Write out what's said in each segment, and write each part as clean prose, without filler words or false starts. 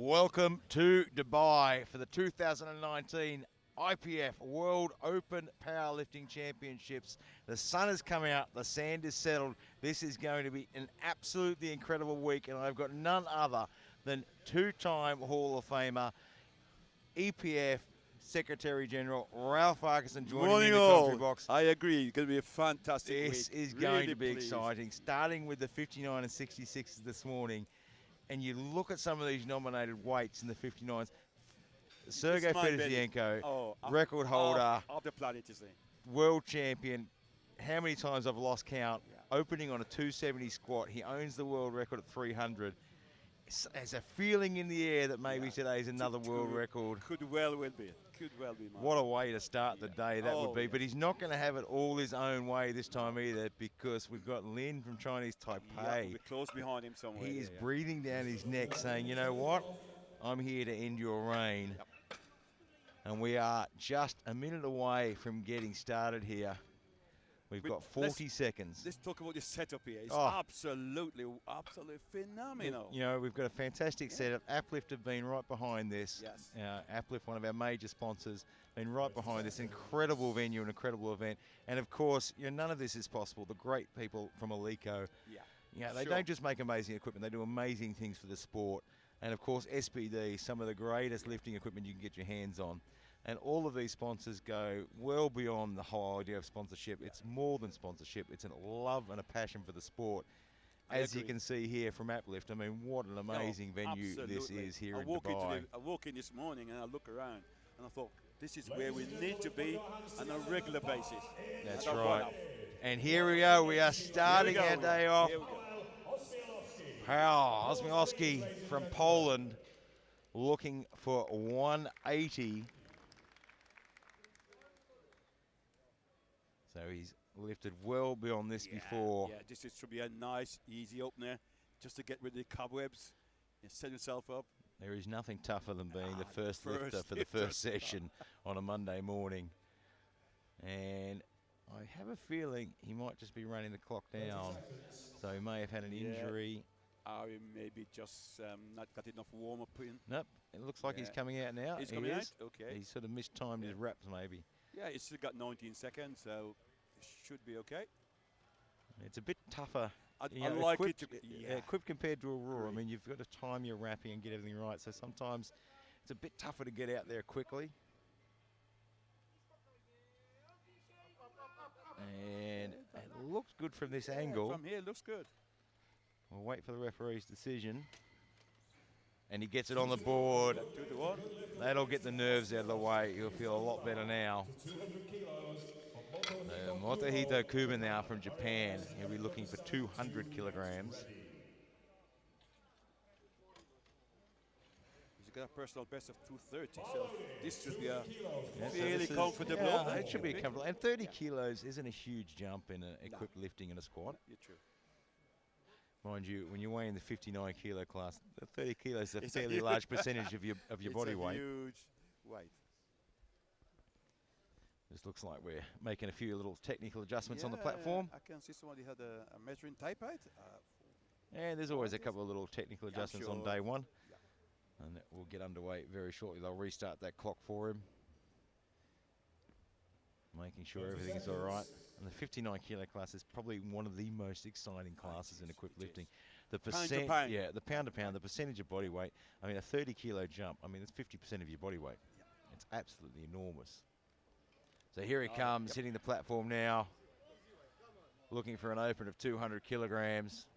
Welcome to Dubai for the 2019 IPF World Open Powerlifting Championships. The sun has come out, the sand is settled. This is going to be an absolutely incredible week, and I've got none other than two-time Hall of Famer, EPF Secretary General Ralph Farquharson joining me in the commentary box. I agree. It's going to be a fantastic week. This is really going to be pleased. exciting, starting with the 59 and 66s this morning. And you look at some of these nominated weights in the 59s. Sergey Fedosienko, record holder, of the planet, you see. World champion. How many times I've lost count. Yeah. Opening on a 270 squat. He owns the world record at 300. There's a feeling in the air that maybe today's another world record. Could well be. Could well be. What a way to start the day that would be. Yeah. But he's not going to have it all his own way this time either, because we've got Lin from Chinese Taipei. Yeah, we're close behind him somewhere. He is breathing down his neck saying, you know what? I'm here to end your reign. Yep. And we are just a minute away from getting started here. We've got 40 seconds. Let's talk about the setup here. It's absolutely phenomenal. You know, we've got a fantastic setup. Uplift have been right behind this. Yes. Uplift, one of our major sponsors, been right behind this incredible venue, an incredible event. And of course, you know, none of this is possible. The great people from Alico, they don't just make amazing equipment, they do amazing things for the sport. And of course, SPD, some of the greatest lifting equipment you can get your hands on. And all of these sponsors go well beyond the whole idea of sponsorship. It's more than sponsorship. It's a love and a passion for the sport. As you can see here from Uplift, I mean, what an amazing venue this is here in Dubai. I walk in this morning and I look around and I thought, this is where we need to be on a regular basis. That's right. And here we go. We are starting our day off. Osmiowski from Poland looking for 180. So he's lifted well beyond this before. Yeah, this should be a nice, easy opener just to get rid of the cobwebs and set himself up. There is nothing tougher than being the first lifter for the first session on a Monday morning. And I have a feeling he might just be running the clock down. So he may have had an injury. He maybe just not got enough warm-up in. Nope, it looks like he's coming out now. He's coming out? Okay. He's sort of mistimed his reps maybe. Yeah, he's still got 19 seconds, so it should be okay. It's a bit tougher. I like it to be equipped compared to a Raw. I mean, you've got to time your wrapping and get everything right, so sometimes it's a bit tougher to get out there quickly. And it looks good from this angle. From here, it looks good. We'll wait for the referee's decision. And he gets it on the board. That'll get the nerves out of the way. He'll feel a lot better now. Motohito Kuba now from Japan. He'll be looking for 200 kilograms. He's got a personal best of 230, so this should be a fairly comfortable. Yeah, it should be comfortable. And 30 kilos isn't a huge jump in an equipped lifting in a squat. You're true. Mind you, when you weigh in the 59 kilo class, the 30 kilos is a fairly large percentage of your body weight. It's a huge weight. This looks like we're making a few little technical adjustments on the platform. I can see somebody had a measuring tape out. And there's always a couple of little technical adjustments on day one. Yeah. And we'll get underway very shortly. They'll restart that clock for him. Making sure everything's all right. And the 59 kilo class is probably one of the most exciting classes in equipped lifting. The percent, the pound to pound, the percentage of body weight. I mean, a 30 kilo jump. I mean, it's 50% of your body weight. Yep. It's absolutely enormous. So here he comes, hitting the platform now, looking for an open of 200 kilograms.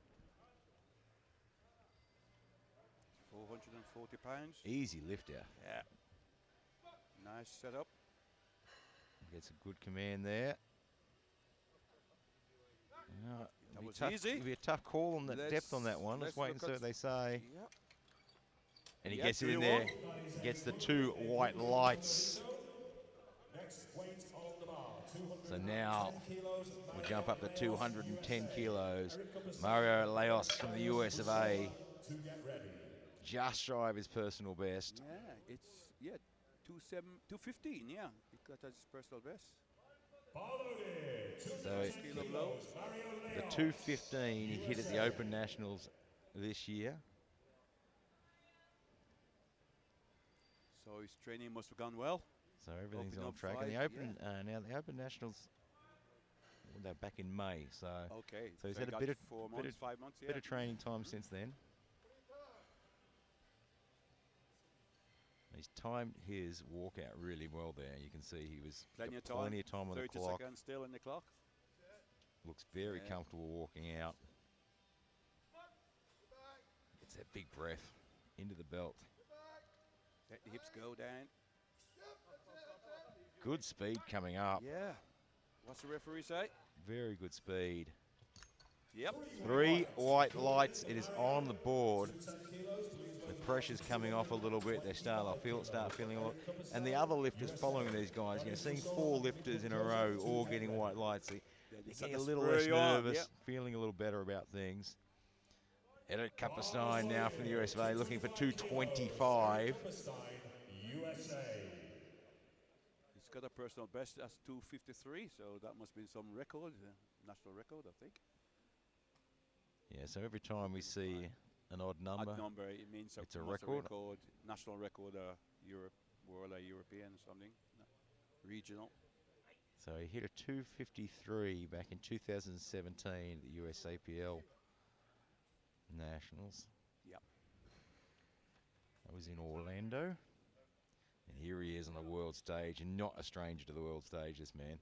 440 pounds. Easy lifter. Yeah. Nice setup. Gets a good command there. That was easy. It'll be a tough call on the depth on that one. Let's wait and see what they say. Yep. And he gets it in there. He gets the two white lights. So now we jump up to 210 kilos. Mario Laos from the US of A. Just shy of his personal best. Yeah, it's 215, yeah. He got his personal best. So the 215 he hit at the Open Nationals this year. So his training must have gone well. So everything's Open on up track. fight, And the Open, now the Open Nationals, well, they're back in May. So okay. so he's he had a got bit of 4 months, 5 months. Yeah. bit of training time since then. He's timed his walkout really well there. You can see he was Plenty of got plenty of time on the 30 clock. seconds still on the clock. Looks very comfortable walking out. Gets that big breath into the belt. Let the hips go down. Good speed coming up. Yeah. What's the referee say? Very good speed. Yep. 3 white lights. It is on the board. The pressure's coming off a little bit. They start feeling a lot. And the other lifters following these guys, seeing 4 lifters in a row all getting white lights. They're getting a little less nervous, feeling a little better about things. Edit Kupperstein now from the USA, looking for 225. He's got a personal best as 253, so that must be some record, national record, I think. Yeah, so every time we see an odd number, it means it's a record. National record, Europe, world, European, something, regional. So he hit a 253 back in 2017 at the USAPL Nationals. Yep. That was in Orlando. And here he is on the world stage, and not a stranger to the world stage, this man.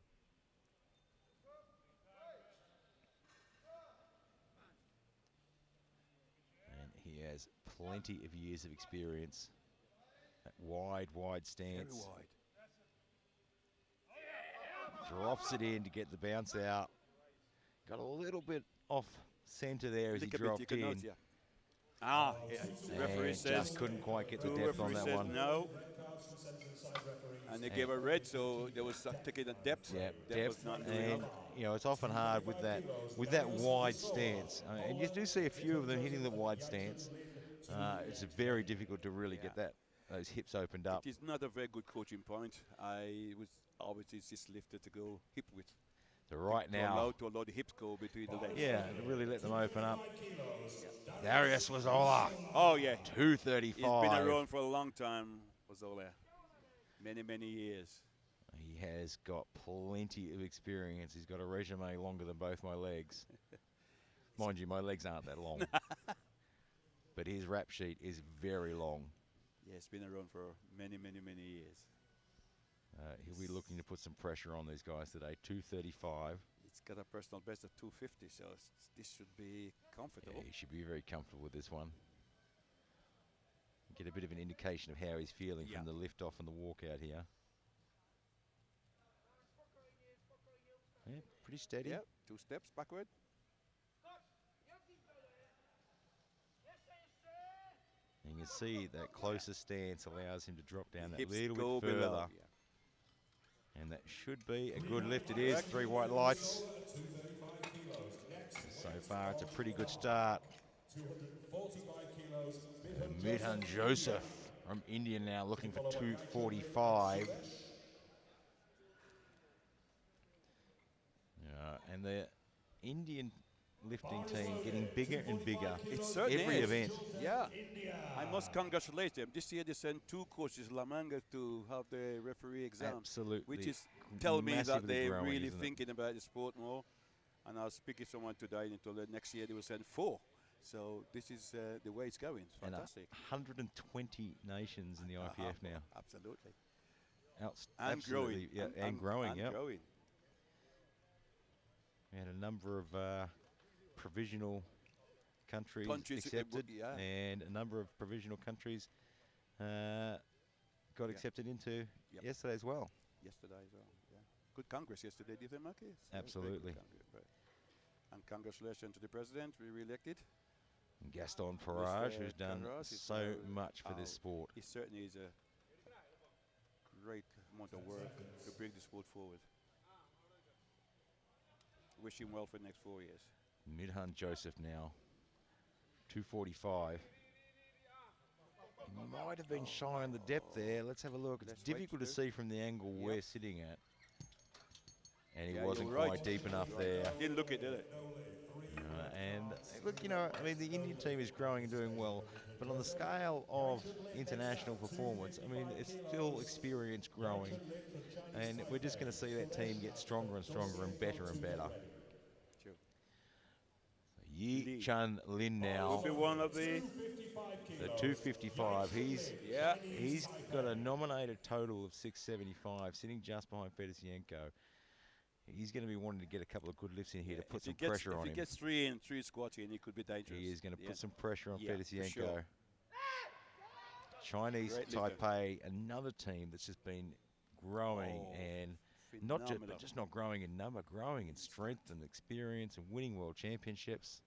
And he has plenty of years of experience. That wide stance. Very wide. Drops it in to get the bounce out. Got a little bit off center there as he dropped in. Note, yeah. Referee says just couldn't quite get the depth on that one. No. And they gave a red, so there was taking a depth. Yeah, depth was not good and enough. it's often hard with that wide stance. And you do see a few of them hitting the wide stance. It's very difficult to really get those hips opened up. It is not a very good coaching point. I was always just lifted to go hip width. So right now, to allow the hips go between the legs. Yeah, to really let them open up. Yeah. Darius Wazola. Oh yeah, 235. He's been around for a long time, Wazola. Many years. He has got plenty of experience. He's got a resume longer than both my legs. Mind you, my legs aren't that long. But his rap sheet is very long. Yeah, it's been around for many years. He'll be looking to put some pressure on these guys today. 235. He's got a personal best of 250, so this should be comfortable. Yeah, he should be very comfortable with this one. Get a bit of an indication of how he's feeling from the lift off and the walkout here. Yeah, pretty steady. Yeah, 2 steps backward. And you can see that closer stance allows him to drop down that Hips little bit further. below, And that should be a good lift. It is 3 white lights. So far, it's a pretty good start. Midhan Joseph from India now looking for 245. And the Indian lifting team getting bigger and bigger every event. Yeah, I must congratulate them. This year they sent 2 coaches, Lamanga, to have the referee exam. Absolutely. Which is tell me that they're growing, really thinking about the sport more. And I was speaking to someone today, and told them next year they will send 4. So this is the way it's going. It's fantastic. And 120 nations in the IPF now. Absolutely. And growing. Yeah, and growing. And growing. We had a number of provisional countries accepted, and a number of provisional countries got accepted into yesterday as well. Yesterday as well, yeah. Good Congress yesterday, did they, Marky? Absolutely. And congratulations to the president, we re-elected. Gaston Farage, who's done so much for this sport. He certainly is a great amount of work to bring the sport forward. Wish him well for the next 4 years. Midhan Joseph now, 245. Might have been shy on the depth there. Let's have a look. It's difficult to see from the angle we're sitting at. And he wasn't quite deep enough there. Didn't look it, did it? And look, I mean, the Indian team is growing and doing well. But on the scale of international performance, I mean, it's still experience growing. And we're just going to see that team get stronger and stronger and better and better. Sure. Yi Chun Lin now. Will be one of the 255. He's he's got a nominated total of 675, sitting just behind Fedosienko. He's going to be wanting to get a couple of good lifts in here to put some pressure on him. If he gets 3 squats in, he could be dangerous. He is going to put some pressure on Fedosienko. Sure. Chinese Taipei, another team that's just been growing and just not growing in number, growing in strength and experience and winning world championships.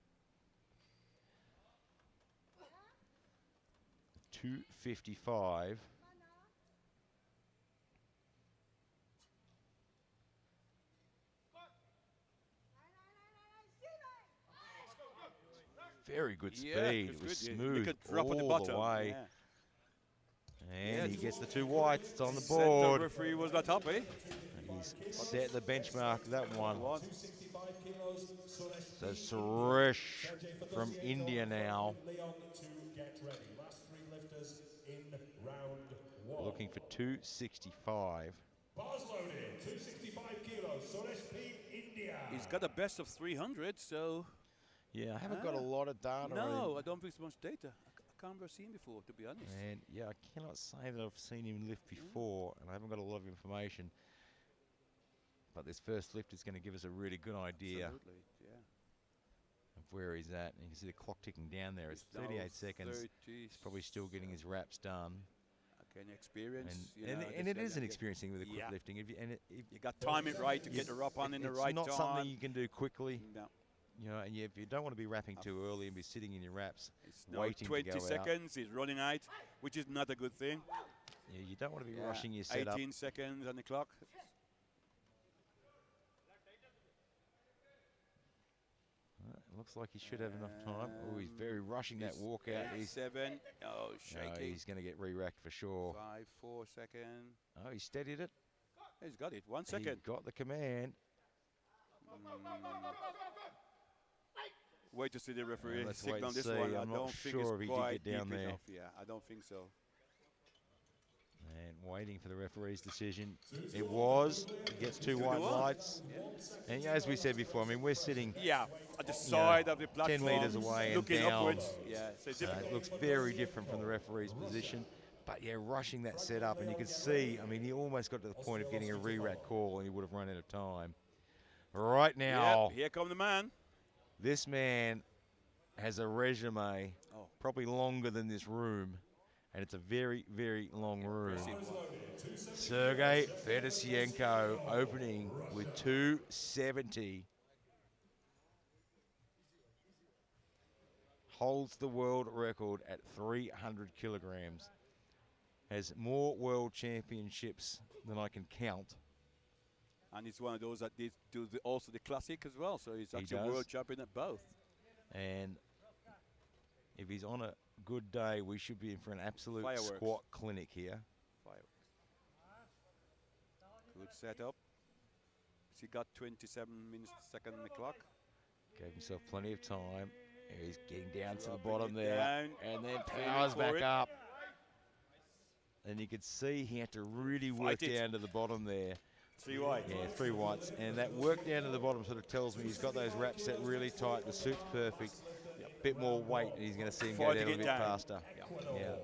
255. Very good speed. It was smooth all the way. And he gets the 2 whites. It's on the board. The referee was not happy. He's set the benchmark, that one. So Suresh from India now. Looking for 265. He's got a best of 300, so... Yeah, I haven't got a lot of data. No, I don't think so much data. I can't remember seeing him before, to be honest. And yeah, I cannot say that I've seen him lift before, and I haven't got a lot of information. But this first lift is going to give us a really good idea of where he's at. And you can see the clock ticking down there. It's 38 seconds. He's probably still getting his reps done. Again, experience. And it is an experience thing with equip lifting. If you got time it right to get the rep on in the right time. It's not something you can do quickly. No. You know, and if you don't want to be wrapping too early and be sitting in your wraps, it's waiting 20 to go seconds, he's running out, which is not a good thing. Yeah, you don't want to be rushing your setup. 18 seconds on the clock. Looks like he should have enough time. Oh, he's very rushing that walkout. He's 7. Oh, shaky. He's going to get re-racked for sure. 5, 4 seconds. Oh, he steadied it. He's got it. 1 second. He got the command. Wait to see the referee Let's signal wait and this see. one. I'm not sure if he did get down there. Enough. Yeah, I don't think so. And waiting for the referee's decision. It was. He gets 2 white lights. Yeah. And as we said before, I mean, we're sitting at the side of the platform, 10 meters away looking and down. upwards. Yeah, so it looks very different from the referee's position. But yeah, rushing that setup, and you can see, I mean, he almost got to the point of getting a re-rack call, and he would have run out of time. Right now, here come the man. This man has a resume probably longer than this room, and it's a very, very long room. Sergey Fedosienko opening with 270. Holds the world record at 300 kilograms. Has more world championships than I can count. And he's one of those that did do also the classic as well. So he's actually world champion at both. And if he's on a good day, we should be in for an absolute squat clinic here. Good setup. He got 27 seconds on the clock. Gave himself plenty of time. He's getting down to the bottom there. And then powers back up. And you could see he had to really work down to the bottom there. 3 whites. Yeah, 3 whites. And that work down to the bottom sort of tells me he's got those wraps set really tight. The suit's perfect. A bit more weight, and he's going to see him go down a bit faster. Yeah.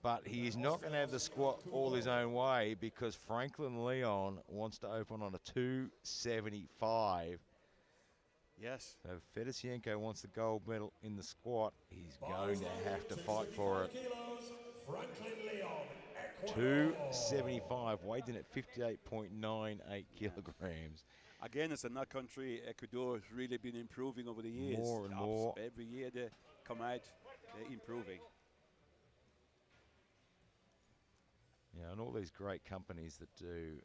But he's not going to have the squat all his own way because Franklin Leon wants to open on a 275. Yes. So Fedosienko wants the gold medal in the squat. He's going to have to fight for it. 275, weighed in at 58.98 kilograms. Again, it's another country. Ecuador has really been improving over the years. More and more. Every year they come out, they're improving. Yeah, and all these great companies that do,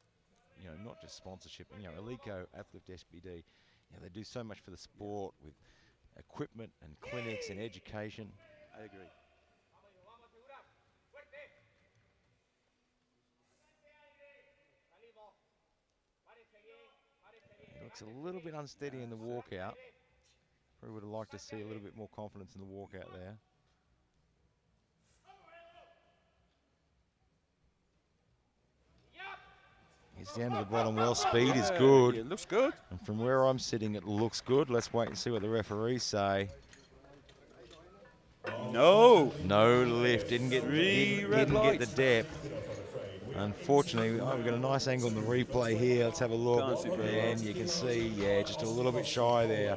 you know, not just sponsorship. You know, Alico, Uplift, SBD. You know, they do so much for the sport with equipment and clinics and education. I agree. Looks a little bit unsteady in the walkout. Probably would have liked to see a little bit more confidence in the walkout there. He's down to the bottom well. Speed is good. It looks good. And from where I'm sitting, it looks good. Let's wait and see what the referees say. No. No lift. Didn't get the lights. depth. Unfortunately, we've got a nice angle in the replay here. Let's have a look. Can't see very well. And you can see, yeah, just a little bit shy there.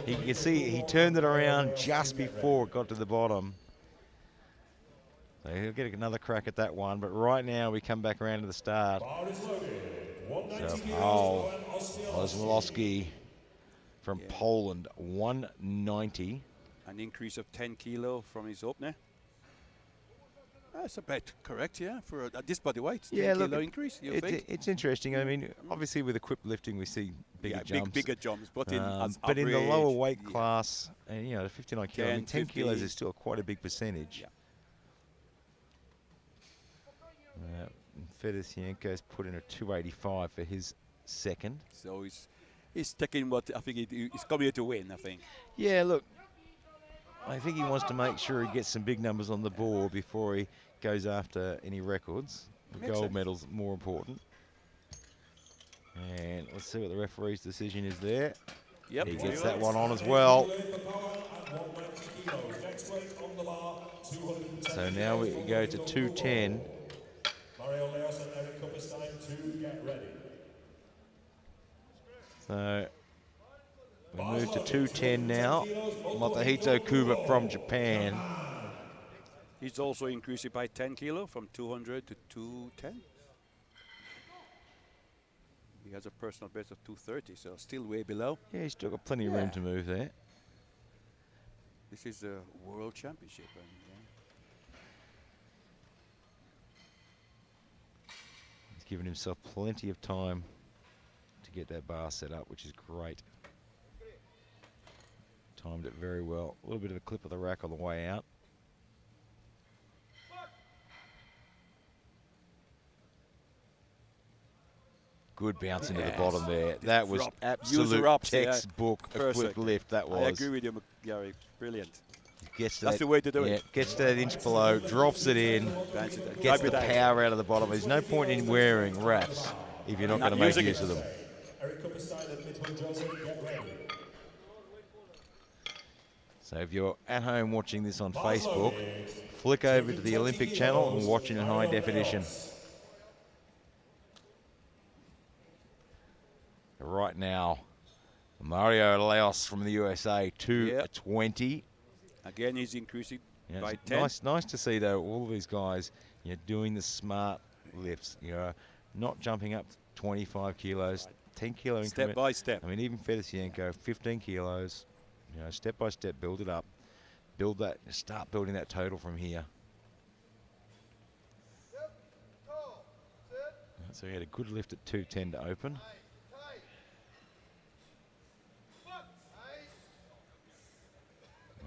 You can see he turned it around just before it got to the bottom. So he'll get another crack at that one. But right now, we come back around to the start. So Paul Ozwolowski from Poland, 190. An increase of 10 kilo from his opener. That's about correct, yeah, for this body weight. 10 kilo increase. It's interesting. I mean, obviously with equipped lifting, we see bigger jumps. Bigger jumps, but in in the lower weight class, and you know, 59 kilo, 10 kilos is still quite a big percentage. Yeah. Fedosienko's put in a 285 for his second. So he's taking what I think he's coming here to win, I think. Yeah, look, I think he wants to make sure he gets some big numbers on the board before he goes after any records. The gold medal's more important. And let's see what the referee's decision is there. Yep. He gets that one on as well. So now we go to 210. So we move to 210 now. Motohito Kuba from Japan. He's also increasing by 10 kilo from 200 to 210. He has a personal best of 230, so still way below. Yeah, he's still got plenty of room to move there. This is a world championship. He's given himself plenty of time to get that bar set up, which is great. Timed it very well. A little bit of a clip of the rack on the way out. Good bounce into the bottom there. That was absolute textbook equipped lift, that was. I agree with you, Gary. Brilliant. That's the way to do it. Gets to that inch below, drops it in, gets the power out of the bottom. There's no point in wearing wraps if you're not going to make use of them. So if you're at home watching this on Facebook, flick over to the Olympic channel and watch it in high definition. Right now, Mario Laos from the USA, 220. Again, he's increasing by 10. Nice to see, though, all of these guys, you know, doing the smart lifts. You know, not jumping up 25 kilos, 10 kilo increment. Step by step. I mean, even Fedosienko, 15 kilos. You know, step by step, build it up. Build that, start building that total from here. So he had a good lift at 210 to open.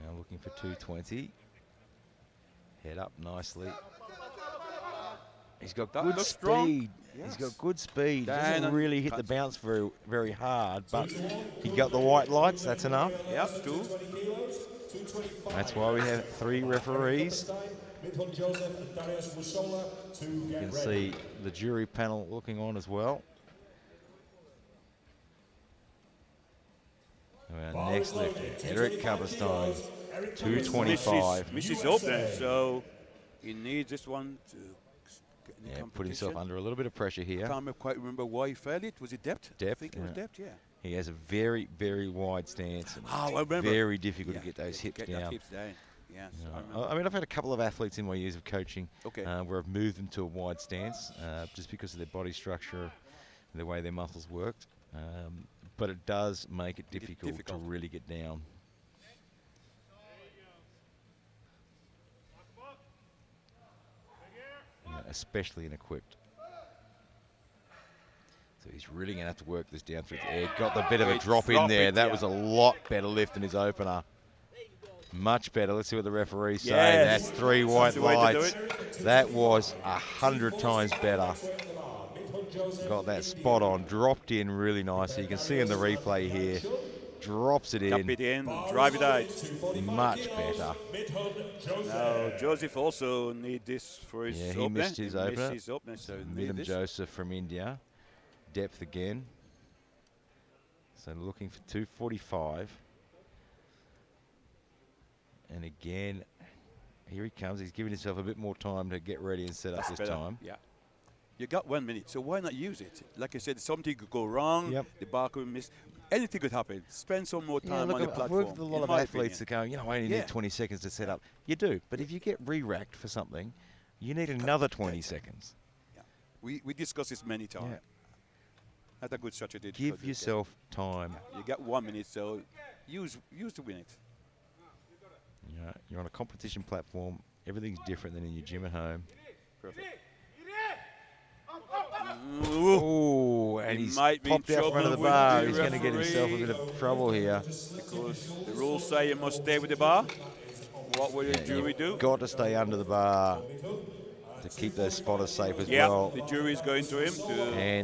Now looking for 220. Head up nicely. He's got good speed. Yes. He's got good speed. Doesn't really hit the bounce very hard, but he got the white lights. That's enough. Yep, 2. That's why we have 3 referees. You can see the jury panel looking on as well. Our next lifter, Eric Copperstein, 225. Misses opener, so he needs this one to get in the put himself under a little bit of pressure here. I can't quite remember why he failed it. Was it depth? Depth. I think it was depth, yeah. He has a very, very wide stance. And I remember. Very difficult to get those hips down. Yes, I mean, I've had a couple of athletes in my years of coaching where I've moved them to a wide stance just because of their body structure, the way their muscles worked. But it does make it difficult to really get down. Especially in equipped. So he's really going to have to work this down through the air. Got the bit of a drop in there. That was a lot better lift than his opener. Much better. Let's see what the referees say. That's 3 white lights. That was 100 times better. Got that spot on. Dropped in really nicely. You can see in the replay here. Drops it in. Tap it in. Drive it out. Much better. Now, Joseph also need this for his opener. He missed his opener. So Midam Joseph from India. depth again. So looking for 245. And again, here he comes. He's giving himself a bit more time to get ready and set up this time. Yeah. You got 1 minute, so why not use it? Like I said, something could go wrong. Yep. The bar could miss. Anything could happen. Spend some more time on the platform. I've worked with a lot of athletes that go, you know, I only need 20 seconds to set up. You do, but if you get re-racked for something, you need another 20 seconds. Yeah. We discussed this many times. Yeah. That's a good strategy. Give yourself time. Yeah. You got 1 minute, so use the minute. Yeah, you're on a competition platform. Everything's different than in your gym at home. Perfect. Ooh, and he's popped out front of the bar. He's going to get himself a bit of trouble here. Because the rules say you must stay with the bar. What will the jury do? Got to stay under the bar to keep those spotters safe as well. The jury is going to him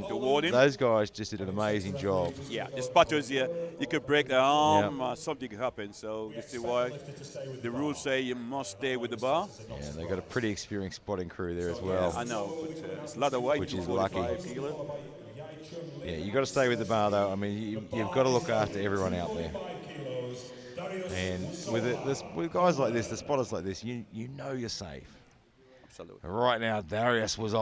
to warn him. Those guys just did an amazing job. Yeah, the spotters here, you could break their arm, something could happen. So this is why the rules say you must stay with the bar. Yeah, they've got a pretty experienced spotting crew there as well. Yeah, I know, but it's a lot of weight, which is lucky. Kilo. Yeah, you've got to stay with the bar though. I mean, you've got to look after everyone out there. And with guys like this, the spotters like this, you know you're safe. Absolutely. Right now, Darius was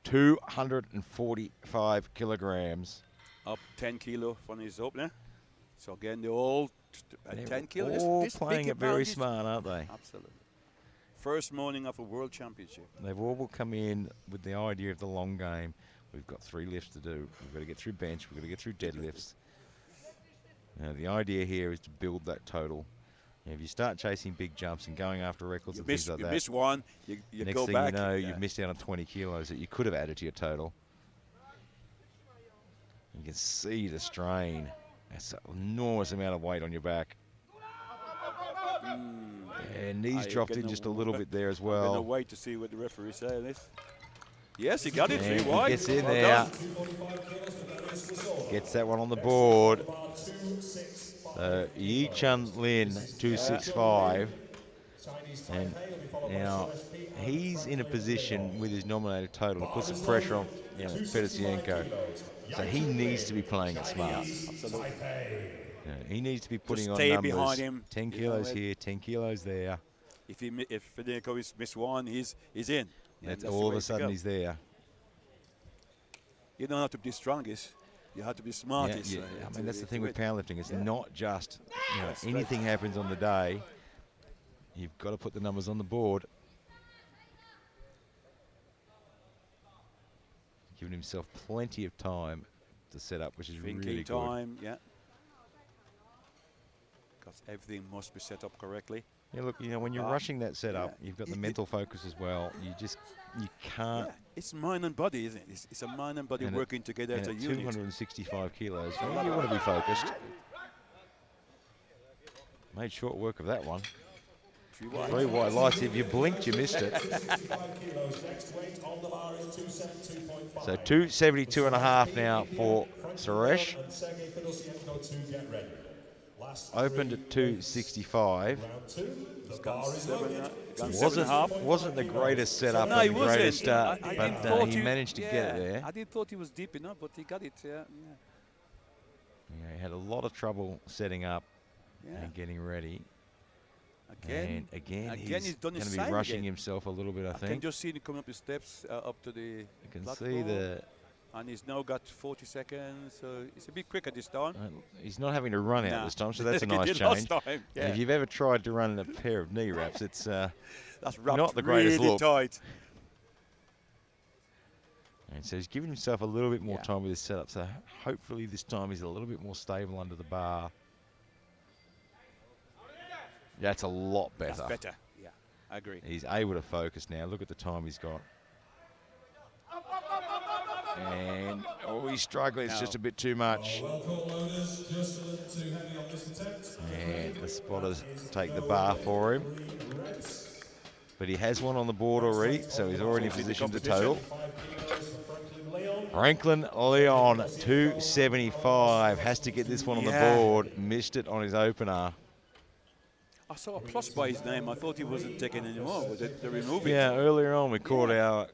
245 kilograms. Up 10 kilo from his opener. So again, they're all at 10 kilos. All playing it very smart, aren't they? Absolutely. First morning of a world championship. They've all come in with the idea of the long game. We've got 3 lifts to do. We've got to get through bench. We've got to get through deadlifts. Now, the idea here is to build that total. If you start chasing big jumps and going after records and things like that, you miss one, you next go thing back. You know, you've missed out on 20 kilos that you could have added to your total. You can see the strain. That's an enormous amount of weight on your back. And knees dropped in just a little bit there as well. I'm going to wait to see what the referee says this. Yes, he got it 3 wide. Gets in there. Gets that one on the board. Yi Chun Lin, 265. And now he's in a position with his nominated total to put some pressure on Fedosienko. So he needs to be playing it smart. Absolutely. He needs to be putting on stay numbers. Behind him. 10 kilos here, 10 kilos there. If Fedosienko is missed one, he's in. That's all of a sudden he's there. You don't have to be strongest. You have to be smartest. Yeah. I mean, that's the thing with powerlifting. It's not just anything happens on the day. You've got to put the numbers on the board. Giving himself plenty of time to set up, which is really good. Time, yeah. Because everything must be set up correctly. Yeah, look, when you're rushing that setup, you've got the mental focus as well. You can't. Yeah. It's mind and body, isn't it? It's a mind and body working together as a unit. 265 kilos. You want to be focused. Made short work of that one. 3 wide lights. If you blinked, you missed it. So 272.5 now for Suresh. Opened at 265. Wasn't the greatest setup and the greatest start, but he managed to get it there. I didn't thought he was deep enough, but he got it. Yeah, he had a lot of trouble setting up and getting ready. Again, he's done going to be rushing himself a little bit, I think. I can just see him coming up the steps up to the You can platform. see the... And he's now got 40 seconds, so it's a bit quicker this time. He's not having to run out this time, so that's a nice change. And if you've ever tried to run a pair of knee wraps, it's that's not the greatest really look. Tight. And so he's giving himself a little bit more time with his setup, so hopefully this time he's a little bit more stable under the bar. That's a lot better. That's better, yeah, I agree. He's able to focus now. Look at the time he's got. And, he's struggling. It's just a bit too much. And the spotters take the bar for him. But he has one on the board already, so he's already in position to total. Franklin Leon, 275. Has to get this one on the board. Missed it on his opener. I saw a plus by his name. I thought he wasn't taken anymore, but they removed it. Yeah, earlier on we caught our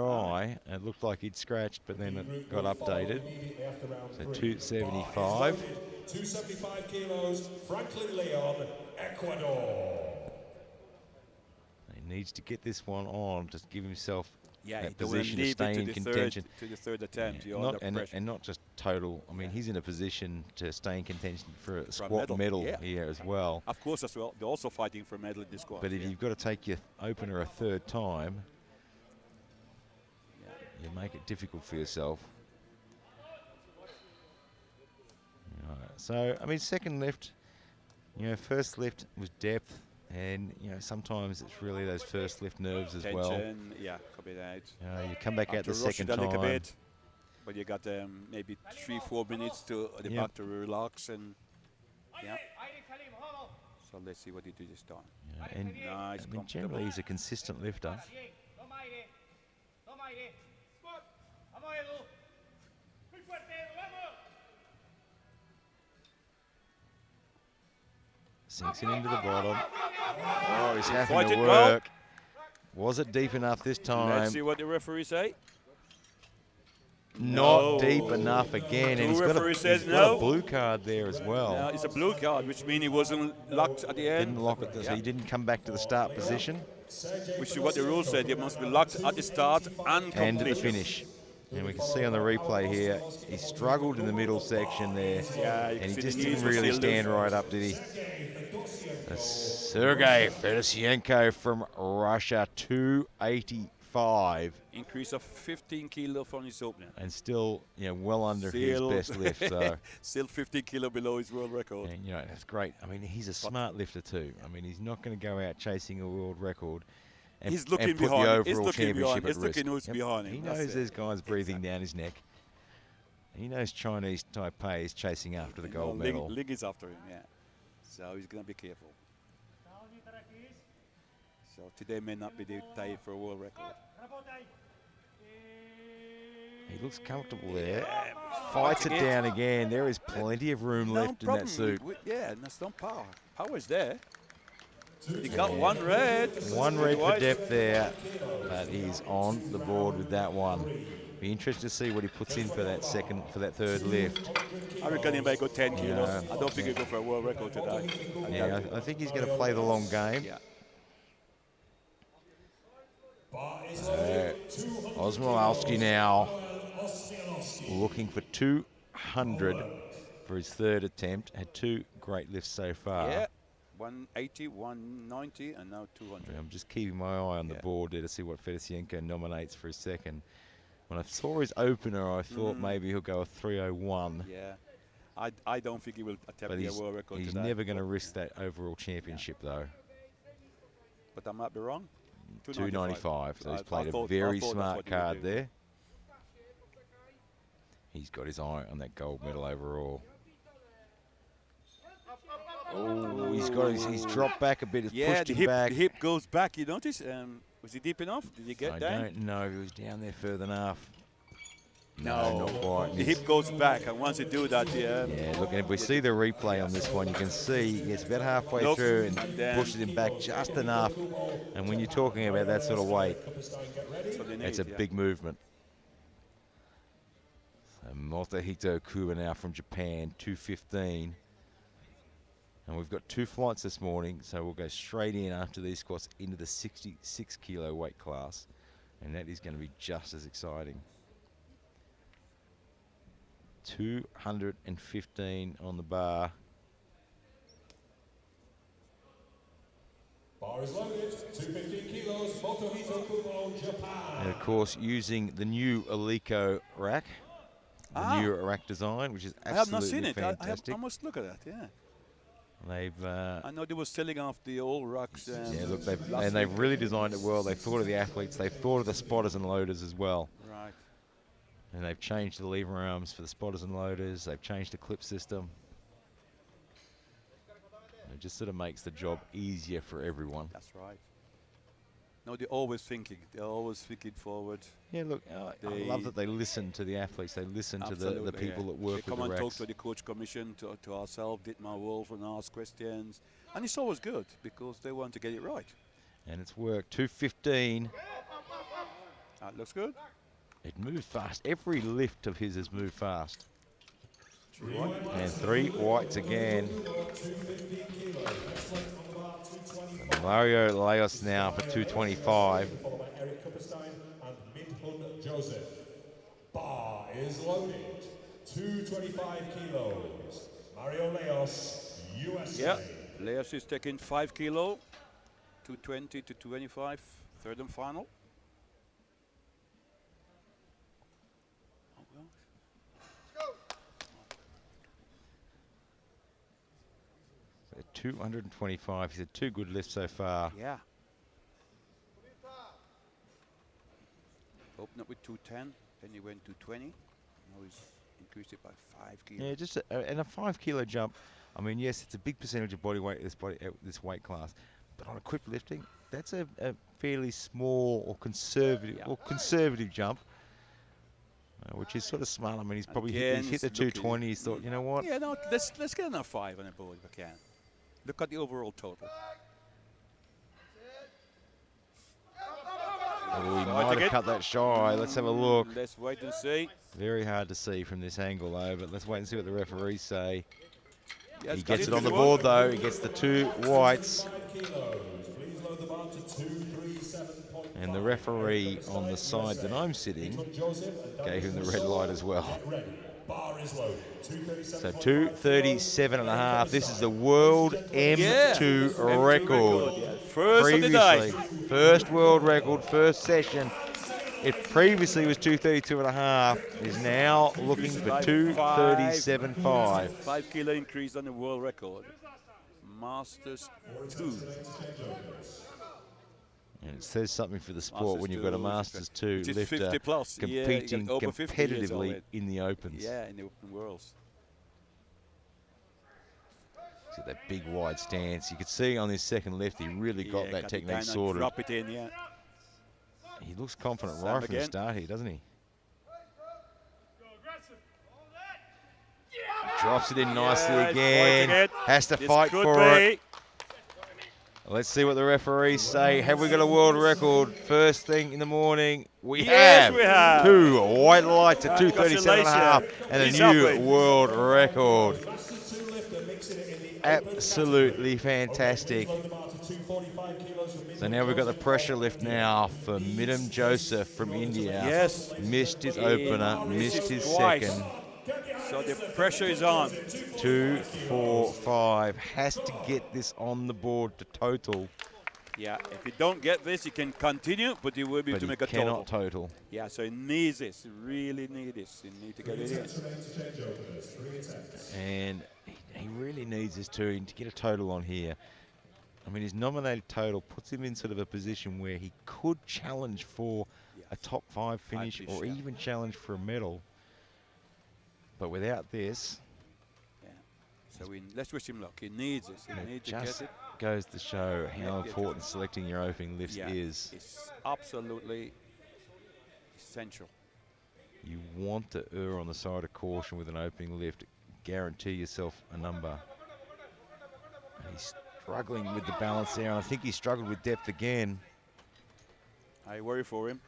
eye. It looked like he'd scratched, but then it got updated. So 275. 275 kilos, Franklin Leon, Ecuador. He needs to get this one on, just give himself that don't want position to to stay in to contention. the third attempt. Yeah, and not just total. I mean, he's in a position to stay in contention for a squat medal here as well. Of course, as well. They're also fighting for a medal in this squad. But if you've got to take your opener a third time, you make it difficult for yourself. Right. So, I mean, second lift, first lift was depth. And, sometimes it's really those first lift nerves as well. Yeah, copy that. You come back out the second time. A bit, but you got maybe 3-4 minutes to the back to relax. And, so let's see what he did this time. Yeah, and nice, I mean, generally he's a consistent lifter. Sinks it into the bottom. Oh, he's having to work. Was it deep enough this time? Let's see what the referee say. Not deep enough again. And he's got a blue card there as well. Yeah, it's a blue card, which means he wasn't locked at the end. Didn't lock it, so he didn't come back to the start position. Which is what the rule said. He must be locked at the start and at the finish. And we can see on the replay here, he struggled in the middle section there. Yeah, and he just didn't really stand right up, did he? Sergey Fedosienko from Russia, 285. Increase of 15 kilo from his opener. And still, well under his best lift. So. Still 15 kilo below his world record. And, that's great. I mean, he's a smart lifter too. I mean, he's not going to go out chasing a world record. And, he's looking and put behind. the overall He's looking championship behind. at He's looking who's behind him. He knows there's guys breathing down his neck. He knows Chinese Taipei is chasing after the gold medal. Ling is after him, yeah. So he's going to be careful. So today may not be the day for a world record. He looks comfortable there. Fights it down again. There is plenty of room left in that suit. Yeah, that's no power. Power is there. He got one red. One red for depth there, but he's on the board with that one. Be interested to see what he puts in for that third lift. I reckon he may go 10 kilos. I don't think he'll go for a world record today. Yeah, I think he's going to play the long game. Yeah. Osmolowski now looking for 200 for his third attempt. Had two great lifts so far. Yeah, 180, 190, and now 200. I'm just keeping my eye on the board there to see what Fedosienko nominates for his second. When I saw his opener, I thought maybe he'll go a 301. Yeah, I don't think he will attempt the world record he's today. Never going to risk that overall championship, though. But I might be wrong. 295. So he's played a very smart card there. He's got his eye on that gold medal overall. Oh, he's dropped back a bit. It's pushed him back. The hip goes back. You notice? Was he deep enough? Did he get down? I don't know if he was down there further enough. No, not quite. The hip goes back, and once you do that, Yeah, look, and if we see the replay on this one, you can see he gets about halfway through and pushes him back just enough. And when you're talking about that sort of weight, it's a big movement. So Motohito Kuba now from Japan, 215. And we've got two flights this morning, so we'll go straight in after these squats into the 66 kilo weight class. And that is going to be just as exciting. 215 on the bar. Bar is loaded, 215 kilos, Motohito Kubo, Japan. And of course, using the new Alico rack, the new rack design, which is absolutely fantastic. I have not seen it. I must look at that, yeah. They've. I know they were selling off the old racks. Yeah, look, they've really designed it well. They thought of the athletes. They thought of the spotters and loaders as well. Right. And they've changed the lever arms for the spotters and loaders. They've changed the clip system. It just sort of makes the job easier for everyone. That's right. No, they're always thinking. They're always thinking forward. Yeah, look, I love that they listen to the athletes. They listen to the people that work with the They come and talk racks. to the coach commission, to ourselves, Dietmar Wolf, and ask questions. And it's always good because they want to get it right. And it's worked. 2:15. That looks good. It moved fast. Every lift of his has moved fast. 3 white. And 3 whites again. Mario Leos now for 225. Followed by Eric Kupperstein and Midhun Joseph. Bar is loaded. 225 kilos. Mario Leos, USA. Yeah, Leos is taking 5 kilo, 220 to 25, third and final. 225. He's had 2 good lifts so far. Yeah. Opened up with 210, then he went to 20. Now he's increased it by 5 kilos. Yeah, just and a 5 kilo jump. I mean, yes, it's a big percentage of body weight at this weight class, but on equipped lifting, that's a fairly small or conservative jump, which is sort of smart. I mean, he's probably he's hit the 220. He's thought, you know what? Yeah, no, let's get another 5 on the board if we can. Look at the overall total. Oh, he might have cut that shy. Let's have a look. Let's wait and see. Very hard to see from this angle, though, but let's wait and see what the referees say. Yes, he gets it on the board, though. He gets the 2 whites. And the referee on the side that I'm sitting gave him the red light as well. So 237.5. This is the world M2 record. Yeah. First on the day. First world record, first session. It previously was 232.5. Is now looking for 237.5. 5 kilo increase on the world record. Masters 2. And it says something for the sport when you've got a Masters 2 lifter 50 plus. competing over 50 years competitively old. in the Opens. Yeah, in the Open Worlds. See that big wide stance. You could see on his second lift, he really got that technique sorted. Drop it in, yeah. He looks confident right from the start here, doesn't he? Drops it in nicely again. Has to fight for it. Let's see what the referees say. Have we got a world record? First thing in the morning, we have. We have 2 white lights at 237.5 and a new world record. Absolutely fantastic. So now we've got the pressure lift now for Midhun Joseph from India. Yes. Missed his opener, missed his second. So the pressure is on. 2, 4, 5. Has to get this on the board to total. Yeah, if you don't get this, you can continue, but you will be able to make a total. Cannot total. Yeah, so he needs this. He really needs this. You need to get it in. And he really needs this too to get a total on here. I mean, his nominated total puts him in sort of a position where he could challenge for a top 5 finish or even challenge for a medal. But without this, so let's wish him luck. He needs this. He needs to get it. Goes to show how important selecting your opening lifts is. It's absolutely essential. You want to err on the side of caution with an opening lift. Guarantee yourself a number. And he's struggling with the balance there, and I think he struggled with depth again. I worry for him.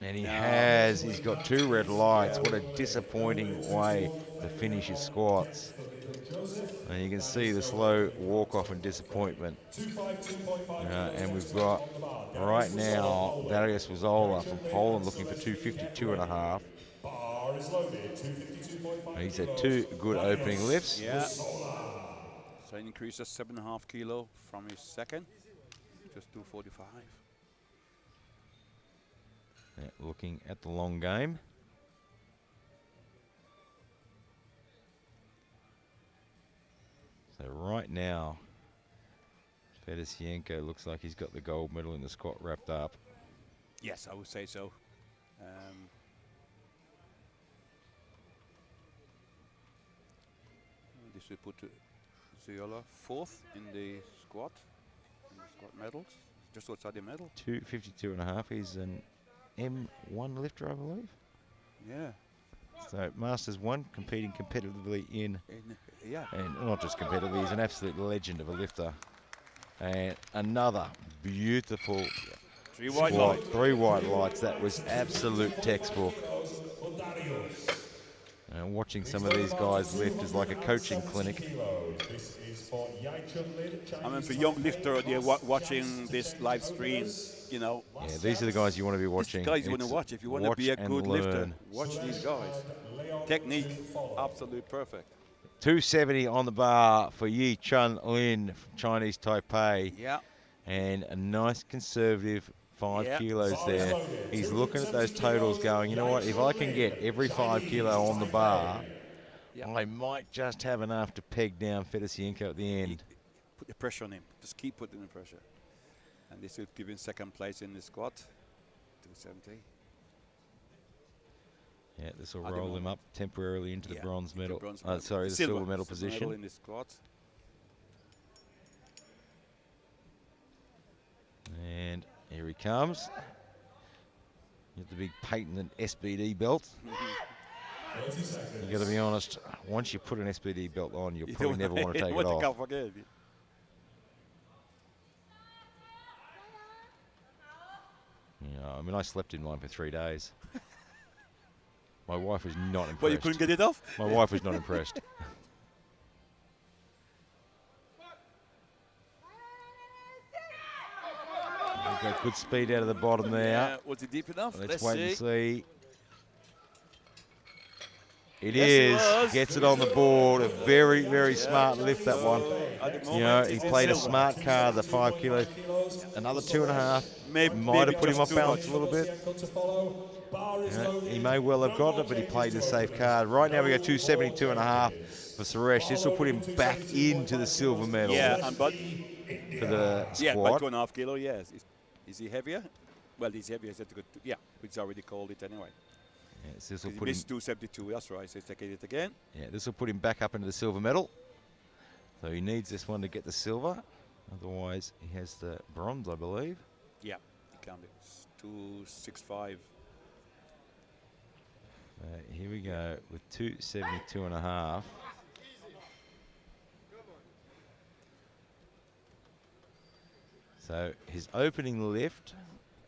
And he has. He's got 2 red lights. What a disappointing way to finish his squats. And you can see the slow walk-off and disappointment. And we've got, right now, Darius Wazola from Poland looking for 252.5. And he's had 2 good opening lifts. Yeah. So he increased 7.5 kilo from his second, just 245. Looking at the long game. So right now, Fedosienko looks like he's got the gold medal in the squat wrapped up. Yes, I would say so. This will put Ziola 4th in the squat medals. just outside the medal. 252.5. He's an M1 lifter, I believe. Yeah. So Masters 1, competing competitively in, yeah. And not just competitively, he's an absolute legend of a lifter. And another beautiful 3 white squat, lights. 3 white lights. That was absolute textbook. And watching some of these guys lift is like a coaching clinic. I mean, for young lifter, they're watching this live stream, you know. Yeah, these are the guys you want to be watching. These guys you want to watch. If you want to be a good lifter, watch these guys. Technique, absolute perfect. 270 on the bar for Yi Chun Lin from Chinese Taipei. Yeah. And a nice conservative 5 kilos there. He's looking at those totals going, you know what, if I can get every 5 kilo on the bar, I might just have enough to peg down Fedosienko at the end. Put the pressure on him. Just keep putting the pressure. And this will give him second place in the squat. 270. Yeah, this will roll him up temporarily into the bronze medal. The silver silver medal position. In the squat. And here he comes. With the big patented SBD belt. You got to be honest, once you put an SBD belt on, you'll probably never want to take it off. Yeah, I mean, I slept in mine for 3 days. My wife was not impressed. Well, you couldn't get it off? My wife was not impressed. Got good speed out of the bottom there. Yeah, was it deep enough? Let's wait and see. It is. Gets it on the board. A very, very smart lift, that one. You know, he played a smart card, the 5 kilos. Another 2.5. Might have put him off balance a little bit. He may well have gotten it, but he played a safe card. Right now we got 272.5 for Suresh. This will put him back into the silver medal. Yeah, but for the squat. Yeah, by 2.5 kilo, yes. Is he heavier? Well, he's heavier. Yeah, it's already called it anyway. Yes, this will put put him 272. That's right. So he's taking it again. Yeah, this will put him back up into the silver medal. So he needs this one to get the silver. Otherwise, he has the bronze, I believe. Yeah, he can do 265. Here we go with 272.5. So his opening lift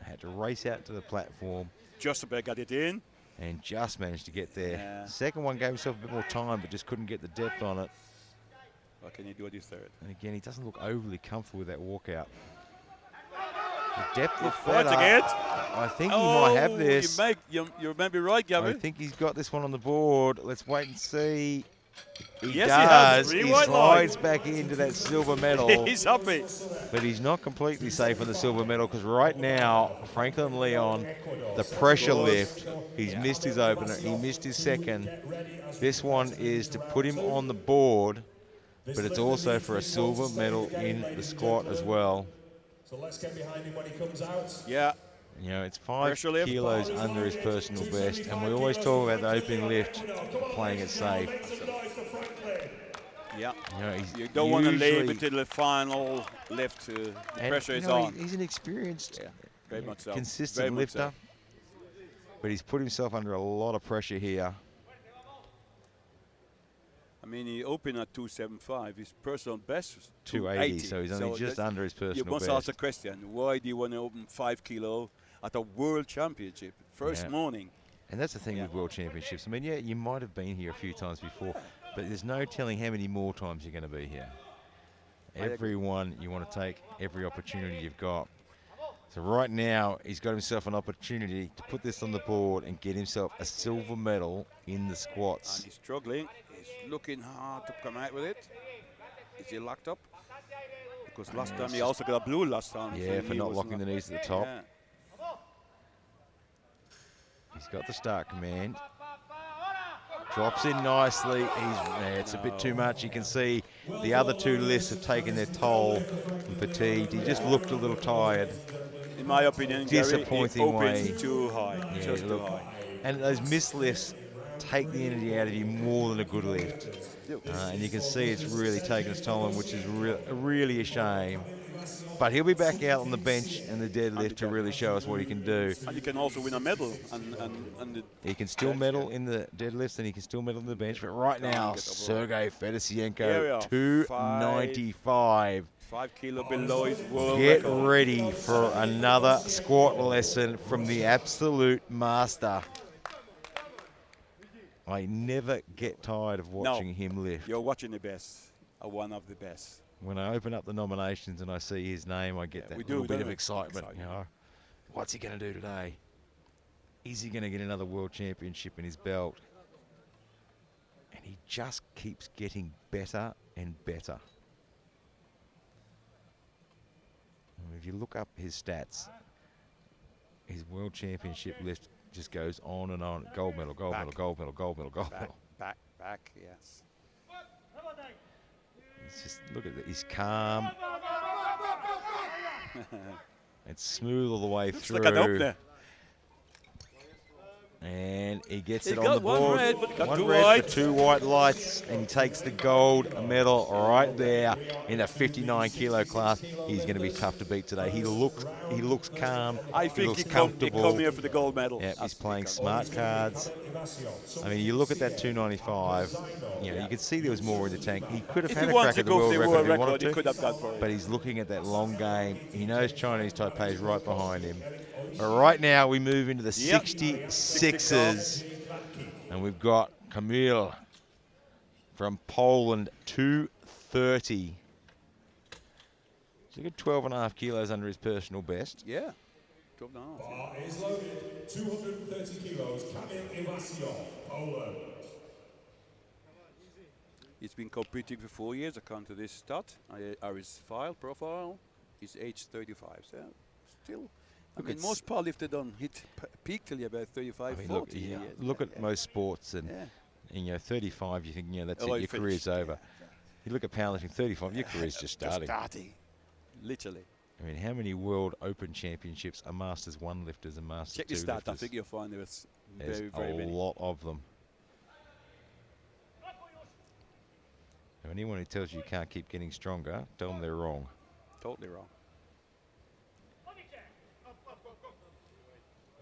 had to race out to the platform. Just about got it in. And just managed to get there. Yeah. Second one gave himself a bit more time, but just couldn't get the depth on it. What can he do at his third? And again, he doesn't look overly comfortable with that walkout. The depth of I think he might have this. You may be right, Gavin. I think he's got this one on the board. Let's wait and see. He does. He slides back into that silver medal. He's happy. But he's not completely safe on the silver medal because right now, Franklin Leon, the pressure lift, he's missed his opener. He missed his second. This one is to put him on the board, but it's also for a silver medal in the squat as well. So let's get behind him when he comes out. Yeah. You know, it's 5 kilos under his personal best, and we always talk about the opening lift, playing it safe. Yeah. You know, you don't want to leave it to the final lift. The pressure is on. He's an experienced, very much so. consistent lifter, but he's put himself under a lot of pressure here. I mean, he opened at 275. His personal best was 280, so he's only just under his personal best. You must ask the question, why do you want to open 5 kilo at a world championship, first morning? And that's the thing with world championships. I mean, yeah, you might have been here a few times before, but there's no telling how many more times you're going to be here. Everyone, you want to take every opportunity you've got. So right now, he's got himself an opportunity to put this on the board and get himself a silver medal in the squats. And he's struggling. He's looking hard to come out with it. Is he locked up? Because last time he also got a blue last time. Yeah, for not locking the knees at the top. Yeah. He's got the start command. Drops in nicely. It's a bit too much. You can see the other two lifts have taken their toll and fatigued. He just looked a little tired. In my opinion, disappointing way. Too high. Yeah, just too high. And those missed lifts take the energy out of you more than a good lift. And you can see it's really taken its toll, which is really a shame. But he'll be back out on the bench and the deadlift to really show us what he can do. And he can also win a medal. He can still medal in the deadlifts and he can still medal in the bench. But right now, Sergey Fedosienko, 295. 5 kilo below his world Get record. ready for another squat lesson from the absolute master. I never get tired of watching him lift. You're watching the best, one of the best. When I open up the nominations and I see his name, I get that little bit of excitement. You know, what's he going to do today? Is he going to get another world championship in his belt? And he just keeps getting better and better. If you look up his stats, his world championship list just goes on and on. Gold medal, gold medal, gold medal, gold medal, gold medal. Back, yes. It's just, look at that. He's calm. It's smooth all the way through. Like an opener. And he gets it on the board. One red white. for 2 white lights, and he takes the gold medal right there in the 59 kilo class. He's going to be tough to beat today. He looks calm. I think he looks he comfortable. come here for the gold medal. Yeah, he's playing smart cards. I mean, you look at that 295. You know, you can see there was more in the tank. He could have had a crack at the world record if he wanted to, could have gone for it. but he's looking at that long game. He knows Chinese Taipei is right behind him. But right now, we move into the 66s, and we've got Kamil from Poland, 230. So he got 12.5 kilos under his personal best. Yeah, 12.5. Bar is loaded, 230 kilos, Kamil Iwasio, Poland. He's been competing for 4 years, according to this stat. His profile, he's age 35. So still, I mean, most powerlifters don't hit peak till you're about 35, 40. Look at most sports, and you know, 35, you think, you know, that's it, your career's over. You look at powerlifting, 35, your career's just starting. Literally. I mean, how many World Open Championships are Masters 1 lifters and Masters 2 Check the stat, lifters? I think you'll find there's very many. A lot of them. And anyone who tells you you can't keep getting stronger, tell them they're wrong. Totally wrong.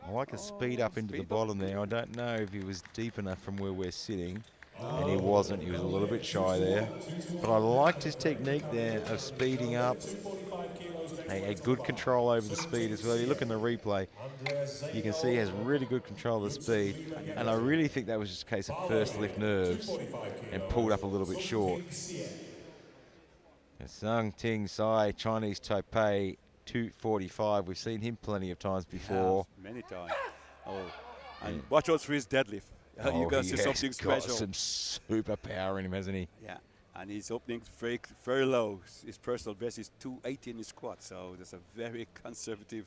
I like a speed up into the bottom there. I don't know if he was deep enough from where we're sitting, and he wasn't. He was a little bit shy there. But I liked his technique there of speeding up. He had good control over the speed as well. You look in the replay, you can see he has really good control of the speed. And I really think that was just a case of first lift nerves and pulled up a little bit short. Sung Ting Sai, Chinese Taipei, 245. We've seen him plenty of times before. Many times. And watch out for his deadlift. You're going to see something special. He's got some super power in him, hasn't he? Yeah. And he's opening very low. His personal best is 280 in his squat, so that's a very conservative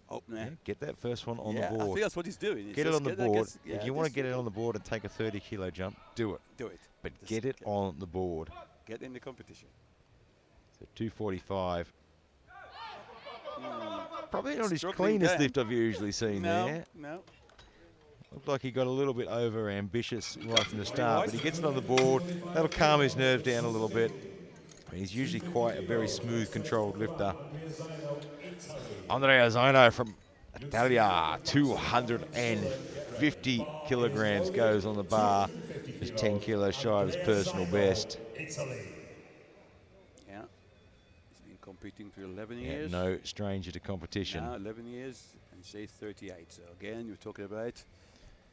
opener. Yeah, get that first one on the board. I think that's what he's doing. Get it on the board. If you want to get it on the board and take a 30 kilo jump, do it. Do it. But get it on the board. Get in the competition. So 245. Probably not his Struggling cleanest down. lift I've usually seen there. No. Looked like he got a little bit over ambitious right from the start, but he gets it on the board. That'll calm his nerves down a little bit. He's usually quite a very smooth, controlled lifter. Andrea Zaino from Italia, 250 kilograms goes on the bar. Just 10 kilos shy of his personal best. Yeah. He's been competing for 11 years. No stranger to competition. No, 11 years, and she's 38. So again, you're talking about,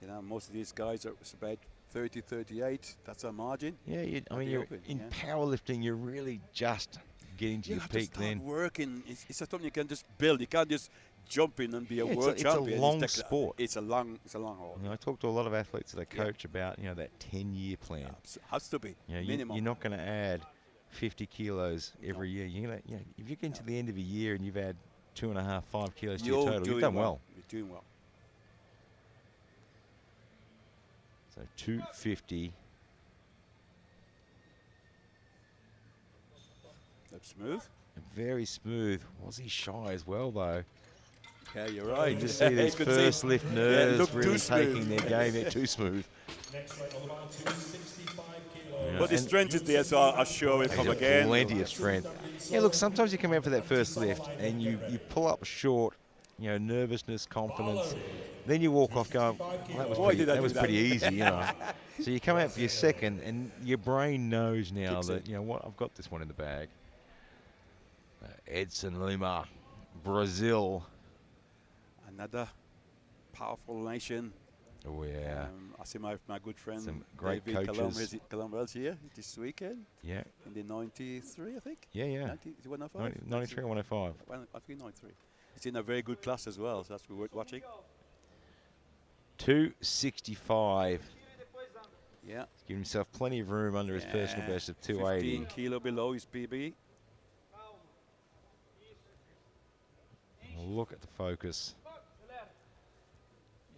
you know, most of these guys are about 30, 38. That's our margin. Yeah, I mean, you're in powerlifting, you're really just getting to your peak then. Working. It's something you can just build. You can't just jump in and be a world champion. It's a long sport. It's a long haul. You know, I talk to a lot of athletes that I coach about, you know, that 10-year plan. Has to be. You know, minimum. You're not going to add 50 kilos every year. You're gonna, you know, if you get to the end of a year and you've had 2.5, 5 kilos to your total, you've done well. You're doing well. So 250. That's smooth. Very smooth. Was he shy as well, though? Yeah, you're right. You just see these first lift nerves really taking their game too smooth. Next weight on the bar, 265 kilos. Yeah, But the strength is there, so I'm sure it'll come again. Plenty of strength. Yeah, look, sometimes you come out for that first lift and you pull up short, you know, nervousness, confidence. Then you walk off going, well, that was pretty easy, you know. So you come out for your second and your brain knows now that, you know what, I've got this one in the bag. Edson Lima, Brazil. Another powerful nation. Oh, yeah. I see my good friend Some great David coaches. Colombo's here this weekend. Yeah. In the 93, I think. Yeah, yeah. 90, is it 105? 93 or 105. I think 93. He's in a very good class as well, so that's worth watching. 265. Yeah. He's given himself plenty of room under his personal best of 280. 15 kilo below his PB. Look at the focus.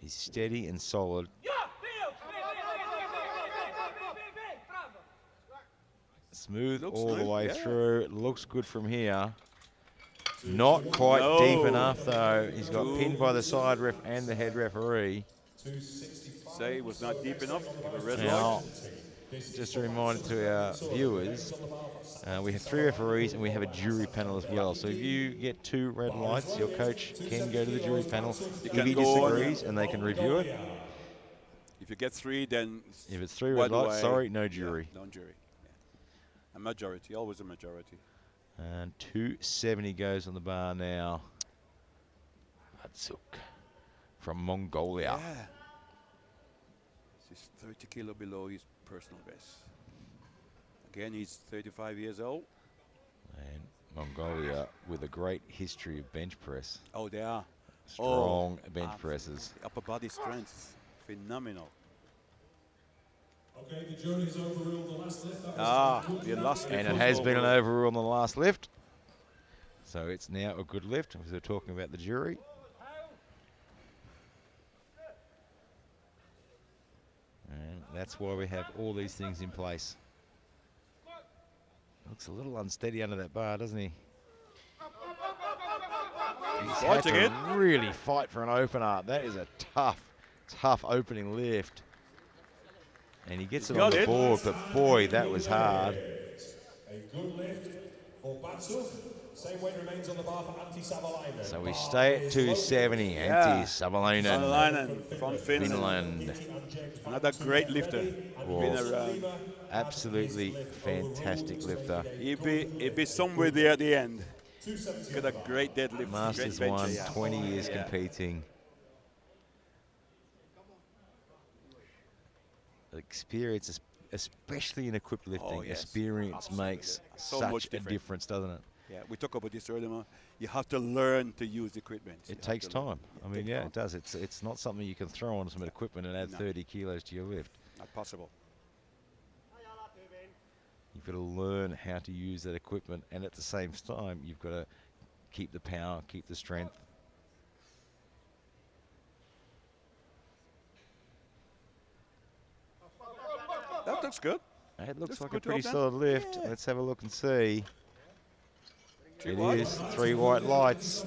He's steady and solid. Smooth all the way through. It looks good from here. Not quite deep enough though. He's got pinned by the side ref and the head referee. Say it was not deep enough. Give a red Now, light. just a reminder to our viewers, we have 3 referees and we have a jury panel as well. So if you get 2 red lights, your coach can go to the jury panel if he disagrees and they can review it. If you get 3, then if it's 3 red lights, sorry, no jury. No jury. A majority, always a majority. And 270 goes on the bar now. Hatsuk from Mongolia. Yeah. This is 30 kilo below his personal best. Again, he's 35 years old. And Mongolia with a great history of bench press. Oh, they are. Strong bench presses. Upper body strength, phenomenal. Okay, the jury's overruled the last lift. The last lift. And it has been an overrule on the last lift. So it's now a good lift, because we're talking about the jury. And that's why we have all these things in place. Looks a little unsteady under that bar, doesn't he? He's had to really fight for an opener. That is a tough opening lift. And he gets it on the board, but boy, that was hard. A good lift for Batsuk. Same weight remains on the bar for Antti Savalainen. So we stay at 270. Antti Savalainen from Finland. Another great lifter. Been around. Absolutely fantastic lifter. He'd be somewhere there at the end. Got a great deadlift. Masters won, 20 years competing. Experience, especially in equipped lifting, experience makes such a difference, doesn't it? Yeah, we talked about this earlier. You have to learn to use equipment. It takes time. I mean, yeah, it does. It's not something you can throw on some equipment and add 30 kilos to your lift. Not possible. You've got to learn how to use that equipment, and at the same time, you've got to keep the power, keep the strength. That looks good. It looks like a pretty solid lift. Yeah. Let's have a look and see. It is 3 white lights.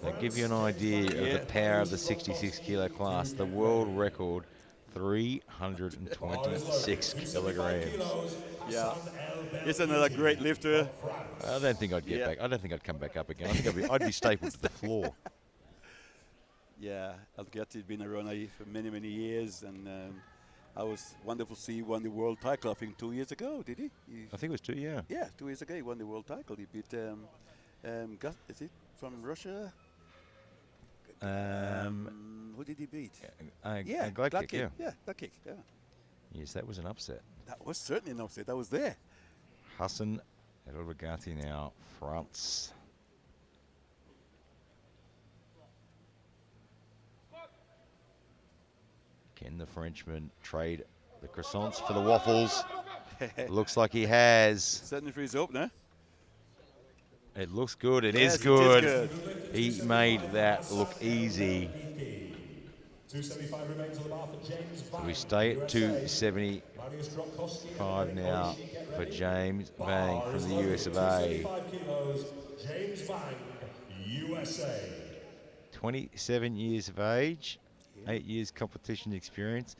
That give you an idea of the power of the 66 kilo class. The world record, 326 kilograms. Yeah, it's another great lifter. I don't think I'd get back. I don't think I'd come back up again. I think I'd be stapled to the floor. Yeah, Algati's been around for many, many years, and I was wonderful to see he won the world title, I think 2 years ago, did he? I think it was 2, yeah. Yeah, 2 years ago he won the world title. He beat, is it from Russia? Who did he beat? Glad kick, yeah. Yeah, glad kick, yeah. Yes, that was an upset. That was certainly an upset. I was there. Hassan El-Bagati now, France. Can the Frenchman trade the croissants for the waffles? Looks like he has. Setting for his opener. It looks good. It is good. He made that look easy. So we stay at 270 5 now for James Vang from the US of A. 27 years of age, 8 years competition experience.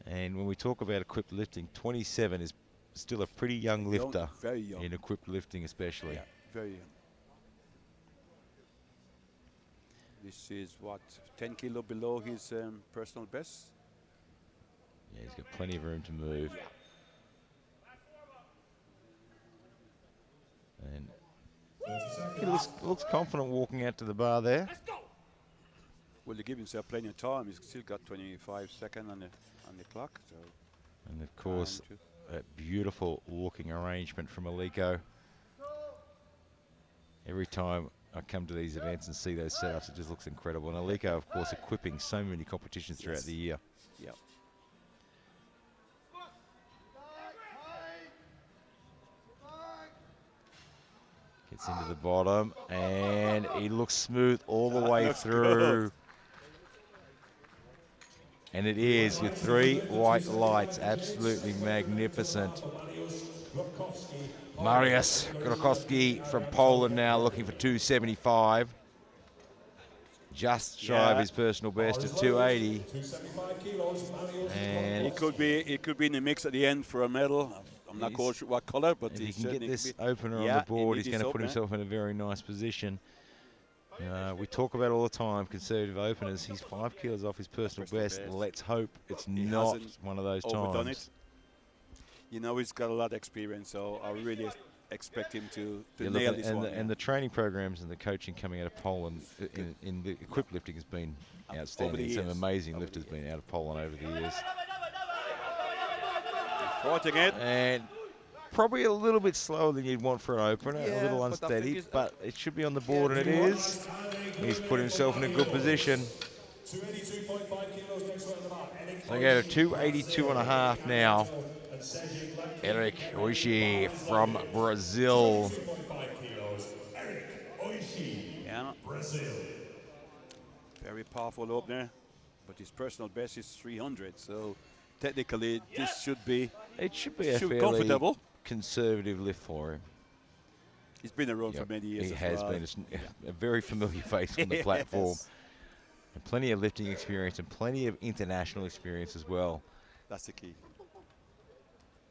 And when we talk about equipped lifting, 27 is still a pretty young lifter. Very young. In equipped lifting especially. Yeah, very young. This is what, 10 kilo below his personal best? Yeah, he's got plenty of room to move. And he looks confident walking out to the bar there. Well, they give himself plenty of time. He's still got 25 seconds on the clock. So. And of course, a beautiful walking arrangement from Aliko. Every time I come to these events and see those setups, it just looks incredible. And Aliko, of course, equipping so many competitions throughout the year. Yep. Gets into the bottom, and he looks smooth all the way through. And it is, with 3 white lights, absolutely magnificent. Mariusz Grokowski from Poland now looking for 275. Just shy of his personal best at 280. And it could be in the mix at the end for a medal. I'm not quite sure what color, but if he can get this opener on the board, he's going to put himself in a very nice position. We talk about all the time conservative openers. He's 5 kilos off his personal best. Let's hope it's not one of those overdone times. You know, he's got a lot of experience, so I really expect him to nail this one. And the training programs and the coaching coming out of Poland in the equipped lifting has been outstanding. Some amazing lifters been out of Poland over the years. Fighting it. And probably a little bit slower than you'd want for an opener, a little unsteady, but it should be on the board, and it is. He's put himself in a good position. So we go to 282.5 now. Eric Oishi from Brazil. Yeah. Very powerful opener, but his personal best is 300, so technically this should be a fairly comfortable, conservative lift for him. He's been around for many years. He has been a very familiar face on the platform. And plenty of lifting experience and plenty of international experience as well. That's the key.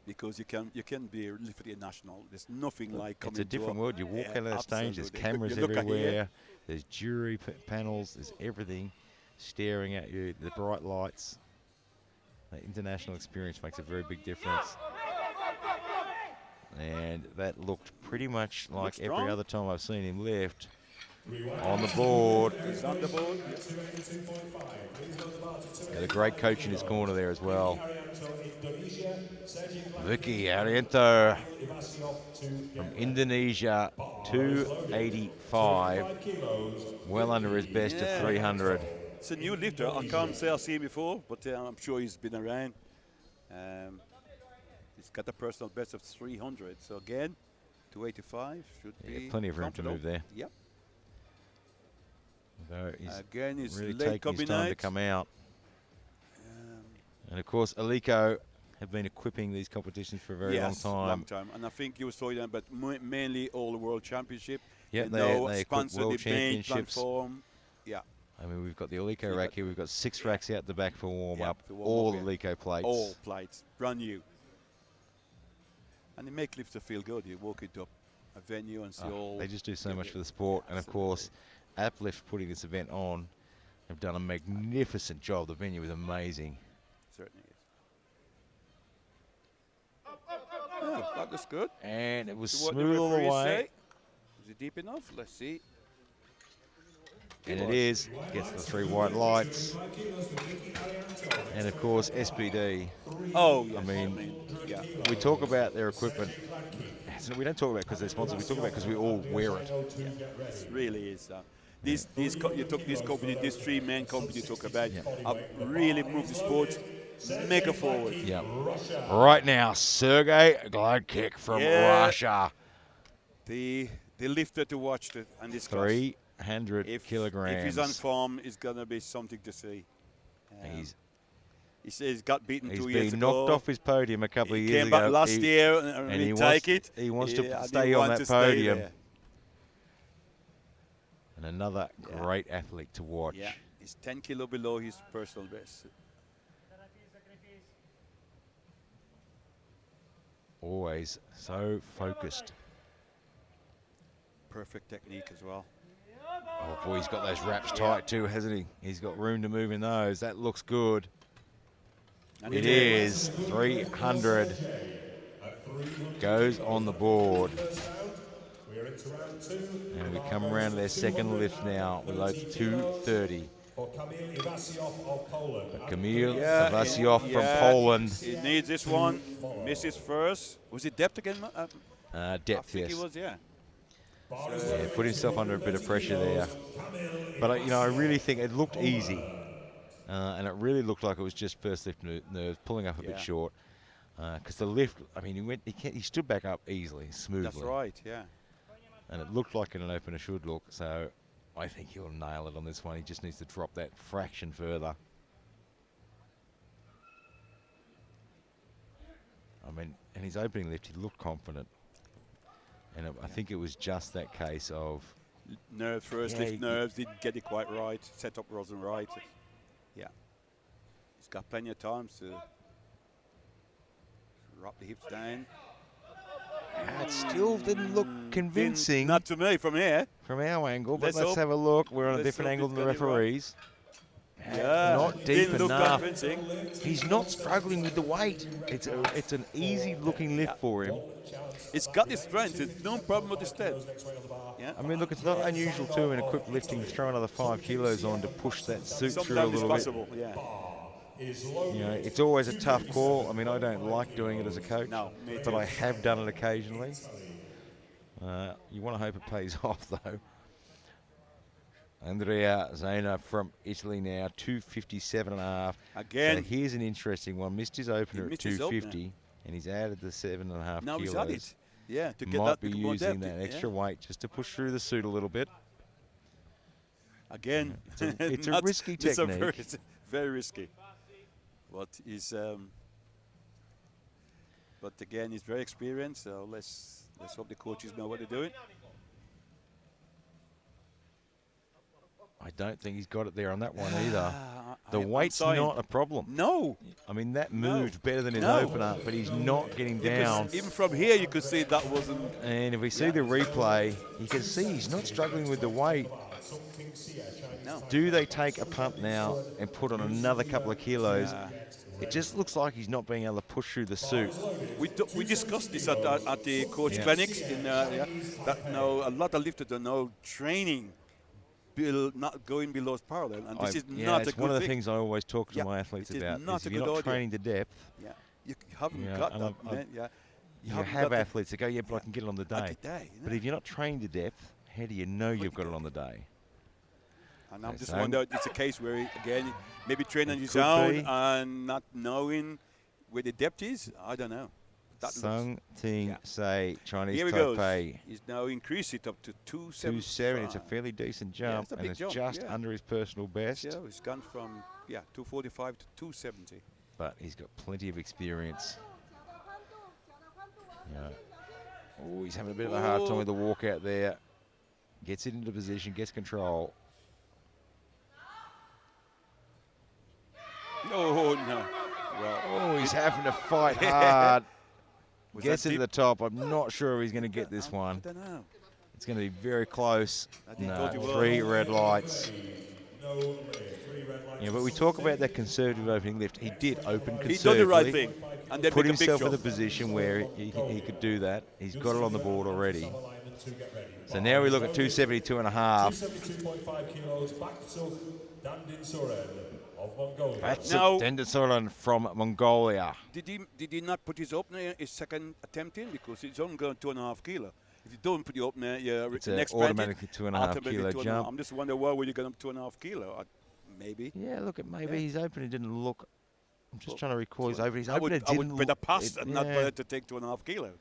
Because you can be lifted international. There's nothing like coming. It's a different world. You walk out on the stage. There's cameras you everywhere. There's jury panels. There's everything staring at you. The bright lights. The international experience makes a very big difference. And that looked pretty much like every other time I've seen him lift. On the board. He's on the board. Got a great coach in his corner there as well. Vicky Arianto from Indonesia, 285. Well under his best of 300. It's a new lifter. I can't say I've seen him before, but I'm sure he's been around. He's got a personal best of 300. So again, 285 should be plenty of room to move there. Yep. Again, he's really late taking his time to come out. And of course, Aliko have been equipping these competitions for a very long time. And I think you saw them, but mainly all the World Championship. Yeah, they sponsor the main platform. Yeah. I mean, we've got the Aliko rack here. We've got 6 racks out the back for warm-up. All Aliko plates. All plates, brand new. And they make lifter feel good. You walk into a venue and see all. They just do so much for the sport. And of course, Uplift putting this event on have done a magnificent job. The venue is amazing. Certainly is. Oh, that was good. And it was smooth all the way. Is it deep enough? Let's see. And it is. Gets the 3 white lights. And of course, SBD. Oh, yes. I mean, we talk about their equipment. We don't talk about it because they're sponsored. We talk about it because we all wear it. Yeah, it really is. You took this company, these 3 main companies you talk about, have really moved the sport mega forward. Yeah. Right now, Sergey Glodkick from Russia. The lifter to watch and this 300 kilograms. If he's on form, it's going to be something to see. He says he's got beaten 2 years ago. He's been knocked off his podium a couple of years ago. He came back last year and he take it. He wants to stay on that podium. And another great athlete to watch. Yeah, he's 10 kilo below his personal best. Always so focused. Perfect technique as well. Oh boy, he's got those wraps tight too, hasn't he? He's got room to move in those. That looks good. And it is 300. Goes on the board. And we come around to their second lift now. We load to 230. But Kamil Ivasiov from Poland. He needs this one. Misses first. Was it depth again? Depth, I think yes. He was, yeah. Yeah, put himself under a bit of pressure there. But I really think it looked easy. And it really looked like it was just first lift nerves, pulling up a bit short. Because the lift, I mean, he stood back up easily, smoothly. That's right, yeah. And it looked like an opener should look, so I think he'll nail it on this one. He just needs to drop that fraction further. I mean, in his opening lift, he looked confident. And I think it was just that case of... Nerves first, lift nerves, didn't get it quite right, setup wasn't right. Yeah. He's got plenty of time to drop the hips down. It still didn't look convincing. Not to me from here. From our angle, but let's have a look. We're on a different angle than the referees. Yeah, not deep enough. Convincing. He's not struggling with the weight. It's an easy looking lift for him. It's got the strength. It's no problem with the step. Yeah. I mean, look, it's not unusual too in equipped lifting to throw another 5 kilos on to push that suit through a little bit. Yeah. You know, it's always a tough call. I mean, I don't like doing it as a coach, but I have done it occasionally. You want to hope it pays off, though. Andrea Zena from Italy now, 257.5. Again. So here's an interesting one. Missed his opener at 250, and he's added the 7.5 now kilos. He's added. Yeah, to get Might that be using that extra weight just to push through the suit a little bit. Again, it's a risky technique. It's very risky. But he's, but again, he's very experienced. So let's hope the coaches know what they're doing. I don't think he's got it there on that one either. The weight's not a problem. No. I mean, that moved better than his opener, but he's not getting down. Even from here, you could see that wasn't... And if we see the replay, you can see he's not struggling with the weight. No. Do they take a punt now and put on another couple of kilos? It just looks like he's not being able to push through the suit. We discussed this at the coach clinics. That a lot of lifters are now training not going below parallel, and this is not a good thing. It's one of the things I always talk to my athletes about. Is if you're not training to depth, you haven't got that. You have athletes that go, but I can get it on the day. But if you're not trained to depth, how do you know you've got it on the day? And I'm just wondering, it's a case where, again, maybe training on his own and not knowing where the depth is. I don't know. Sung Ting Say, Chinese Here Taipei. He's now increased it up to 270. 270. It's a fairly decent jump, and it's just under his personal best. Yeah, he's gone from 245 to 270. But he's got plenty of experience. Oh, he's having a bit of a hard time with the walkout there. Gets it into position, gets control. Oh no! Well, he's having to fight hard. Gets into the top. I'm not sure if he's going to get this one. I don't know. It's going to be very close. No, 3 red lights. But we talk about that conservative opening lift. He did open conservatively. He did the right thing. And then put himself in a position where he could do that. He's got it on the board already. So now we look at 272.5. 272.5 kilos back to Dandin Soren of Mongolia. That's Dandin Soren from Mongolia. Did he not put his opener his second attempt in? Because he's only going 2.5 kilo. If you don't put the opener, it's automatically 2.5 kilo jump. I'm just wondering why were you going up 2.5 kilo? Maybe. Yeah, look at maybe his opener didn't look. I'm just trying to recall his opener. His opener I would better pass and not better to take 2.5 kilo.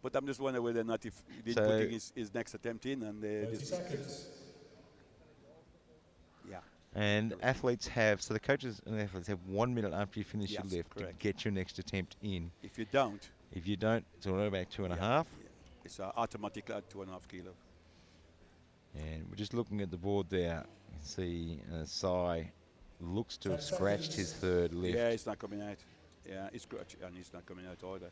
But I'm just wondering whether or not if he didn't put his next attempt in and And athletes have, so the coaches and the athletes have 1 minute after you finish your lift to get your next attempt in. If you don't, it's all about 2.5. It's automatically at 2.5 kilos. And we're just looking at the board there. You can see Sai looks to have scratched his third lift. Yeah, it's not coming out. Yeah, it's scratched and it's not coming out either.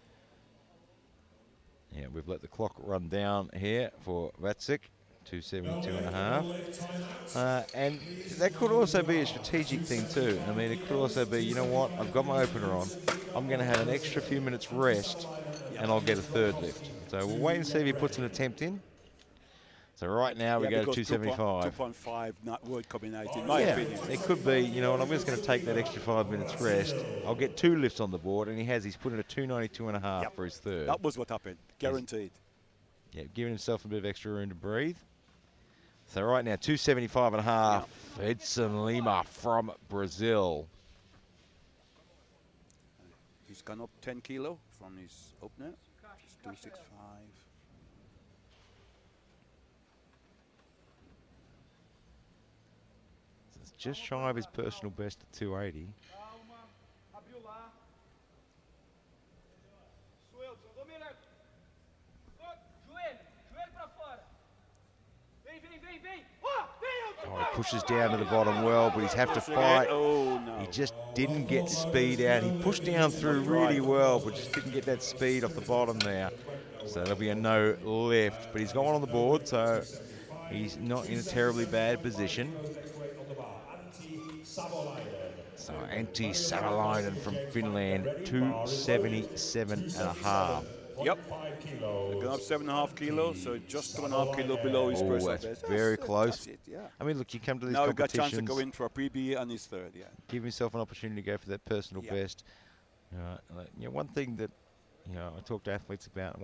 Yeah, we've let the clock run down here for Vatsik, 272.5. And that could also be a strategic thing too. I mean, it could also be, you know what, I've got my opener on. I'm going to have an extra few minutes rest and I'll get a third lift. So we'll wait and see if he puts an attempt in. So right now we go to 275. 2.5 not word coming out in my opinion. It could be, you know what, I'm just going to take that extra 5 minutes rest. I'll get 2 lifts on the board, and he's put in a 292.5 for his third. That was what happened, guaranteed. Giving himself a bit of extra room to breathe. So right now, 275.5, Edson Lima from Brazil. He's gone up 10 kilo from his opener. It's 265. Just shy of his personal best at 280. Oh, he pushes down to the bottom well, but he's have to fight. Oh, no. He just didn't get speed out. He pushed down through really well, but just didn't get that speed off the bottom there. So there'll be a no lift, but he's got one on the board, so he's not in a terribly bad position. So Antti Savolainen from Finland, 277.5. Yep. They're going up 7.5 kilos, so just 2.5 kilos below his personal best. That's very close. That's it, yeah. I mean, look, you come to these now competitions. Now got a chance to go in for a PB and his third, Give himself an opportunity to go for that personal best. One thing that I talk to athletes about,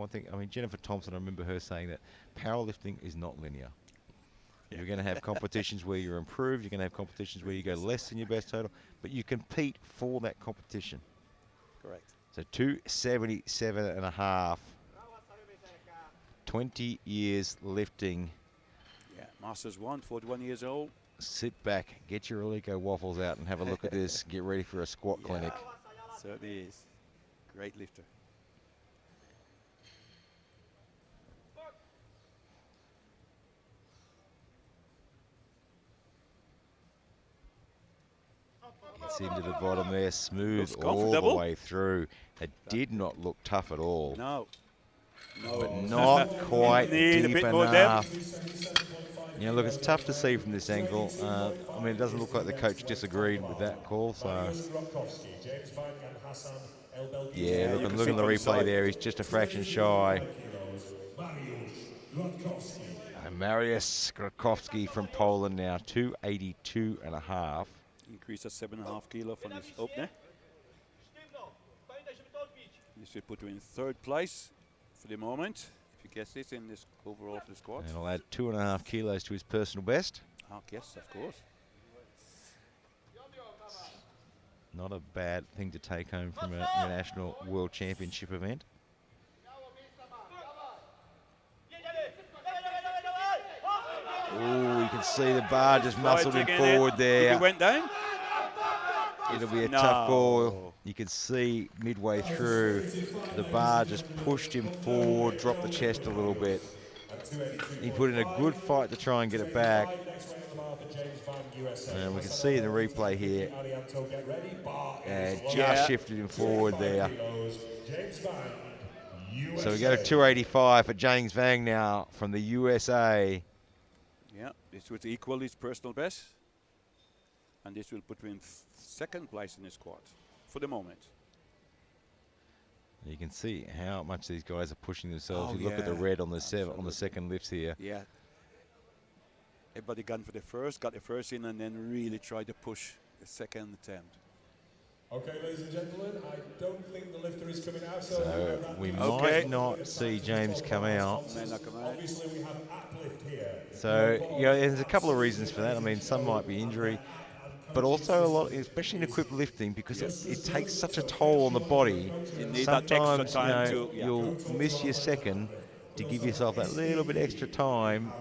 Jennifer Thompson, I remember her saying that powerlifting is not linear. You're going to have competitions where you're improved. You're going to have competitions where you go less than your best total, but you compete for that competition. Correct. So 277.5. 20 years lifting. Yeah, Masters 1, 41 years old. Sit back, get your Alico waffles out and have a look at this. Get ready for a squat clinic. Certainly is. Great lifter. Gets into the bottom there, smooth all the way through. It did not look tough at all. No. But not quite deep enough. Look, it's tough to see from this angle. It doesn't look like the coach disagreed with that call. So, look at the replay there. He's just a fraction shy. Mariusz Grotkowski from Poland now, 282.5. Increase of 7.5 kilo from his opener. This will put him in third place for the moment. If you guess this in this overall for the squad. And I'll add 2.5 kilos to his personal best. Oh, yes, of course. Not a bad thing to take home from an international world championship event. Oh, you can see the bar just muscled him forward there. He went down? It'll be a tough call. You can see midway through, the bar just pushed him forward, dropped the chest a little bit. He put in a good fight to try and get it back. And we can see in the replay here, and just shifted him forward there. So we go to 285 for James Vang now from the USA. Yeah, this would equal his personal best. And this will put him in second place in the squad for the moment. You can see how much these guys are pushing themselves. You look at the red on the second lifts here. Yeah. Everybody got the first in, and then really tried to push the second attempt. Okay, ladies and gentlemen, I don't think the lifter is coming out. So we might not see James come out. Obviously, we have uplift here. So, there's a couple of reasons for that. Some might be injury, but also a lot, especially in equipped lifting, because it takes such a toll on the body. Sometimes, you'll miss your second to give yourself that little bit extra time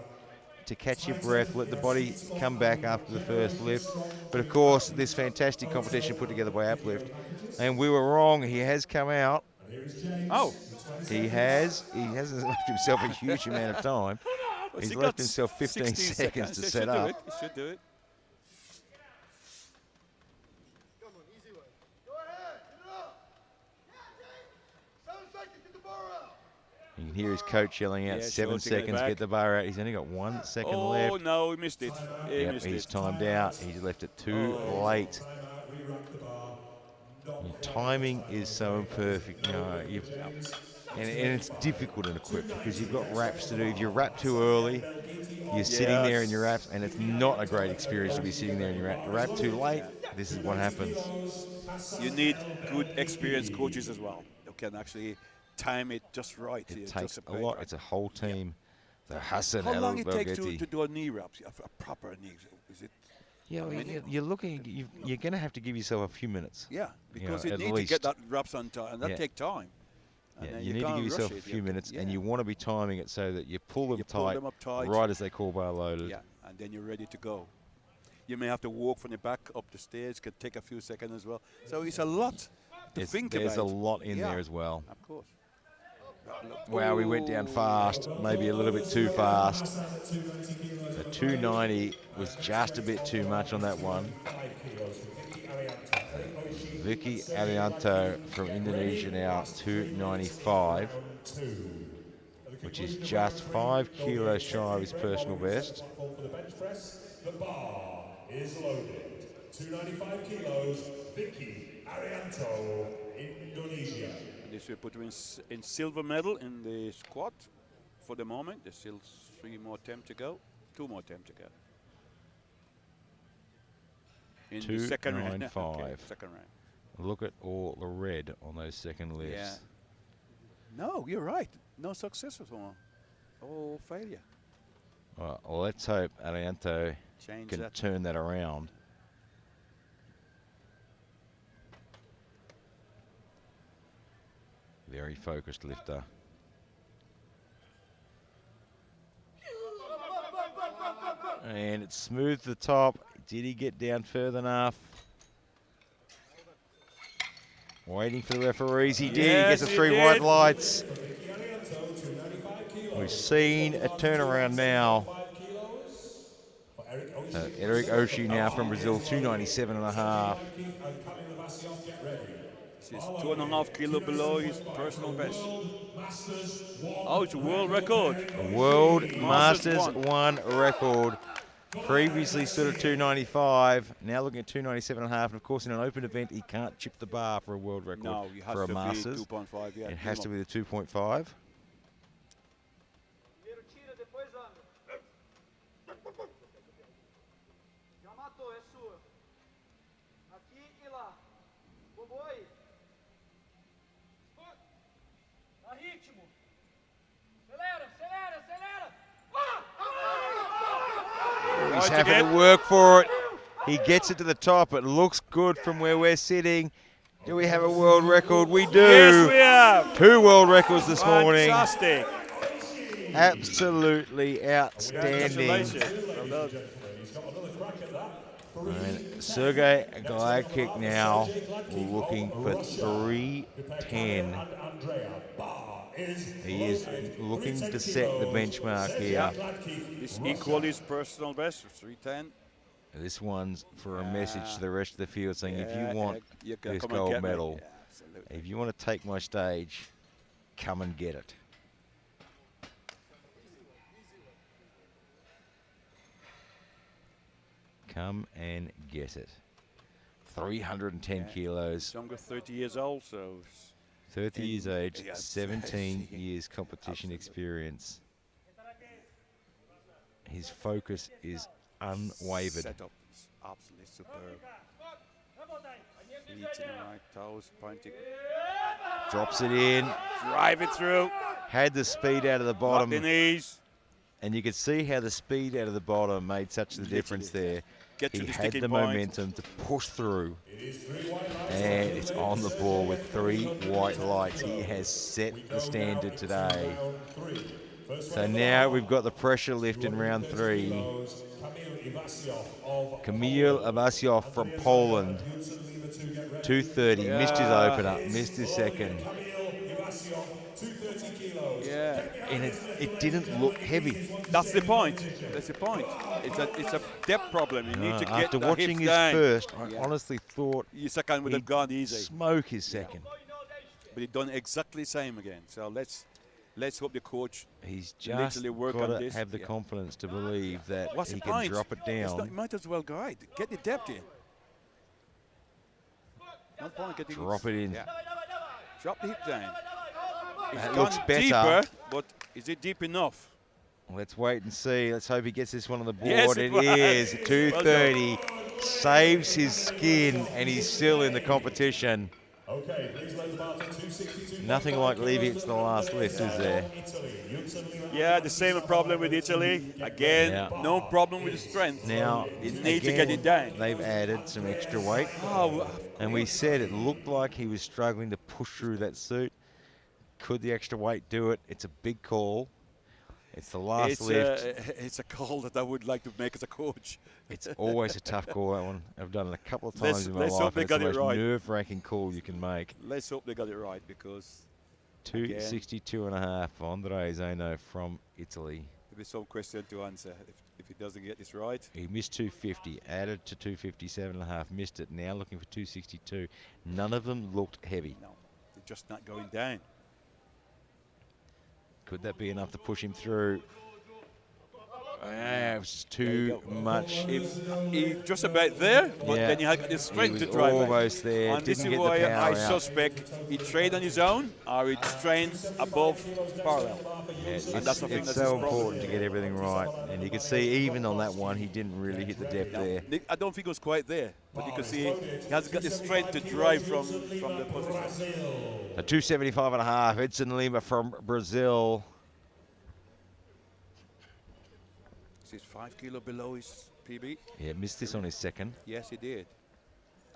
to catch your breath, let the body come back after the first lift. But of course, this fantastic competition put together by Uplift, and we were wrong. He has come out. Oh, he hasn't left himself a huge amount of time. well, He's he left got himself 15 16 seconds to He set should up. do it. He should do it. Come on, easy way. Go ahead, get it up. Yeah, James. 7 seconds, get the bar out. You can hear his coach yelling out, Yeah, 7 shorting it seconds, back. get the bar out. He's only got 1 second left. Oh, no, he missed it. He Yep, missed he's it. timed out. He's left it too late. Your timing is so imperfect. You know, and it's difficult in equip because you've got wraps to do. If you wrap too early, you're sitting there in your wraps, and it's not a great experience to be sitting there in your wrap. Wrap too late, this is what happens. You need good experienced coaches as well who can actually time it just right. It Just takes a about lot. right. It's a whole team. The Hassan How long it takes El-Belgheti. to do a knee wrap? A proper knee? Is it? Yeah, well, you're looking. You're going to have to give yourself a few minutes. Yeah, because you know, you at need to get least. that wraps on time, and that take time. And Yeah, then you need to can't give yourself rush a it. few minutes, and yeah. you want to be timing it so that you pull them, tight, up tight, right as they call bar loaded. Yeah, and then you're ready to go. You may have to walk from the back up the stairs. Could take a few seconds as well. So it's a lot to think about. There's a lot in there as well. Of course. Wow, we went down fast, maybe a little bit too fast. The 290 was just a bit too much on that one. Vicky Alianto from Indonesia now, 295, which is just 5 kilos shy of his personal best. The bar is loaded. 295 kilos, Vicky Arianto, Indonesia. This will put him in silver medal in the squat for the moment. There's still 3 more attempts to go. 2 more attempts to go. In the second round. Okay, second round. Look at all the red on those second lifts. Yeah. No, you're right. No success at all. All failure. Well, let's hope Alianto can turn that around. Very focused lifter. And it's smooth to the top. Did he get down further enough? Waiting for the referees. He did. He gets the 3 white lights. We've seen a turnaround now. Eric Oshie now from Brazil, 297.5. He's 2.5 kilos below his personal best. Oh, it's a world record. A World Masters 1 record. Previously stood at 295, now looking at 297.5. And of course, in an open event, he can't chip the bar for a world record. No, you have for a to Masters. be 2.5. Yeah, it has to be the 2.5. He's having to work for it. He gets it to the top. It looks good from where we're sitting. Do we have a world record? We do. Yes, we have. 2 world records this morning. Fantastic. Absolutely outstanding. And Sergey Gladkick now looking for 310. He is looking to set the benchmark here. He's equal his personal best, 310. This one's for a message to the rest of the field saying, if you want you this come gold medal, if you want to take my stage, come and get it. Come and get it. 310 kilos. He's younger, 30 years old, so 30 years age, 17 years competition experience. His focus is unwavered. Setup is absolutely superb. Feet in the right, toes pointing. Drops it in. Drive it through. Had the speed out of the bottom. Lock the knees. And you could see how the speed out of the bottom made such the difference there. He had the momentum to push through. And it's on the ball with 3 white lights. He has set the standard today. So now we've got the pressure lift in round 3. Kamil Iwasiow from Poland, 230. Missed his opener, missed his second. Yeah. And it didn't look heavy. That's the point. That's the point. It's a depth problem. You need to get After the watching hips his down. first, I honestly thought his second would have gone easy. Smoke his second. But he done exactly the same again. So let's hope the coach he's just work got on to this. have the confidence to believe that What's he the can point? drop it down. You might as well guide. Get the depth in. No point getting Drop it in. Yeah. Drop the hip down. That It's looks gone better. deeper, but is it deep enough? Let's wait and see. Let's hope he gets this one on the board. Yes, it it is. was. 230. Saves his skin, and he's still in the competition. Okay, please load the bar to 262. Nothing like leaving it to the last lift, is there? Yeah, the same problem with Italy. Again, no problem with the strength. Now, you need to get it down. They've added some extra weight. And we said it looked like he was struggling to push through that suit. Could the extra weight do it? It's a big call. It's the last lift. It's a call that I would like to make as a coach. It's always a tough call, that one. I've done it a couple of times in my let's life. Hope they got it's the it most right. nerve-wracking call you can make. Let's hope they got it right, because 262.5. Andre Zeno from Italy. There'll be some question to answer if he doesn't get this right. He missed 250, added to 257.5, missed it. Now looking for 262. None of them looked heavy. No, they're just not going down. Could that be enough to push him through? It was too much. He just about there, but then he had the strength to drive. Almost there. And this is Didn't get why the power I out. suspect he trained on his own, or he trained above parallel. Yeah, and that's it's so important to get everything right. And you can see even on that one, he didn't really hit the depth there. I don't think it was quite there, but you can see he has got the strength to drive from the position. A 275.5. Edson Lima from Brazil. He's 5 kilo below his PB. Yeah, missed this on his second. Yes, he did.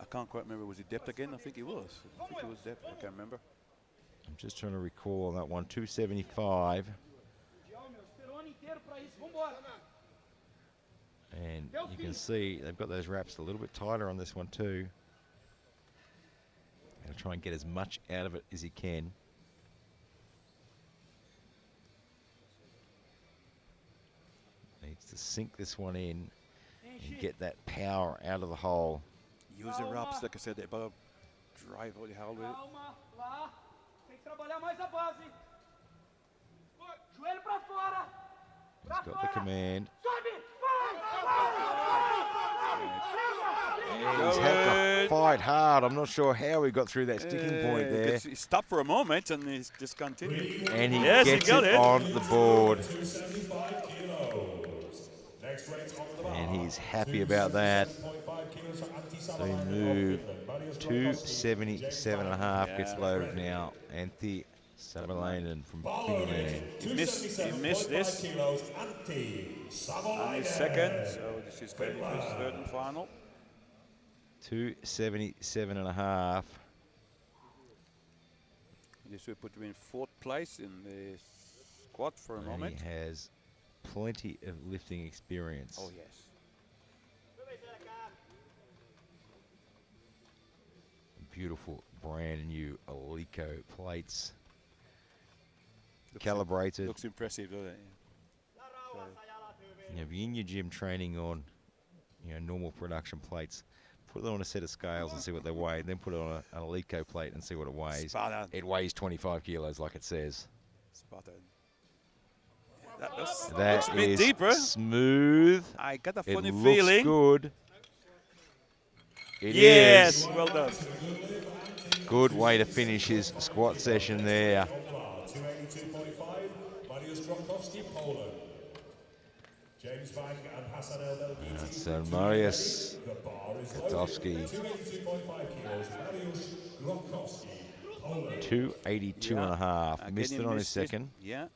I can't quite remember. Was it depth again? I think it was. I think it was depth. I can't remember. I'm just trying to recall on that one. 275. And you can see they've got those wraps a little bit tighter on this one too. He'll try and get as much out of it as he can. Needs to sink this one in and get that power out of the hole. Use the wraps, like I said, they better drive out the hole with it. He's got the command. He's had to fight hard. I'm not sure how he got through that sticking point there. He stopped for a moment and he's just continued. And he gets it on the board. And he's happy about that. So he moved 277.5 gets loaded now. Antti Savalainen from Finland. He missed this. And his second, so this is going to his third and final. 277.5. This will put him in fourth place in the squat for a moment. He has plenty of lifting experience. Oh, yes. Beautiful brand new Alico plates. Calibrated. Looks impressive, doesn't it? If you're in your gym training on normal production plates, put them on a set of scales and see what they weigh, then put it on an Alico plate and see what it weighs. Spot on. It weighs 25 kilos like it says. Spot on. That looks a bit is deeper. Smooth. I got a funny it feeling. Looks good. It yes, is. well done. Good way to finish his squat session there. So Mariusz Gotowski. 282.5. Missed it on his second. Yeah.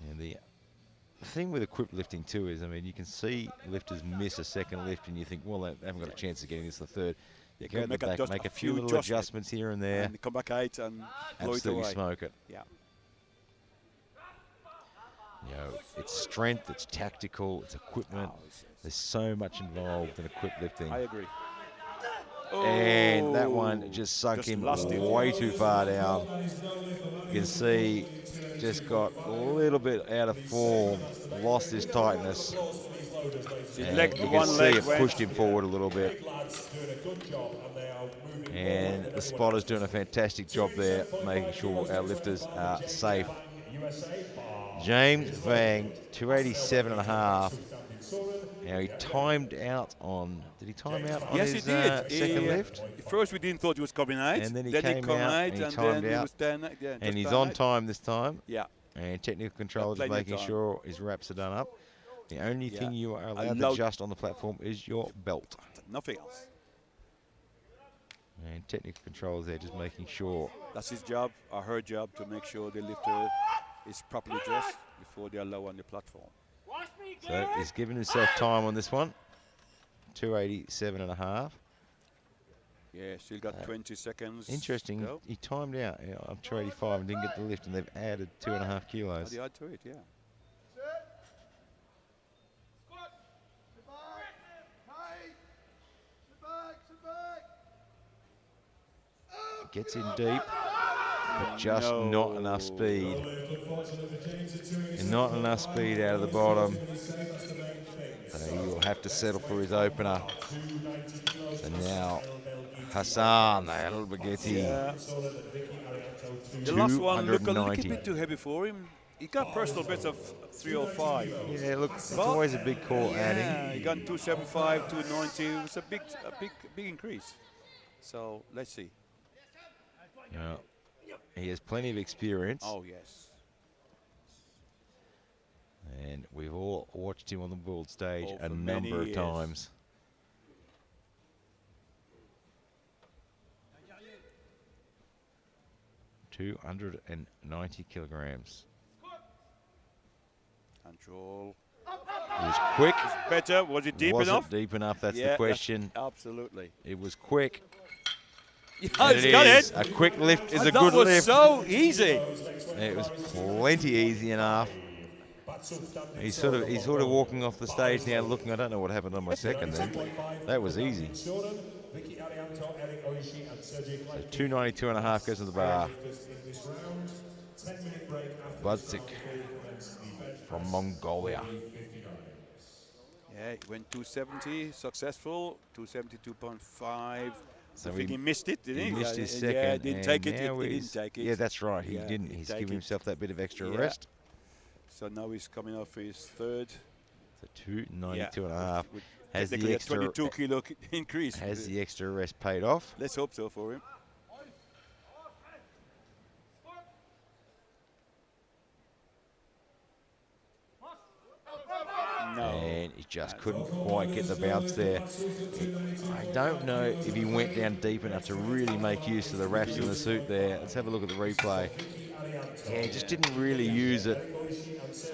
And the thing with equipped lifting too is, I mean, you can see lifters miss a second lift and you think, well, they haven't got a chance of getting this the third. They Go can at the back, just make a few little adjustments here and there. And come back out and blow it Absolutely away. smoke it. Yeah. You know, it's strength, it's tactical, it's equipment. There's so much involved in equip lifting. I agree. And that one just sunk him lost it. way too far down. You can see just got a little bit out of form, lost his tightness. And you can see it pushed him forward a little bit. And the spotter's doing a fantastic job there, making sure our lifters are safe. James Vang, 287.5. Now he timed out on. Did he time out on his second lift? First we didn't thought he was coming out. And then he came came out and he timed out. He was down, yeah, and he's on time this time. Yeah. And technical controllers making sure his wraps are done up. The only thing you are allowed to adjust on the platform is your belt. Nothing else. And technical controls there just making sure. That's his job, or her job, to make sure the lifter is properly dressed before they are low on the platform. So he's giving himself time on this one. 287.5. Yeah, still got 20 seconds. Interesting. He timed out on 285 and didn't get the lift, and they've added 2.5 kilos. They add to it, yeah. Gets in deep, but just not enough speed. And not enough speed out of the bottom. So he will have to settle for his opener. So now Hassan El-Baghetti. Yeah. The last one looked a little bit too heavy for him. He got personal best of 305. Yeah, look, it's always a big call adding. He got 275, 290. It was a big increase. So let's see. Yeah. He has plenty of experience. Oh, yes. And we've all watched him on the world stage a number of times. $290 kilograms. Control. It was quick. Was it better? Was it deep enough? Was it deep enough? That's the question. Absolutely. It was quick. Yeah, he's got it. A quick lift is a good lift. That was so easy. It was plenty easy enough. He's sort of walking off the stage now, looking. I don't know what happened on my second then. That was easy. So 292.5 goes to the bar. Budzik from Mongolia. Yeah, he went 270, successful. 272.5. So I think he missed it, didn't he? He missed his second. Yeah, didn't take it. He didn't take it. Yeah, that's right. He didn't. He's giving himself that bit of extra rest. So now he's coming off for his third. So 292.5 has the extra 22 kilo increase. Has the extra rest paid off? Let's hope so for him. No. And he just couldn't quite get the bounce there. I don't know if he went down deep enough to really make use of the wraps in the suit there. Let's have a look at the replay. Yeah, he just didn't really use it.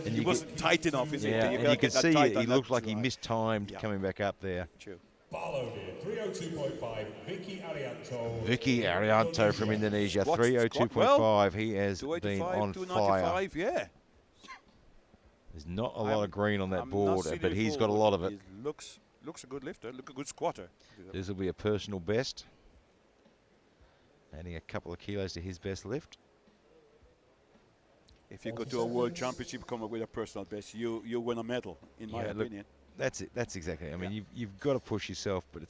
And he wasn't tight enough, is it? Yeah, and you could see he looked like he mistimed coming back up there. True. Vicky Arianto from Indonesia, 302.5. He has been on fire. Yeah. There's not a lot of green on that board, but he's got a lot of it. He looks a good lifter, a good squatter. This will be a personal best. Adding a couple of kilos to his best lift. If you go to a world championship, come up with a personal best, you win a medal, in my opinion. That's it. That's exactly. I mean, you've got to push yourself, but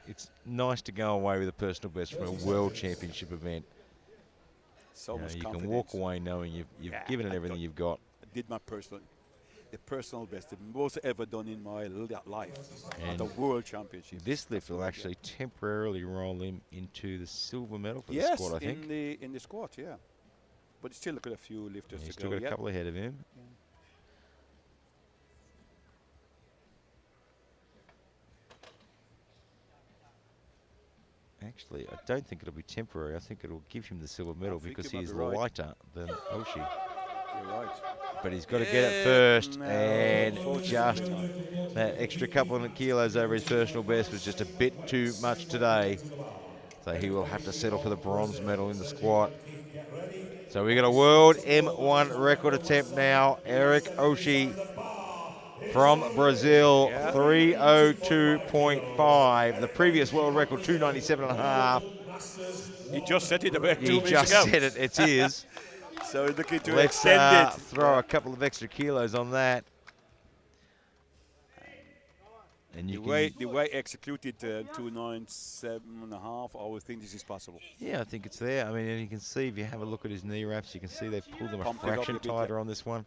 it's nice to go away with a personal best from a world championship event. So much you confidence. can walk away knowing you've given it everything you've got. I did my the personal best, the most ever done in my life, at the world championship. This lift will actually temporarily roll him into the silver medal for the squat, I think. in the squat, yeah. But he's still got a few lifters to go. He's still got a couple ahead of him. Yeah. Actually, I don't think it'll be temporary. I think it'll give him the silver medal because he is lighter than Oshie. You're right. But he's got to get it first, No, and just unfortunately. that extra couple of kilos over his personal best was just a bit too much today. So he will have to settle for the bronze medal in the squat. So we got a world M1 record attempt now. Eric Oshie from Brazil, Yeah. 302.5. The previous world record, 297.5. He just set it about 2 He minutes just ago. said it. It's his. So looking to Let's extend it. throw a couple of extra kilos on that. And The way executed 297.5, I would think this is possible. Yeah, I think it's there. I mean, and you can see if you have a look at his knee wraps, you can see they've pulled them a Pumped it up fraction a bit, tighter on this one.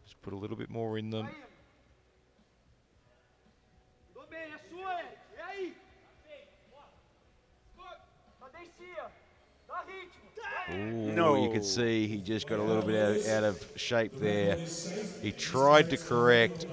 Just put a little bit more in them. Ooh, No. You can see he just got a little bit out of shape there. He tried to correct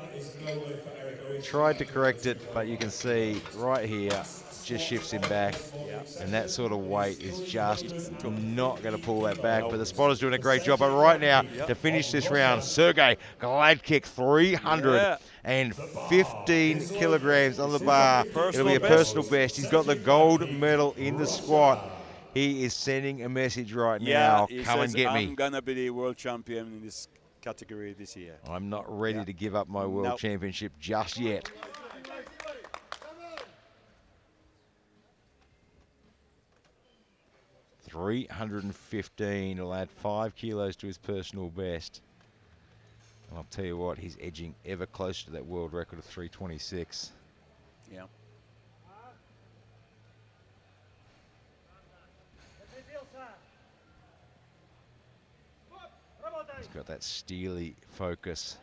it, but you can see right here, just shifts him back. Yeah. And that sort of weight is just not going to pull that back. No. But the spotter's doing a great job. But right now, to finish this round, Sergey Gladkick, 315 kilograms on the bar. It'll be a personal best. He's got the gold medal in the squat. He is sending a message right now. He Come says, and get me. I'm going to be the world champion in this category this year. I'm not ready to give up my world championship just yet. $315. He'll add 5 kilos to his personal best. And I'll tell you what, he's edging ever closer to that world record of 326. Yeah. He's got that steely focus.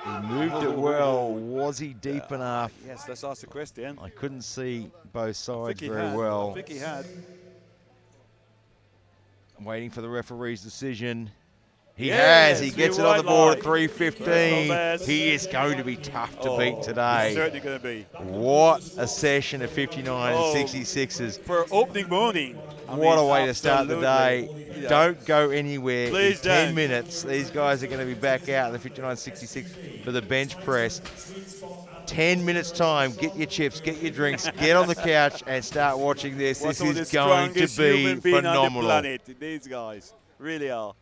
He moved it well. Was he deep enough? Yes, let's ask the question. I couldn't see both sides very I well. think he had. I'm waiting for the referee's decision. He Yes, has. He gets it on the board at 315. Yes. He is going to be tough to beat today. He's certainly going to be. What a session of 59 and 66s. For opening morning. What a way to start the day. Yeah. Don't go anywhere. Please In 10 don't. minutes, these guys are going to be back out in the 59-66 for the bench press. 10 minutes time, get your chips, get your drinks, get on the couch and start watching this. This is going to be phenomenal. On the planet, these guys really are.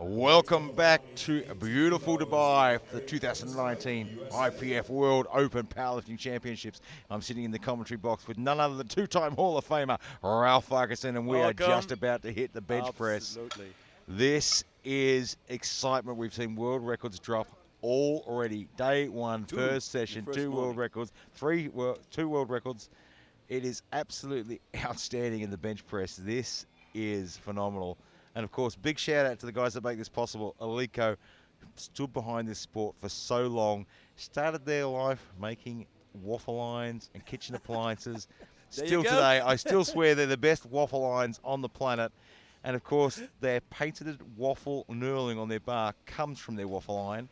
Welcome back to beautiful Dubai for the 2019 IPF World Open Powerlifting Championships. I'm sitting in the commentary box with none other than two-time Hall of Famer Ralph Ferguson, and we are just about to hit the bench press. This is excitement. We've seen world records drop already. Day one, first session, two world records, two world records. It is absolutely outstanding in the bench press. This is phenomenal. And of course, big shout out to the guys that make this possible. Alico stood behind this sport for so long, started their life making waffle irons and kitchen appliances. Still today, I still swear they're the best waffle irons on the planet. And of course, their patented waffle knurling on their bar comes from their waffle iron.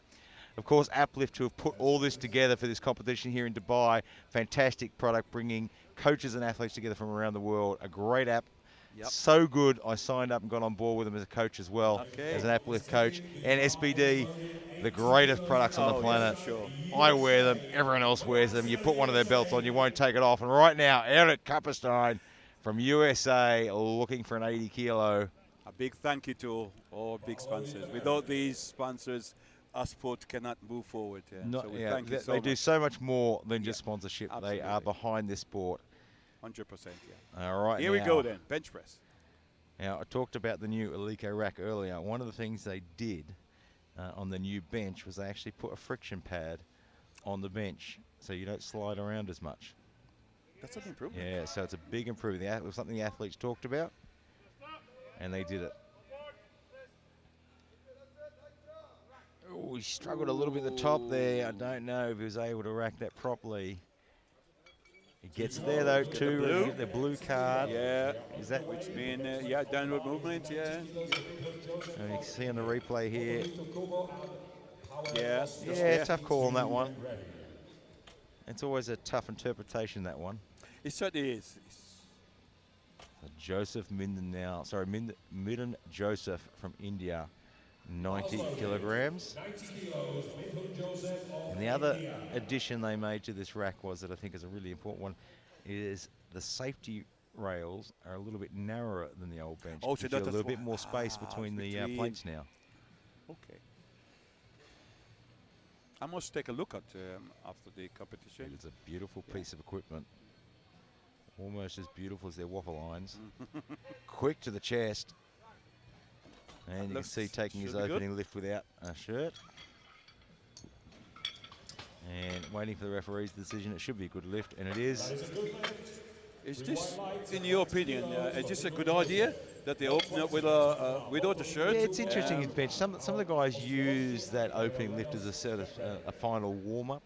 Of course, Uplift, who have put all this together for this competition here in Dubai. Fantastic product, bringing coaches and athletes together from around the world. A great app. So good, I signed up and got on board with them as a coach as well, as an Uplift coach. And SBD, the greatest products on the planet. I wear them, everyone else wears them. You put one of their belts on, you won't take it off. And right now, Eric Kapperstein from USA, looking for an 80 kilo. A big thank you to all big sponsors. Without these sponsors, our sport cannot move forward. Thank you so much. They do so much more than just sponsorship. Absolutely. They are behind this sport. 100%, All right. Here we go then, bench press. Now, I talked about the new Alico rack earlier. One of the things they did on the new bench was they actually put a friction pad on the bench so you don't slide around as much. That's an improvement. Yeah, so it's a big improvement. It was something the athletes talked about, and they did it. Oh, he struggled a little bit at the top there. I don't know if he was able to rack that properly. He gets there though too. Get the blue card. Yeah. Is that which means downward movement? Yeah. And you can see on the replay here. Yeah. Tough call on that one. It's always a tough interpretation, that one. It certainly is. Joseph Minden now. Sorry, Midden Joseph from India. 90 kilograms. And the other addition they made to this rack was that I think is a really important one, is the safety rails are a little bit narrower than the old bench. Oh, so that's a little bit more space between the plates now. Okay. I must take a look at after the competition. It's a beautiful piece of equipment. Almost as beautiful as their waffle irons. Quick to the chest. And you can see taking his opening lift without a shirt. And waiting for the referee's decision. It should be a good lift, and it is. Is this, in your opinion, is this a good idea that they open up with without a shirt? Yeah, it's interesting in bench. Some of the guys use that opening lift as a sort of a final warm-up.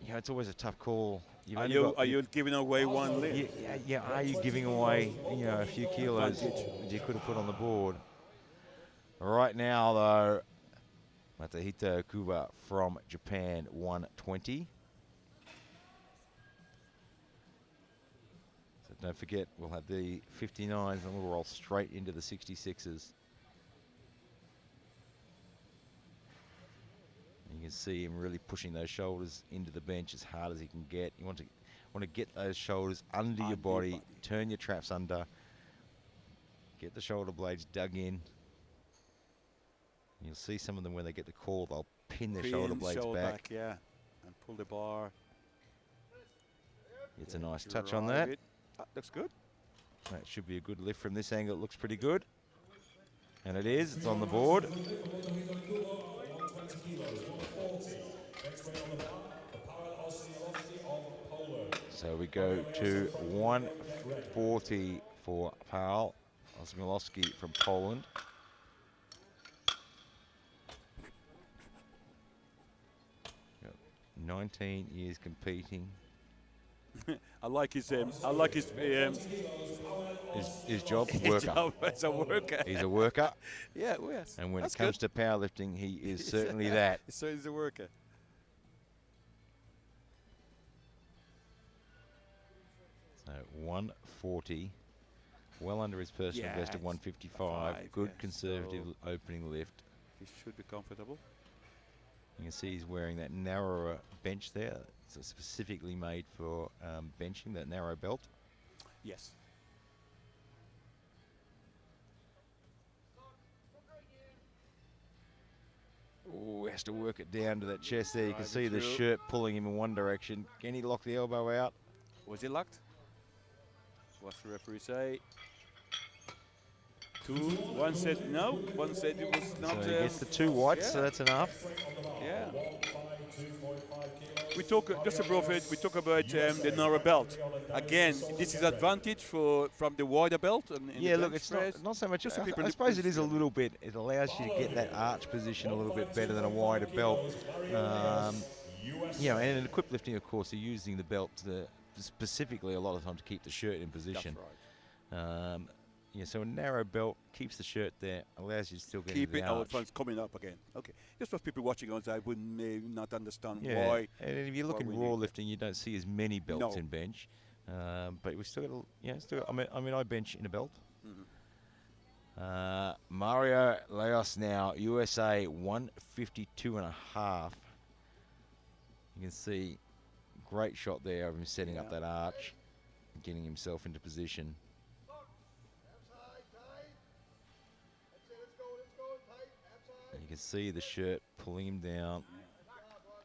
It's always a tough call. Are you giving away one lift? Yeah. Are you giving away a few kilos that you could have put on the board? Right now, though, Matsuhito Kuba from Japan, 120. So don't forget, we'll have the 59s and we'll roll straight into the 66s. You can see him really pushing those shoulders into the bench as hard as he can get. You want to get those shoulders under your body, turn your traps under, get the shoulder blades dug in. You'll see some of them when they get the call, they'll pin their shoulder blades back. Yeah, and pull the bar. It's a nice touch on that. That looks good. That should be a good lift from this angle. It looks pretty good. And it is. It's on the board. So we go to 140 for Paweł Osmilowski from Poland. Yep. 19 years competing. I like his job, worker. As a worker. He's a worker. Yeah, well, yes. And when it comes to powerlifting, he is certainly that. So he's a worker. So 140, well under his personal best of 155. Good conservative opening lift. He should be comfortable. You can see he's wearing that narrower bench there. It's specifically made for benching, that narrow belt. Yes. Oh, has to work it down to that chest there. You can see the through. shirt pulling him in one direction. Can he lock the elbow out? Was he locked? What's the referee say? One said no, one said it was not. So he gets the 2 whites, so that's enough. Yeah. We talk just above it. We talk about the narrow belt. Again, this is advantage from the wider belt. Yeah, look, it's not so much. I suppose it is a little bit. It allows you to get that arch position a little bit better than a wider belt. And in equipped lifting, of course, they're using the belt specifically a lot of the time to keep the shirt in position. That's right. So a narrow belt keeps the shirt there, allows you to still get keep into the arch. It's coming up again. Okay, just for people watching outside would may not understand Yeah. why. And if you look in raw lifting, you don't see as many belts in bench, but we still got. I bench in a belt. Mario Leos now, USA 152.5. You can see great shot there of him setting up that arch, getting himself into position. And you can see the shirt pulling him down.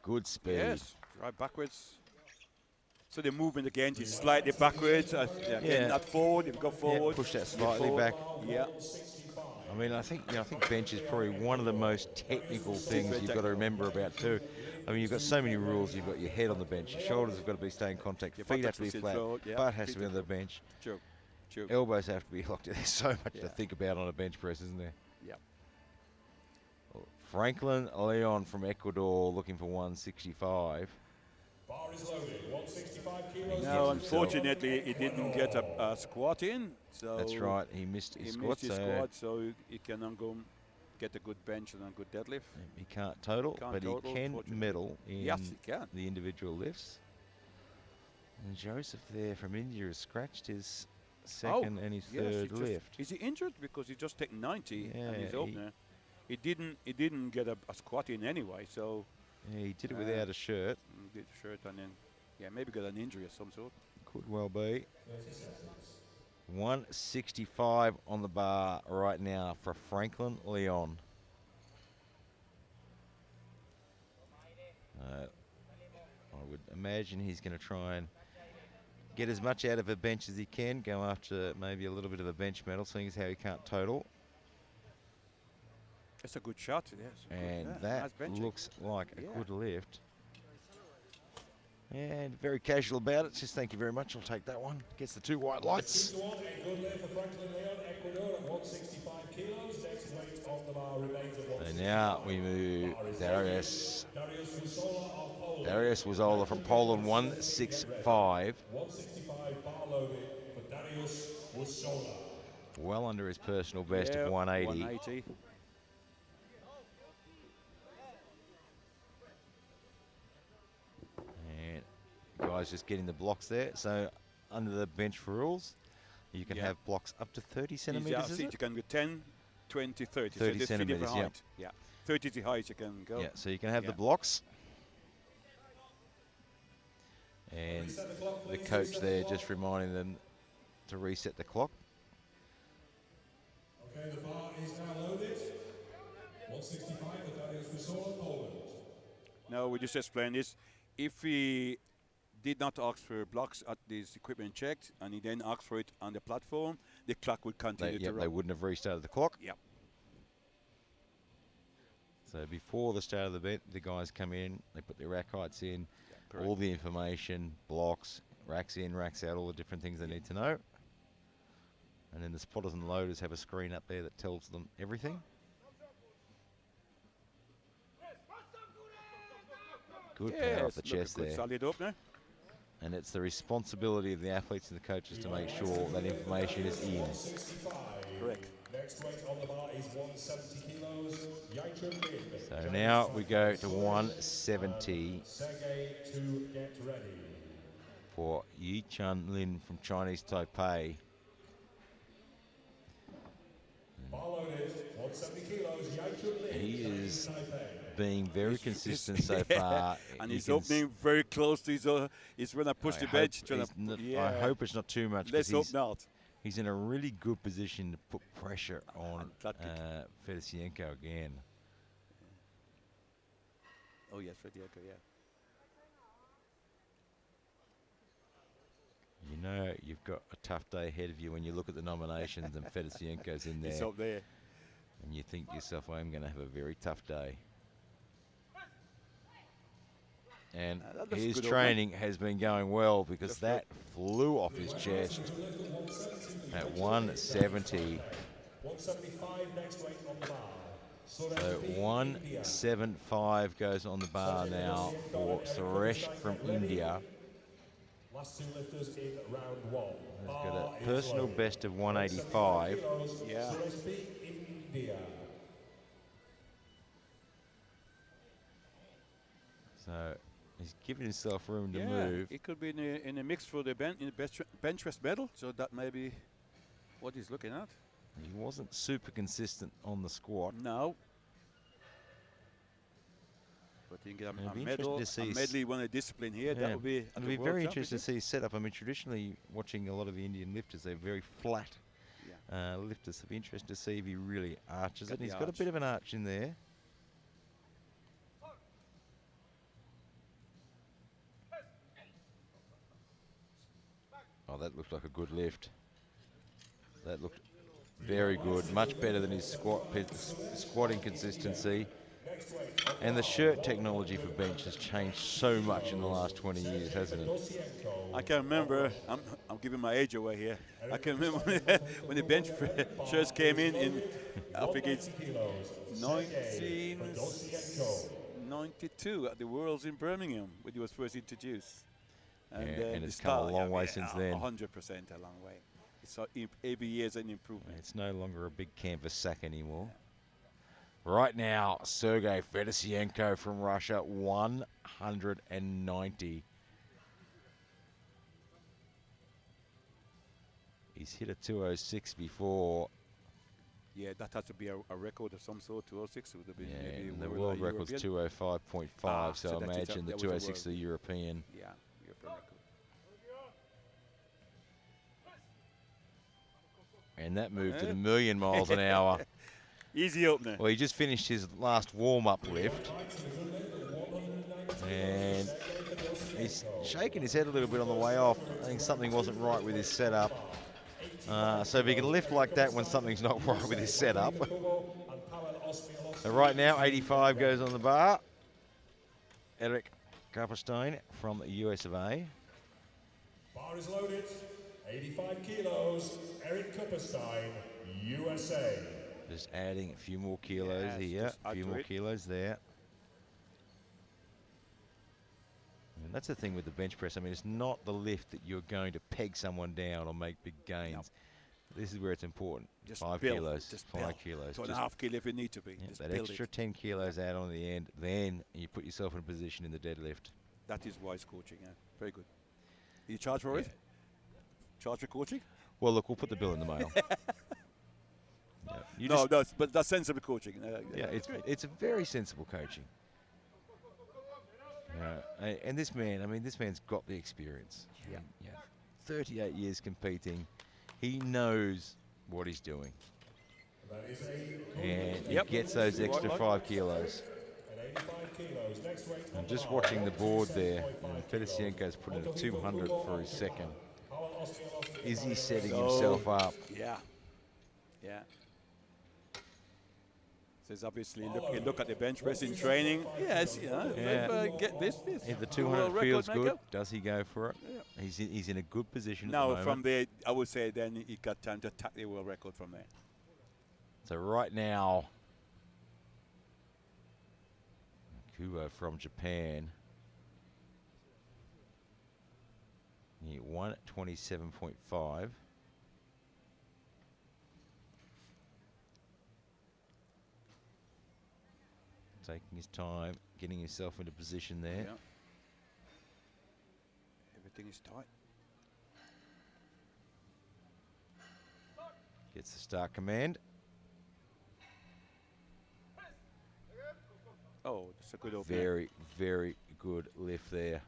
Good speed. Yes, right backwards. So the movement again is slightly backwards. Again, not forward. If you go forward, push that slightly back. Yeah. I think bench is probably one of the most technical things you've got to remember about too. You've got so many rules. You've got your head on the bench, your shoulders have got to be staying in contact, feet have to be flat, butt has to be on the bench, elbows have to be locked. There's so much to think about on a bench press, isn't there? Yeah. Franklin Leon from Ecuador looking for 165. Bar is loaded, 165 kilos. Now, unfortunately, he didn't get a squat in. So that's right. He missed his squat. So he cannot go get a good bench and a good deadlift. He can't total, but he can medal in the individual lifts. And Joseph there from India has scratched his second and his third lift. Is he injured? Because he just taken 90 and he's opener. He didn't get a squat in anyway, so. Yeah, he did it without a shirt. Did a shirt and then, maybe got an injury of some sort. Could well be. 165 on the bar right now for Franklin Leon. I would imagine he's going to try and get as much out of a bench as he can, go after maybe a little bit of a bench medal, seeing as how he can't total. That's a good shot. Yes. And that looks like a good lift. And very casual about it. Just thank you very much. I'll take that one. Gets the 2 white lights. A good lift for Franklin Leon, Ecuador at 165 kilos. Next weight on the bar remains at 165. And now we move Darius. Darius Wuzola from Poland, 165. 165 bar loaded for Darius Wuzola. Well under his personal best of 180. 180. Guys just getting the blocks there. So under the bench rules, you can have blocks up to 30 centimeters, is it? You can go 10, 20, 30. 30 so centimeters, yeah. 30 is the highest you can go. Yeah, so you can have the blocks. And the coach there just reminding them to reset the clock. Okay, the bar is now loaded. 165 for Darius Wuzola, Poland. No, we just explained this. If he did not ask for blocks at this equipment checked, and he then asked for it on the platform, the clock would continue to run. They wouldn't have restarted the clock. Yep. So before the start of the event, the guys come in, they put their rack heights in, all the information, blocks, racks in, racks out, all the different things they need to know. And then the spotters and loaders have a screen up there that tells them everything. Good power off the chest there. Solid opener. And it's the responsibility of the athletes and the coaches to make sure that information is in. Correct. Next weight on the bar is 170 kilos. So now we go to 170 to get ready. For Yi Chun Lin from Chinese Taipei. Bar loaded, 170 kilos. He is being very consistent so far. And he's opening very close to he's going to push the bench. I hope it's not too much. Let's hope not. He's in a really good position to put pressure on Fedosienko again. Oh yes, Fedosienko, yeah. You know you've got a tough day ahead of you when you look at the nominations and Fedosienko's in there. He's up there. And you think to yourself, I'm going to have a very tough day. And his training has been going well because that flew off his chest at 170. 175 next weight on the bar. So 175 goes on the bar now for Suresh from India. Last two lifters in round one. He's got a personal best of 185. Yeah. Suresh beat India. So he's giving himself room to move. It could be in a mix for the bench press medal, so that may be what he's looking at. He wasn't super consistent on the squat. No. But you can get a medal, a medley won a discipline here. That would be. It'll be very interesting to see his setup. I mean, traditionally, watching a lot of the Indian lifters, they're very flat lifters. It'll be interesting to see if he really arches it. He's got a bit of an arch in there. Oh, that looked like a good lift. That looked very good, much better than his squatting consistency. And the shirt technology for bench has changed so much in the last 20 years, hasn't it? I can remember, I'm giving my age away here. I can remember when the bench shirts came in I think it's 1992 at the Worlds in Birmingham when it was first introduced. And it's come a long way since then. 100% a long way. It's every year's an improvement. It's no longer a big canvas sack anymore. Right now, Sergey Fedosienko from Russia, 190. He's hit a 206 before. Yeah, that has to be a record of some sort. 206 would have been. Yeah, maybe the world record's 205.5, so imagine the 206 is the European. Yeah, European record. And that moved at 1,000,000 miles an hour. Easy opener. Well, he just finished his last warm-up lift. And he's shaking his head a little bit on the way off. I think something wasn't right with his setup. So if he can lift like that when something's not right with his setup. So right now, 85 goes on the bar. Eric Kapperstein from the US of A. Bar is loaded. 85 kilos. Eric Kupperstein, USA. Just adding a few more kilos here, a few more kilos there. And that's the thing with the bench press. I mean, it's not the lift that you're going to peg someone down or make big gains. No. This is where it's important. Just 5 build. kilos, just 5 kilos. 2.5 kilos if it need to be. Yeah, just that extra 10 kilos out on the end, then you put yourself in a position in the deadlift. That is wise coaching, yeah. Very good. Do you charge for it? Charge for coaching? Well, look, we'll put the bill in the mail. No, but that's sensible coaching. It's a very sensible coaching. And this man, I mean, this man's got the experience. Yeah. 38 years competing. He knows what he's doing. And he gets those extra 5 kilos. I'm just watching the board there. Fedosienko's put in a 200 for his second. Is he setting himself up? Yeah. Says obviously look at the bench press in training. Yes, get this. If the 200 feels good, does he go for it? Yeah. He's in a good position. Now at the moment. From there, I would say then he got time to attack the world record from there. So right now, Kubo from Japan. 127.5. Taking his time, getting himself into position there. Yeah. Everything is tight. Gets the start command. Oh, that's a good opening. Very, very good lift there.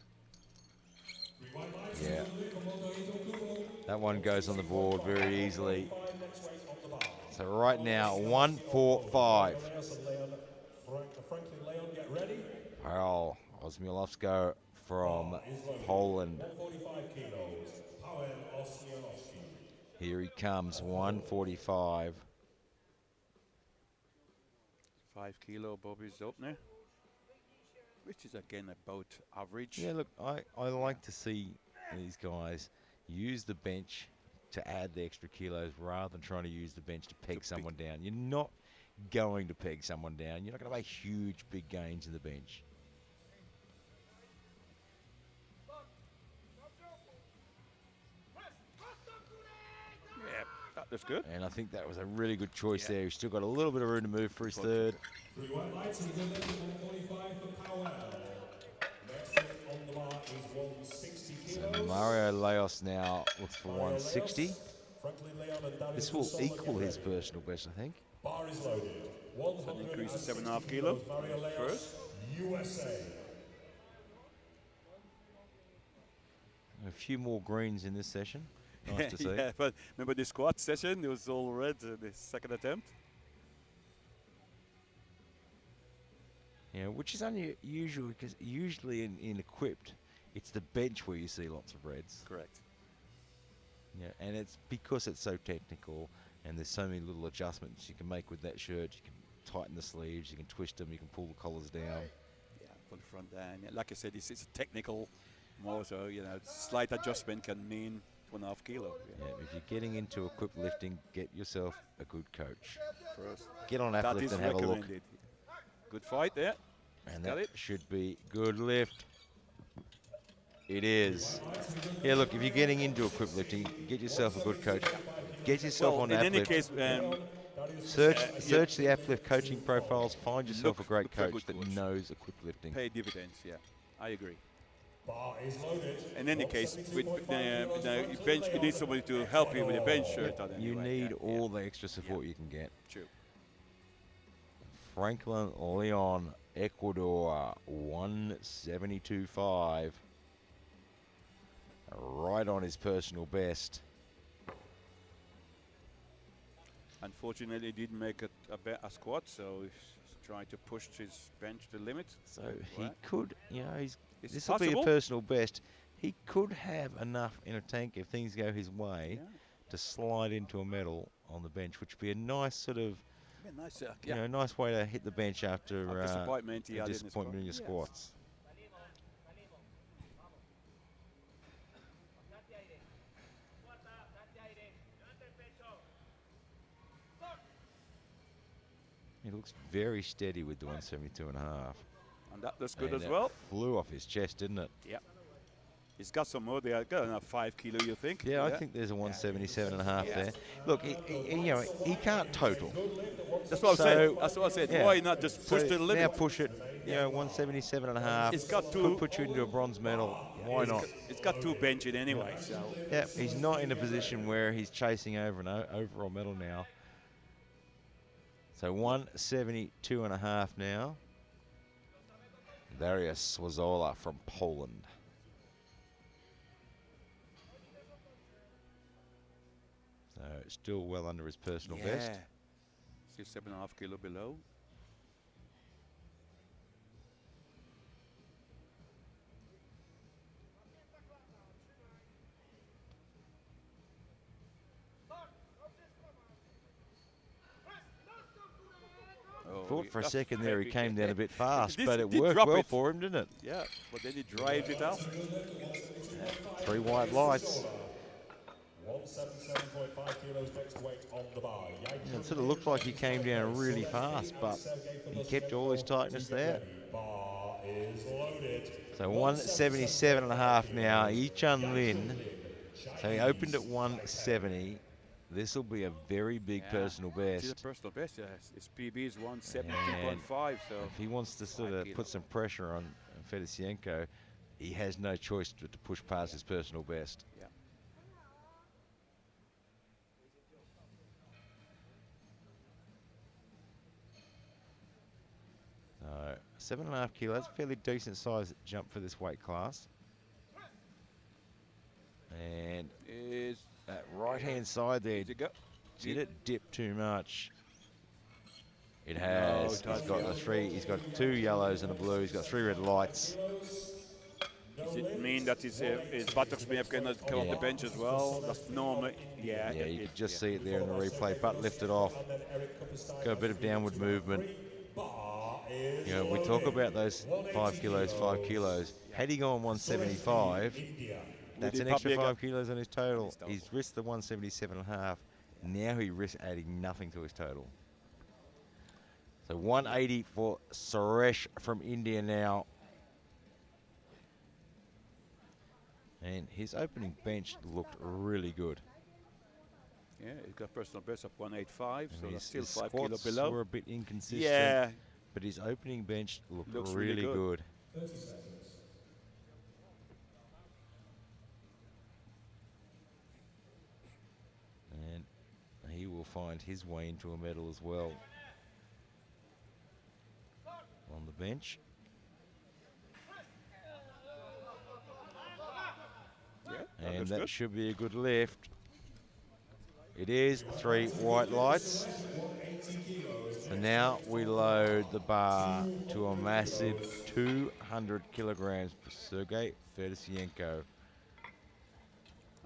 Yeah. That one goes on the board very easily. So right now, 145. Franklin Leon, get ready. Karol Osmiolovsko from Poland. 145 kilos, Powerlifting. Here he comes, 145. 5 kilo Bobby's up there, which is again about average. Yeah, look, I like to see these guys use the bench to add the extra kilos rather than trying to use the bench to peg someone down. You're not going to peg someone down. You're not going to make huge, big gains in the bench. Yeah, that's good. And I think that was a really good choice there. He's still got a little bit of room to move for his third. So Mario Leos now looks for 160. This will equal his personal best, I think. Bar is loaded. So an increase of 7.5 kilos first. USA. A few more greens in this session. Nice to see. Yeah, but remember the squat session? It was all red the second attempt. Yeah, which is unusual because usually in equipped, it's the bench where you see lots of reds. Correct. Yeah, and it's because it's so technical and there's so many little adjustments you can make with that shirt. You can tighten the sleeves, you can twist them, you can pull the collars down. Yeah, pull the front down. Yeah, like I said, it's technical more, so you know, slight adjustment can mean 1.5 kilo. Yeah, if you're getting into equipped lifting, get yourself a good coach. First. Get on That Uplift is and have a look. recommended. Good fight there. And Got that it. should be good lift. It is. Yeah, look, if you're getting into equipped lifting, get yourself a good coach. Get yourself on in any Uplift. case, Search the Uplift coaching profiles. Find yourself a great look for a coach good that coach. knows equipped lifting. pay dividends. Yeah, I agree. Bar is loaded. In any case, with bench, you need somebody to help you with the bench shirt on. You Anyway. need Yeah, all the extra support you can get. True. Franklin Leon, Ecuador, 172.5. Right on his personal best. Unfortunately, he didn't make a squat, so he's trying to push his bench to the limit. So he could, you know, It's this will be a possible. personal best. He could have enough in a tank if things go his way to slide into a medal on the bench, which would be a nice sort of, Yeah, nice. you know, nice way to hit the bench after disappointment he a had in the disappointment in your squat. squats. He looks very steady with the 172.5. And that looks good And as that well. flew off his chest, didn't it? Yeah. He's got some more there. Got another 5 kilo, you think? Yeah, I think there's a 177.5 there. Look, you know, he can't total. That's what I'm So, saying. That's what I said. yeah. Why not just push So to the limit? now push it, you know, 177.5. It's got two. Could put you into a bronze medal. Why not? It's got 2 bench in anyway, so. Yeah, he's not in a position where he's chasing over an overall medal now. So 172.5 now. Dariusz Swazola from Poland. So still well under his personal best. Still 7.5 kilo below. Thought for a second there he came down a bit fast, This but it did worked drop well it. for him, didn't it? Yeah, but then he drives it out. 3 white lights. 177.5 kilos next weight on the bar. Yeah, it sort of looked like he came down really fast, but he kept all his tightness there. Bar is loaded. So 177.5 now, Yi Chun Lin. So he opened at 170. This will be a very big personal It's a best. personal best, yes. His PB is 172.5, so. If he wants to sort 5 of kilo. put some pressure on Fedosienko, he has no choice to push past his personal best. Yeah. So 7.5 kilos, fairly decent size jump for this weight class. And Is that right hand side there, Did it go? did it dip too much? It has. He's got a three. He's got 2 yellows and a blue. He's got 3 red lights. Does it mean that his buttocks may have cannot come off the bench as well? That's normal. Yeah. Yeah, you could just see it there in the replay. Butt lifted off. Got a bit of downward movement. You know, we talk about those 5 kilos, 5 kilos. Had he gone 175, that's an extra 5 kilos on his total. He's risked the 177.5. Now he risks adding nothing to his total. So 180 for Suresh from India now. And his opening bench looked really good. Yeah, he's got personal best of 185, so that's still his 5 kilo squats below. were a bit inconsistent. Yeah. But his opening bench looked Looks really good. 30 seconds. And he will find his way into a medal as well. On the bench. Yeah, And that good. should be a good lift. It is 3 white lights. So now we load the bar to a massive 200 kilograms for Sergey Fedosienko.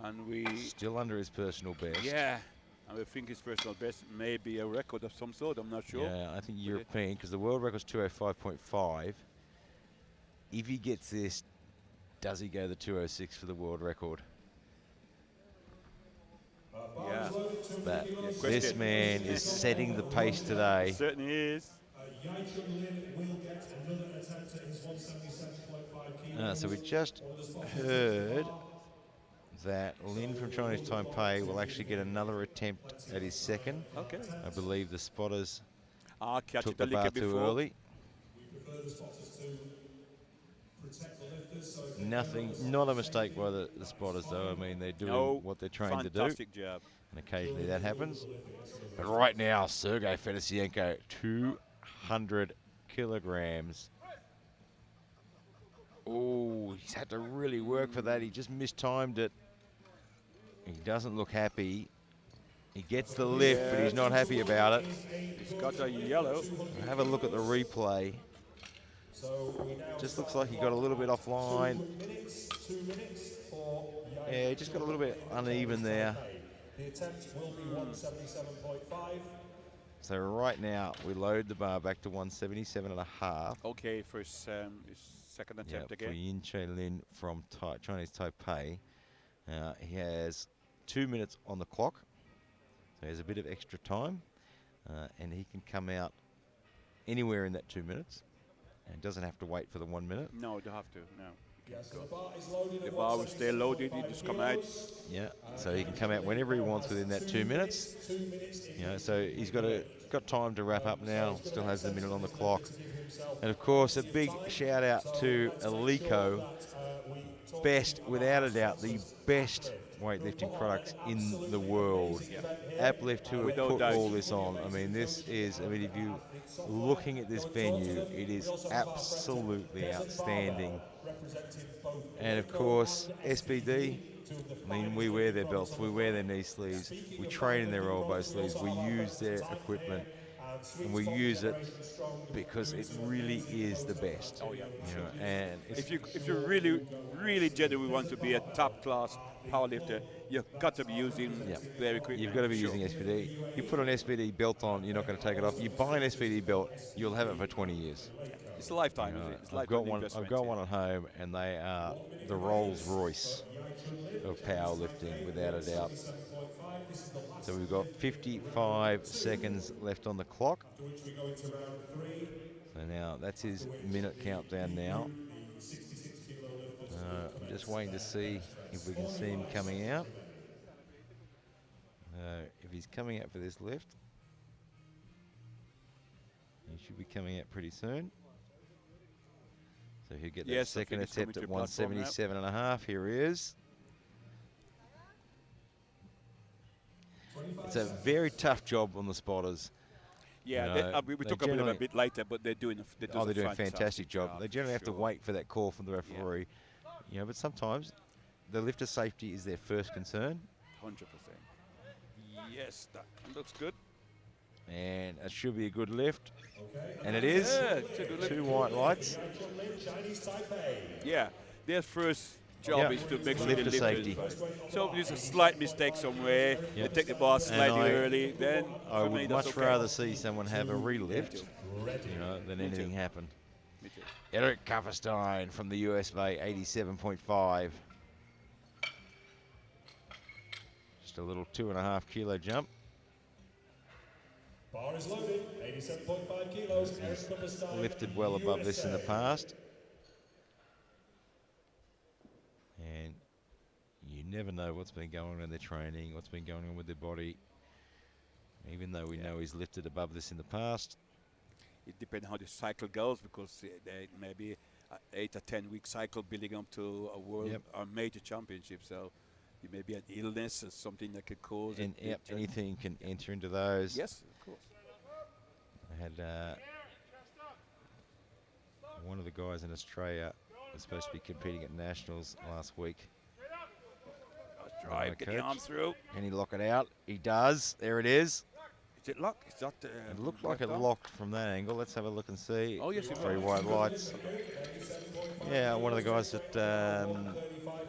And we still under his personal best. Yeah, and I think his personal best may be a record of some sort. I'm not sure. Yeah, I think European, because the world record's 205.5. If he gets this, does he go the 206 for the world record? Yeah. But this man is setting the pace today. It certainly is. So we just heard that Lin from Chinese Taipei will actually get another attempt at his second. Okay. I believe the spotters catch took it the bar too early. Nothing, not a mistake by the spotters though. I mean, they're doing what they're trained to do. Fantastic job. And occasionally that happens. But right now, Sergey Fedosienko, 200 kilograms. Oh, he's had to really work for that. He just mistimed it. He doesn't look happy. He gets the lift, but he's not happy about it. He's got a yellow. Have a look at the replay. Just looks like he got a little bit offline. Yeah, he just got a little bit uneven there. The attempt will be 177.5. So right now, we load the bar back to 177.5. Okay, for his second attempt again. For Yin-Che Lin from Chinese Taipei. He has 2 minutes on the clock. So he has a bit of extra time. And he can come out anywhere in that 2 minutes. And doesn't have to wait for the 1 minute. No, don't have to, no. Yes, the bar is loaded. The bar will stay loaded, you just come out. Yeah, so he can come out whenever he wants within that 2 minutes. You know, so he's got time to wrap up now, still has the minute on the clock. And of course, a big shout out to Alico, without a doubt, the best weightlifting products in the world. Uplift who have put all this on. I mean, this is, if you looking at this venue, it is absolutely outstanding. And of course, SBD, I mean, we wear their belts, we wear their knee sleeves, we train in their elbow sleeves, we use their equipment, and we use it because it really is the best. Oh yeah, you know, and if you really genuinely want to be a top class powerlifter, you've got to be using their equipment. You've got to be using SBD. You put an SBD belt on, you're not going to take it off. You buy an SBD belt, you'll have it for 20 years. It's a lifetime. It's I've got one at home, and they are the Rolls Royce of powerlifting, without a doubt. So we've got 55 seconds left on the clock. So now that's his minute countdown now. I'm just waiting to see if we can see him coming out. If he's coming out for this lift, he should be coming out pretty soon. So he'll get that second attempt at 177.5. Here he is. It's a very tough job on the spotters. Yeah, we talk about them a bit later, but they're doing a fantastic job. They generally have to wait for that call from the referee. You know, but sometimes the lifter safety is their first concern. 100%. Yes, that looks good. And it should be a good lift. Okay. And it is. Yeah, it's a good lift. 2 white lights. Chinese Taipei. Yeah, their first job Yep. is to make sure Lift the to lift safety. is fine. So there's a slight mistake somewhere. Yep. They take the bar slightly early. Then I for me, would that's much okay. rather see someone have a Me relift, too. than Me anything too. happen. Me too. Eric Kufferstein from the US of A, 87.5. Just a little 2.5 kilo jump. Bar is loaded, 87.5 kilos. Eric Kupperstein, Lifted well above this in the USA. past. And you never know what's been going on in their training, what's been going on with their body. Even though we know he's lifted above this in the past. It depends how the cycle goes, because they maybe 8 or 10 week cycle building up to a world or major championship. So it may be an illness or something that could cause. And anything can enter into those. Yes, of course. I had one of the guys in Australia was supposed to be competing at nationals last week. Nice drive, get the arm through. Can he lock it out? He does. There it is. Is it locked? Is that, It looked like it locked from that angle. Let's have a look and see. Oh, yes, it 3 was. white lights. Yeah, one of the guys that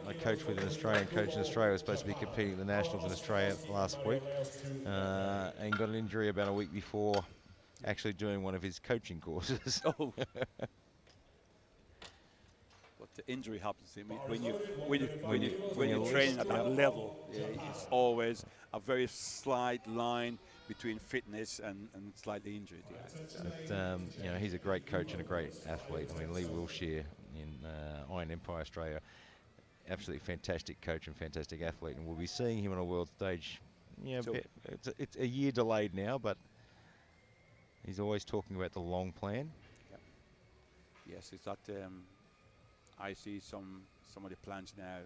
I coach with in Australia, coach in Australia, was supposed to be competing at the nationals in Australia last week, and got an injury about a week before actually doing one of his coaching courses. Oh. But the injury happens. I mean, when you're training at that level, it's always a very slight line between fitness and slightly injured. Yeah. But, he's a great coach and a great athlete. I mean, Lee Wilshire in Iron Empire Australia, absolutely fantastic coach and fantastic athlete, and we'll be seeing him on a world stage. It's a year delayed now, but he's always talking about the long plan. Yep. Yes, it's that I see some of the plans now,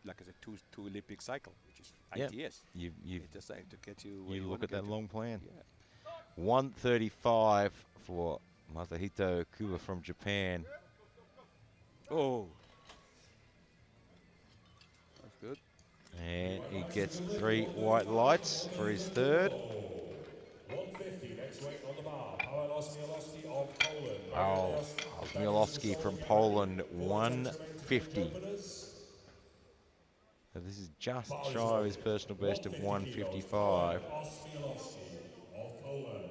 like as a two Olympic cycle, which is 8 years. You just have to get you. You look at that long plan. Yeah. 135 for Masahito Kuba from Japan. Oh, that's good. And he gets 3 white lights for his third. 150 next weight on the bar. Powerlifting of Poland. Oh, Mielowski from Poland, 150. So this is just shy of his personal best of 155. Of Poland.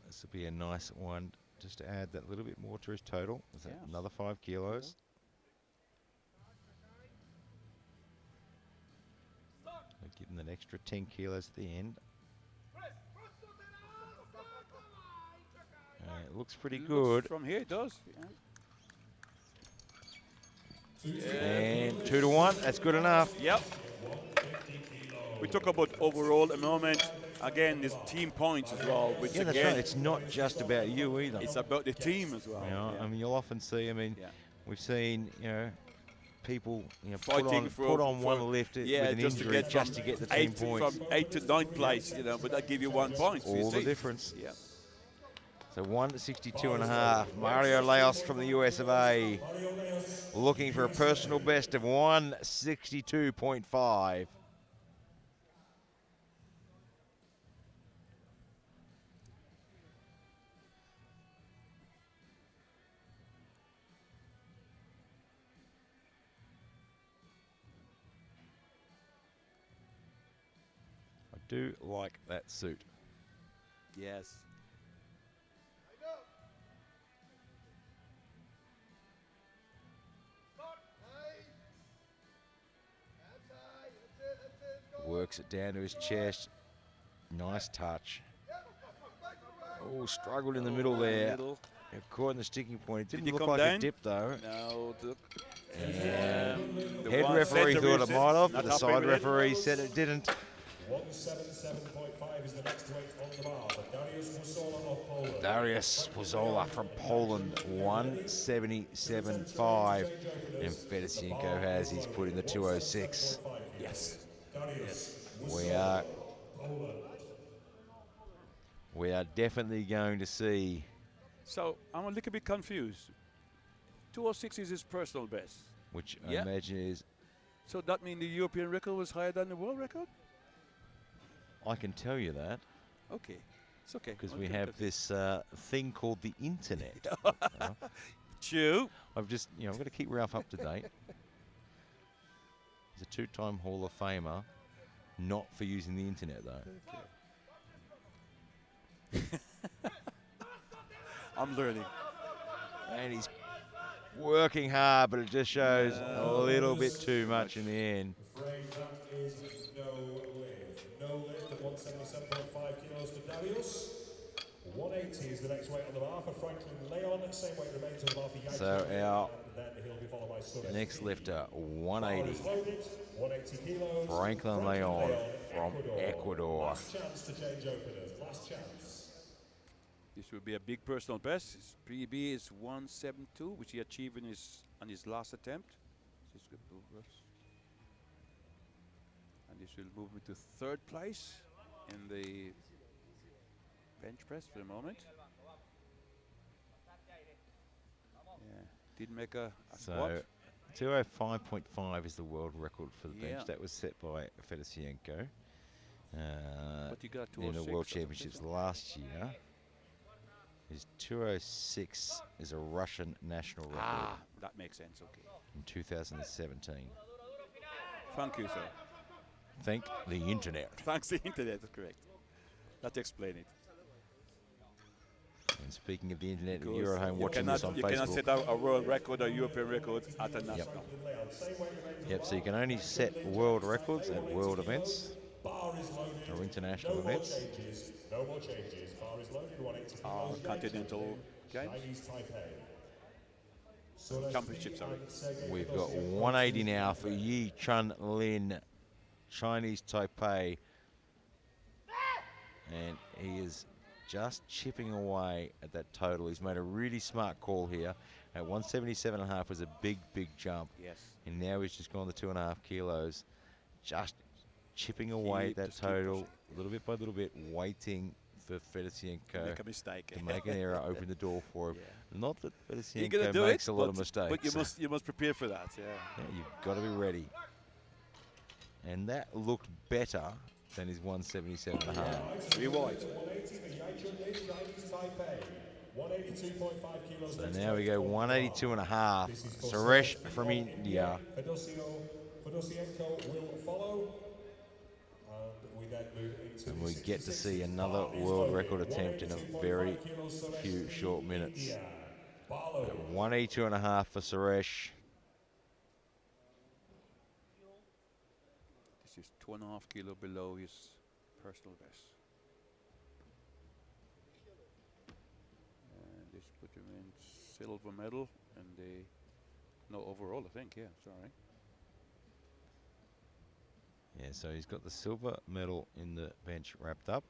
This will be a nice one, just to add that little bit more to his total. Another 5 kilos. I'll give him that extra 10 kilos at the end. It looks pretty good. From here it does. And 2 to 1, that's good enough. Yep. We talk about overall at the moment. Again, there's team points as well. Which That's again, right. It's not just about you either. It's about the team as well. I mean, you'll often see. I mean, we've seen people fighting put on one lift with an injury just to get the team points. From 8th to 9th place, but that give you 1 point. All the difference. Yeah. So 162.5. Mario Laos from the US of A, looking for a personal best of 162.5. Do like that suit. Yes. Works it down to his chest. Nice touch. Oh, struggled in the middle there. Caught in the sticking point. It didn't look like a dip though. No. Head referee thought it might have, but the side referee said it didn't. 177.5 is the next weight on the bar. But Dariusz Musola of Poland. Dariusz Musola from Poland, 177.5. And Fedosienko has his put in the 206. Yes. We are definitely going to see So I'm a little bit confused. 206 is his personal best. Which I imagine is... So that means the European record was higher than the world record? I can tell you that. Okay. It's okay. Because we have this thing called the internet. True. I've just, I've got to keep Ralph up to date. He's a 2-time Hall of Famer, not for using the internet though. Okay. I'm learning. And he's working hard, but it just shows a little bit too much in the end. Afraid that is no lift at 177.5 kilos for Darius. 180 is the next weight on the bar for Franklin Leon. Same weight remains on the bar for Yaito. So our and then he'll be followed by Suresh next P. lifter, 180. Loaded, 180 kilos. Franklin Leon from Ecuador. Last chance to change openers. Last chance. This will be a big personal best. His PB is 172, which he achieved on his last attempt. This is good progress. And this will move me to third place in the bench press for the moment. Yeah, didn't make a squat. So 205.5 is the world record for the bench. That was set by Fedosienko But you got in the 206 World Championships last year. His 206 is a Russian national record. Ah, that makes sense, okay. In 2017. Thank you, sir. Thank the internet. Thanks the internet, that's correct. That explains it. And speaking of the internet, if Because you're at home watching this on you cannot Facebook. set a world record or European record at a national. Yep, so you can only set world records at world events or international events. No more changes. Bar is loaded. 180 kilos. Continental games. Chinese Taipei. Championship, sorry. We've got 180 now for Yi Chun Lin, Chinese Taipei. And he is just chipping away at that total. He's made a really smart call here. At 177.5 was a big, big jump. Yes. And now he's just gone to 2.5 kilos. Just chipping away at that total, little bit by little bit, waiting for Fedosienko Make a mistake. to make an error, open the door for him. Yeah. Not that You're gonna Fedosienko do makes it, a lot of mistakes. But you must prepare for that. Yeah. Yeah, you've got to be ready. And that looked better than his 177.5. Three wide. 180 for Yaito Lin, Chinese Taipei. 182.5 kilos. So now we go 182.5. Suresh from India. Fedosienko will follow. And we then move into And we get to see another world record attempt in a very few short minutes. 182.5 for Suresh. This is 2.5 kilo below his personal best. And this put him in silver medal and no overall, I think. Yeah, sorry. Yeah, so he's got the silver medal in the bench wrapped up.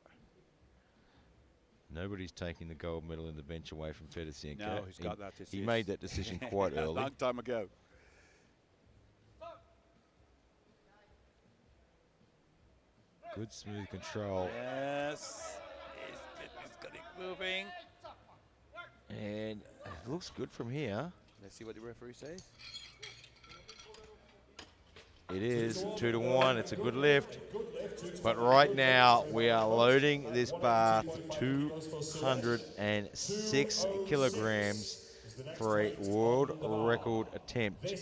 Nobody's taking the gold medal in the bench away from Fedosienko. No, he's got that decision. He made that decision quite early. A long time ago. Good smooth control. Yes. He's got it moving. And it looks good from here. Let's see what the referee says. It is 2-1. It's a good lift. But right now, we are loading this bar to 206 kilograms for a world record attempt.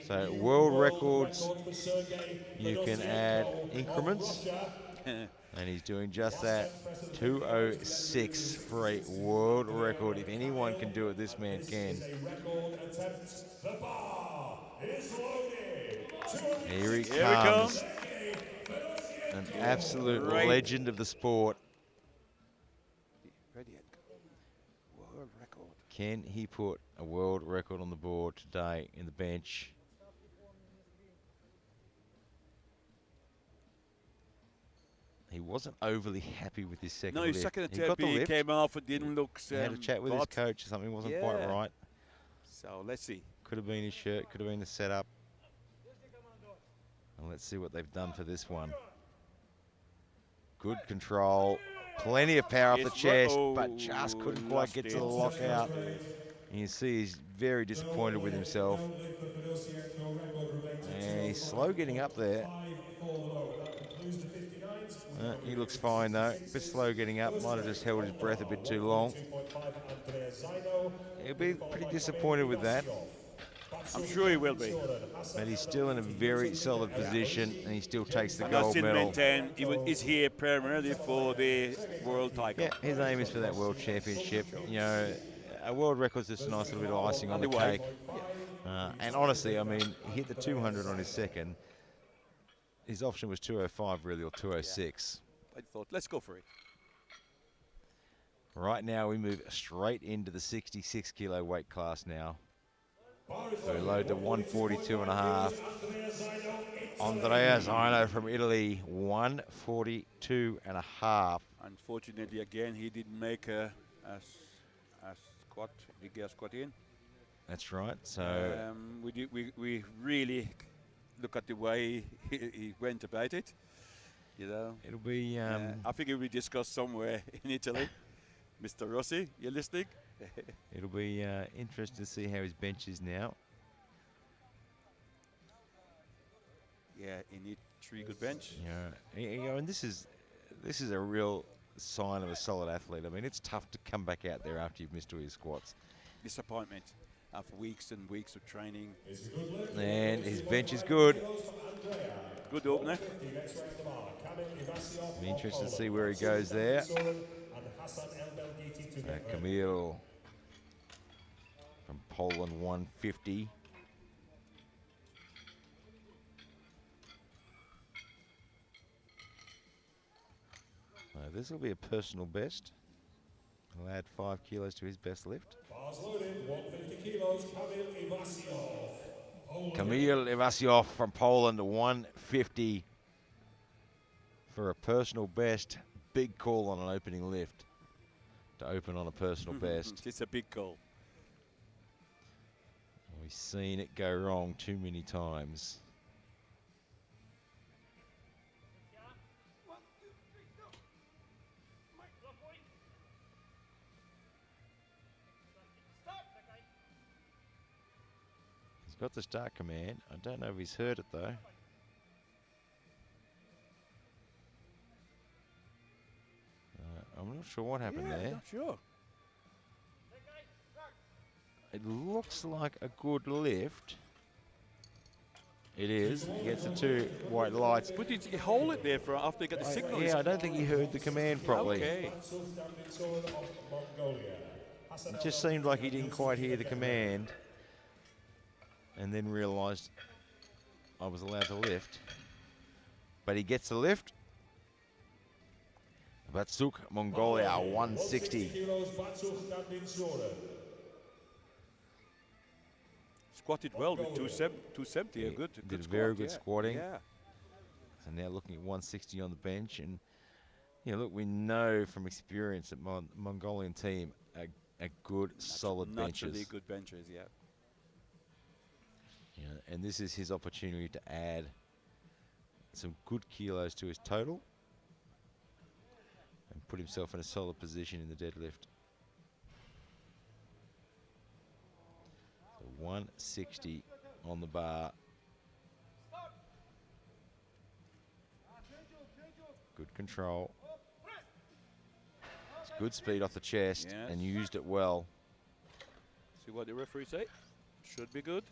So world records, you can add increments. And he's doing just that. 206 for a world record. If anyone can do it, this man can. Here he comes. An absolute legend of the sport. World record. Can he put a world record on the board today in the bench? He wasn't overly happy with his second lift. No, his second He got attempt, the he lift. came off and didn't look. He had a chat with his coach. Something wasn't quite right. So let's see. Could have been his shirt. Could have been the setup. And let's see what they've done for this one. Good control. Plenty of power off the It's chest, oh, but just couldn't quite lost get to it. the lockout. And you see he's very disappointed with himself. And he's slow getting up there. He looks fine though. A bit slow getting up. Might have just held his breath a bit too long. He'll be pretty disappointed with that. I'm sure he will be. But he's still in a very solid position, and he still takes the And I gold still medal. maintain he is here primarily for the world title. Yeah, his aim is for that world championship. You know, a world record's just a nice little bit of icing on the way. cake. And honestly, I mean, he hit the 200 on his second. His option was 205 really, or 206. I thought, let's go for it. Right now, we move straight into the 66 kilo weight class now. So we load the 142.5. Andrea Zaino from Italy, 142.5. Unfortunately, again, he didn't make a squat, big squat in. That's right. So we really look at the way he went about it. You know, it'll be. I think it will be discussed somewhere in Italy. Mr. Rossi, you listening? It'll be interesting to see how his bench is now. Yeah, he needs 3 good bench. Yeah, you know, and this is a real sign of a solid athlete. I mean, it's tough to come back out there after you've missed all your squats. Disappointment after weeks and weeks of training. And his bench is good. Good opener. Be interested to see where he goes there. Camille from Poland, 150. This will be a personal best. He'll add 5 kilos to his best lift. Bars loaded, 150 kilos, Kamil Iwasiov. Kamil Iwasiov from Poland, 150 for a personal best. Big call on an opening lift to open on a personal best. It's a big call. We've seen it go wrong too many times. He's got the start command. I don't know if he's heard it though. I'm not sure what happened there. Not sure. It looks like a good lift. It is. He gets the 2 white lights. But did he hold it there for after he got the signal? Yeah, I don't think he heard the command properly. Okay. It just seemed like he didn't quite hear the command and then realised I was allowed to lift. But he gets the lift. Batsuk, Mongolia, 160. Squatted well with 270. Yeah, Good did squat, very good squatting. Yeah. So now looking at 160 on the bench. And, yeah, look, we know from experience that Mongolian team are good, solid benches. Naturally good benches, yeah. Yeah, and this is his opportunity to add some good kilos to his total and put himself in a solid position in the deadlift. So 160 on the bar. Good control. It's good speed off the chest and used it well. See what the referee say? Should be good.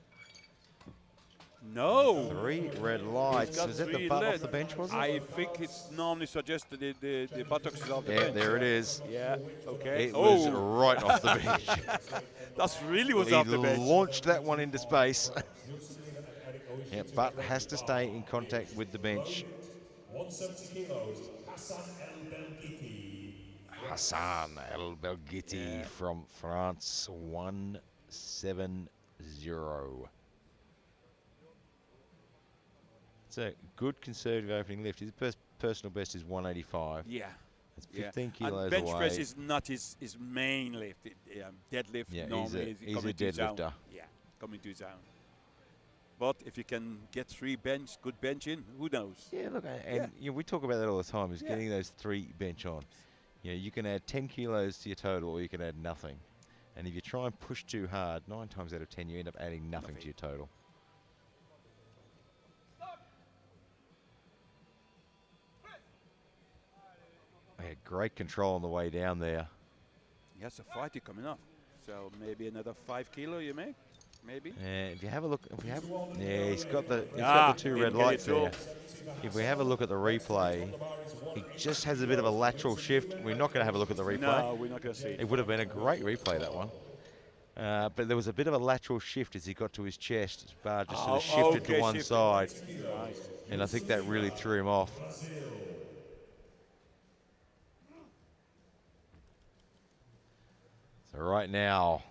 No. 3 red lights. Was that the butt off the bench, was it? I think it's normally suggested the buttocks is off the bench. Yeah, there it is. Yeah, okay. It was right off the bench. That's really was off the bench. He launched that one into space. Yeah, but has to stay in contact with the bench. 170 kilos, Hassan El Belghiti. Hassan El Belghiti from France, 170. It's a good conservative opening lift. His personal best is 185. Yeah. It's 15 kilos and bench away. press is not his main lift. Deadlift normally he's a deadlifter. Zone. Yeah, coming to zone. But if you can get 3 good bench in, who knows? Yeah, look, and we talk about that all the time, is getting those 3 bench on. You know, you can add 10 kilos to your total, or you can add nothing. And if you try and push too hard, 9 times out of 10, you end up adding nothing to your total. They had great control on the way down there. He has a fighter coming up, so maybe another 5 kilo. You may, maybe. If you have a look, yeah, he's got the 2 red lights there. If we have a look at the replay, he just has a bit of a lateral shift. We're not going to have a look at the replay. No, we're not going to see it. It would have been a great replay, that one. But there was a bit of a lateral shift as he got to his chest. His bar just sort of shifted to one side. Right. And I think that really threw him off. So right now,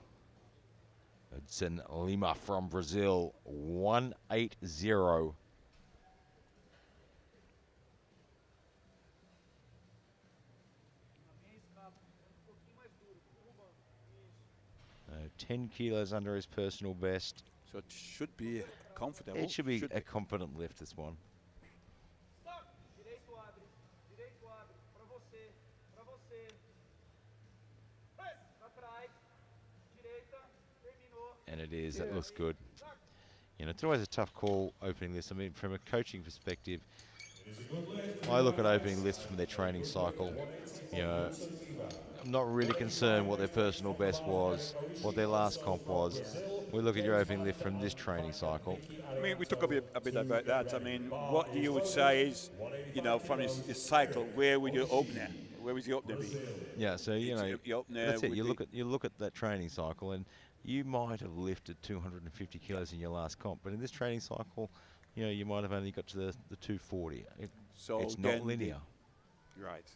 Hudson Lima from Brazil, 180. So 10 kilos under his personal best. So it should be comfortable. It should be a confident lift, this one. And it is. That looks good. You know, it's always a tough call opening this. I mean, from a coaching perspective, I look at opening lifts from their training cycle. You know, I'm not really concerned what their personal best was, what their last comp was. We look at your opening lift from this training cycle. I mean, we talk a bit about that. I mean, what you would say is, you know, from his cycle, where would your opener? Where would the opener be? Yeah, so you know, that's it. You look at that training cycle, and you might have lifted 250 kilos in your last comp, but in this training cycle, you know, you might have only got to the 240. So it's not linear. Right.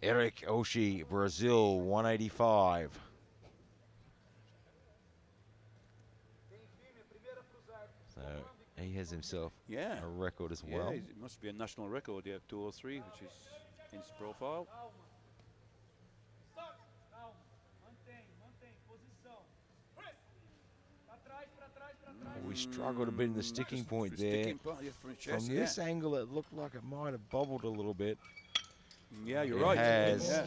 Eric Oshie, Brazil, 185. So he has himself a record as well. Yeah, it must be a national record. They have 203, which is in his profile. We struggled a bit in the sticking point there. From this angle, it looked like it might have bobbled a little bit. Yeah, you're right. Has. Yeah.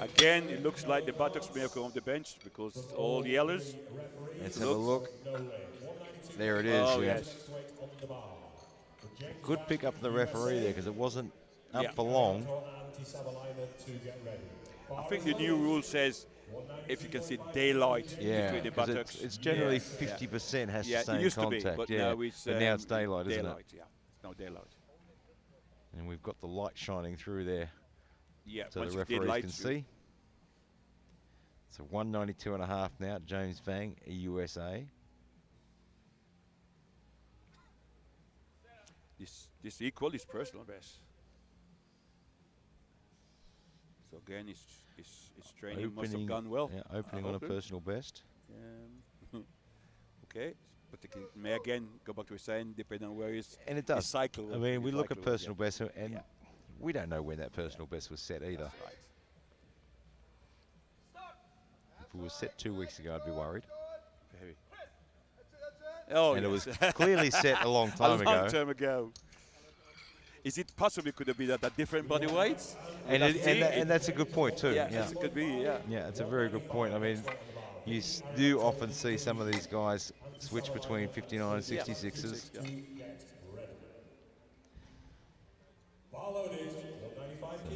Again, it looks like the buttocks may have come off the bench because all the yellers. Let's have a look. There it is. Oh, yes. Good pick up for the referee there because it wasn't up for long. I think the new rule says if you can see daylight between the buttocks. It's generally 50% has to stay in used contact. To be, but but now it's daylight, isn't it? Yeah, it's no daylight. And we've got the light shining through there. Yeah, so the referees can see. So 192.5 now, James Vang, USA. This equal his personal best. So again, his training must have gone well. Yeah, opening on a personal best. Okay, but it may again go back to his saying, depending on where his cycle. I mean, we look at personal best, and we don't know when that personal best was set either. Right. If it was set 2 weeks ago, I'd be worried. Very. Oh, and it was clearly set a long time ago. A long time ago. Is it possibly could have been at different body weights? And that's a good point too. Yeah, it could be. Yeah. Yeah, it's a very good point. I mean, you do often see some of these guys switch between 59 and 66s.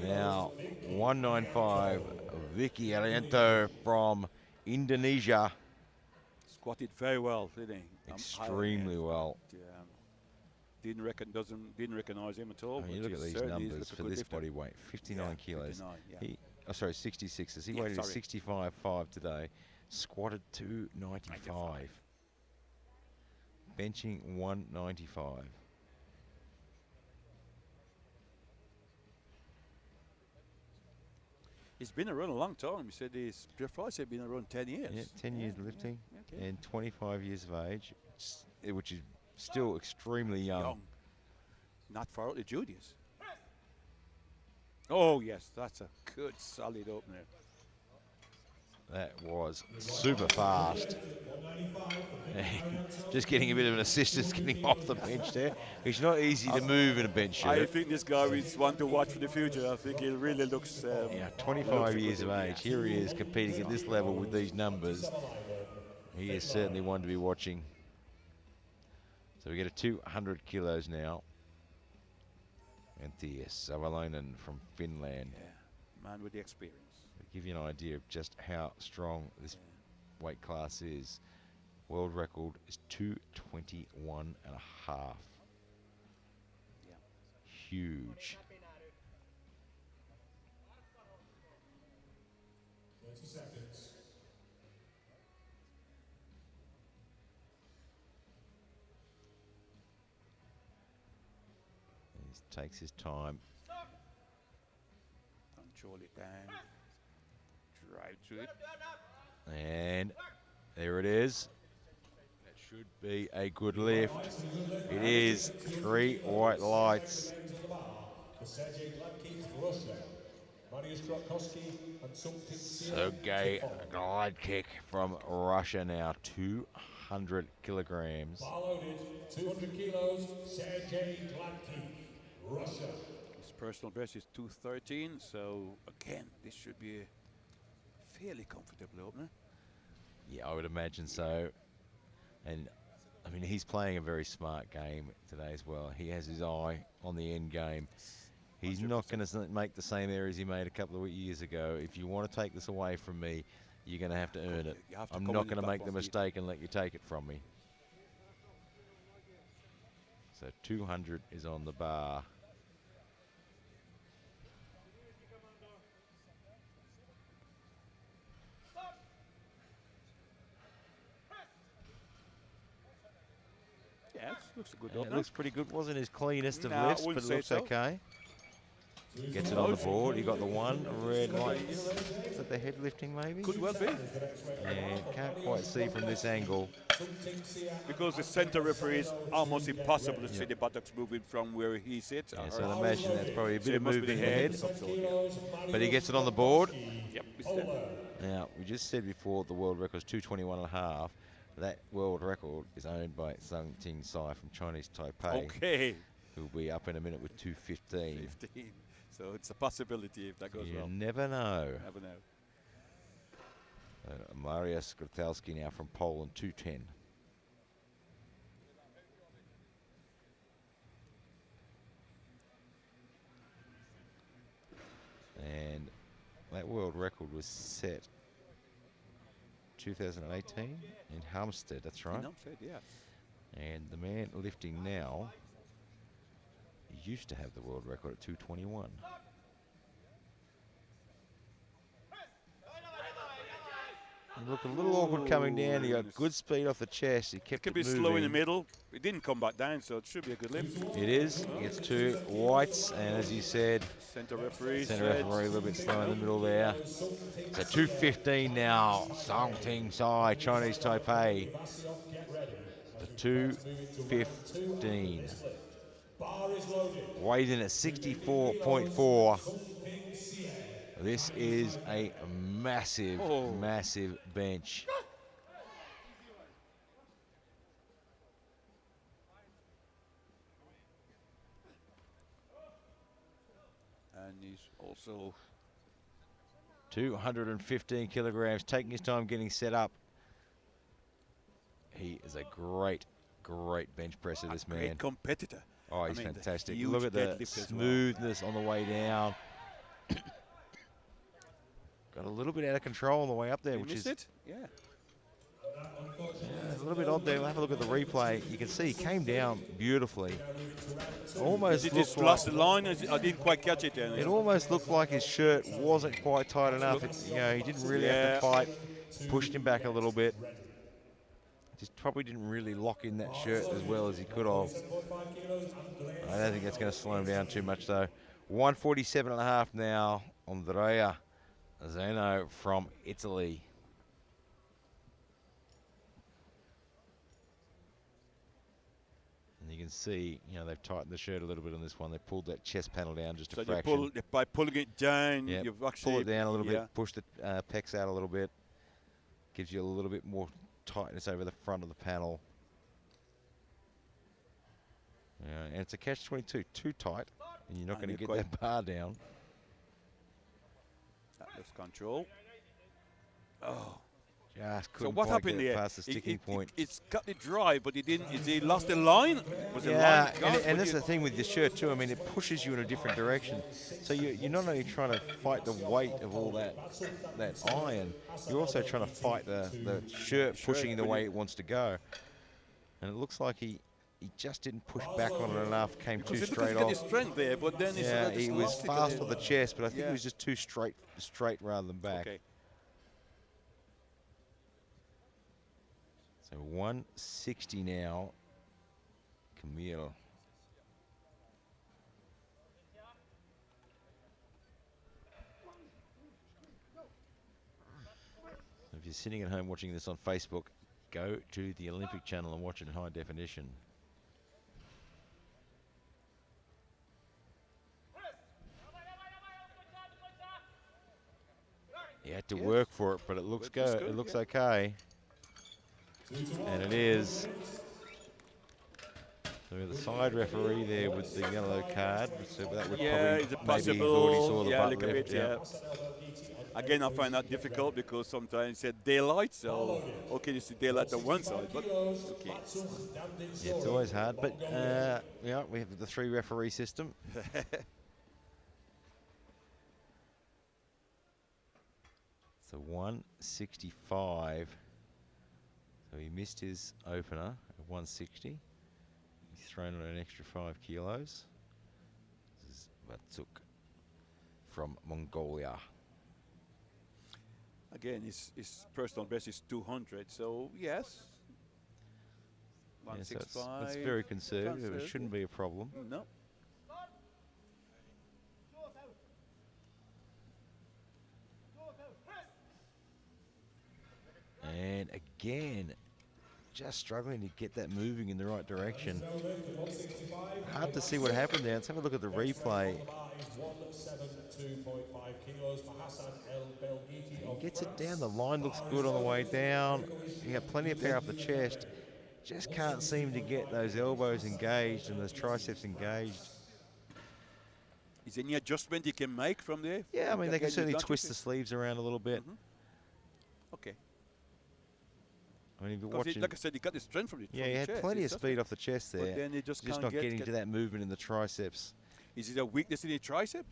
Now 195, Vicky Ariento from Indonesia. Squatted very well, didn't he? Extremely well. Didn't recognize him at all. I mean, you look at these numbers for this body weight, 59 kilos. 59, sorry, 66s. He weighed 65.5 today. Squatted 295. Benching 195. He's been around a long time. He said he's been around 10 years. Yeah, 10 years lifting and 25 years of age, which is still extremely young. Not far out the juniors. Oh, yes, that's a good, solid opener. That was super fast. Just getting a bit of an assistance getting off the bench there. It's not easy to move in a bench shirt. I think this guy is one to watch for the future. I think he really looks. Yeah, 25 years of age. Here he is competing at this level with these numbers. He is certainly one to be watching. So we get a 200 kilos now. Antti Savalainen from Finland. Yeah, man with the experience. To give you an idea of just how strong this weight class is. World record is 221 and a half. Yeah. Huge. 30 seconds. He takes his time. Control it down. Drive to it. And there it is. That should be a good lift. It is 3 white lights. Sergei glide kick from Russia now, 200 kilograms. Bar loaded, 200 kilos, Sergei Gladkey, Russia. His personal best is 213, so again, this should be a fairly comfortable opener. Yeah, I would imagine so. And I mean, he's playing a very smart game today as well. He has his eye on the end game. He's 100%. Not going to make the same errors he made a couple of years ago. If you want to take this away from me, you're going to have to earn it. I'm not going to make the mistake and let you take it from me. So 200 is on the bar. Yeah, it looks a good It looks pretty good. Wasn't his cleanest of lifts, but it looks so. okay. Gets it on the board. He got the one red light. Is that the head lifting maybe? Could well be. And can't quite see from this angle. Because the center referee is almost impossible to see the buttocks moving from where he sits. Yeah, so I'd imagine that's probably a bit of movement in the head. Yeah. But he gets it on the board. Yep, it's there. Now, we just said before the world record is 221 and a half. That world record is owned by Sung Ting Sai from Chinese Taipei. Okay. Who'll be up in a minute with 215. 15. So it's a possibility if that goes well. You never know. Never know. Maria Skrytelski now from Poland, 210. And that world record was set 2018 in Halmstad, that's right. In Halmstad, yeah. And the man lifting now used to have the world record at 221. He looked a little awkward coming down. He got good speed off the chest. He kept it moving. Could be slow in the middle. It didn't come back down, so it should be a good lift. It is. He gets 2 whites, and as you said, center referee a little bit slow in the middle there. So 215 now. Sung Ting Sai, Chinese Taipei. The 215. Weighed in at 64.4. This is a massive, massive bench. And he's also 215 kilograms, taking his time getting set up. He is a great, great bench presser, this man. Great competitor. Oh, he's fantastic. Look at the smoothness on the way down. Got a little bit out of control on the way up there, which is a little bit odd there. We'll have a look at the replay. You can see he came down beautifully. Almost Did just lost the line? I didn't quite catch it then. It almost looked like his shirt wasn't quite tight enough. He didn't really have to fight. Pushed him back a little bit. Just probably didn't really lock in that shirt as well as he could have. I don't think that's going to slow him down too much though. 147 and a half now. Andrea Zeno from Italy. And you can see, they've tightened the shirt a little bit on this one. They pulled that chest panel down just a fraction. By pulling it down, you've actually... Pull it down a little bit, push the pecs out a little bit. Gives you a little bit more tightness over the front of the panel. And it's a catch-22, too tight, and you're not going to get that bar down. That was control. Oh. Just So couldn't what quite happened get it there? past the sticking point. It's got it dry, but he didn't. He lost the line. Was the Yeah, line gone? and that's the thing with your shirt too. I mean, it pushes you in a different direction. So you're not only trying to fight the weight of all that iron, you're also trying to fight the shirt pushing the way it wants to go. And it looks like he just didn't push back on it enough. Came too straight off. His strength there, but then he was fast on the chest, but I think he was just too straight rather than back. Okay. So 160 now, Camille. If you're sitting at home watching this on Facebook, go to the Olympic channel and watch it in high definition. You had to work for it, but it looks good. It looks okay. And it is. So the side referee there with the yellow card. So that would probably maybe he thought he saw the butt lift. Yeah. Again, I find that difficult because sometimes it said daylight, so okay, you see daylight on one side, but okay. Yeah, it's always hard, but yeah, we have the 3 referee system. So 165. So he missed his opener at 160. He's thrown on an extra 5 kilos. This is Batsuk from Mongolia. Again, his personal best is 200, so yes. 165. So it's very conservative. It shouldn't be a problem. No. And again, just struggling to get that moving in the right direction. Hard to see what happened there. Let's have a look at the replay. He gets it down. The line looks good on the way down. He got plenty of power off the chest. Just can't seem to get those elbows engaged and those triceps engaged. Is there any adjustment you can make from there? Yeah, I mean, they can certainly twist the sleeves around a little bit. Okay. I mean, if you're watching, like I said, he got the strength from it. Yeah, he had plenty of speed off the chest there. But then he just not getting to that movement in the triceps. Is it a weakness in the tricep?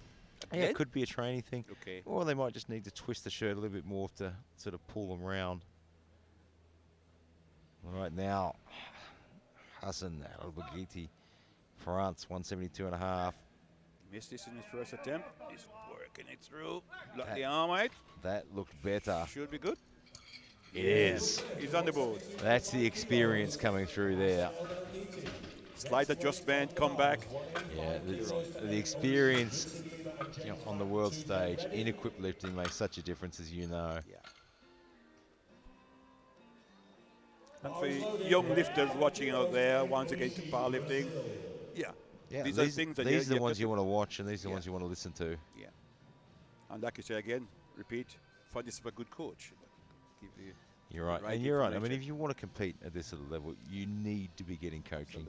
Yeah, it could be a training thing. Okay. Or they might just need to twist the shirt a little bit more to sort of pull them around. All right, now, Hassan Al-Baghiti, France, 172.5. Missed this in his first attempt. He's working it through. Lock the arm out. That looked better. Should be good. It is. He's on the board. That's the experience coming through there. Slight adjustment, come back. Yeah, the experience on the world stage in equipped lifting makes such a difference, as you know. Yeah. And for young lifters watching out there, once again to powerlifting, these are things that these are the ones you want to watch, and these are the ones you want to listen to. Yeah. And like you say again, repeat, find yourself a good coach. Give you You're right, and you're right. I mean, if you want to compete at this sort of level, you need to be getting coaching.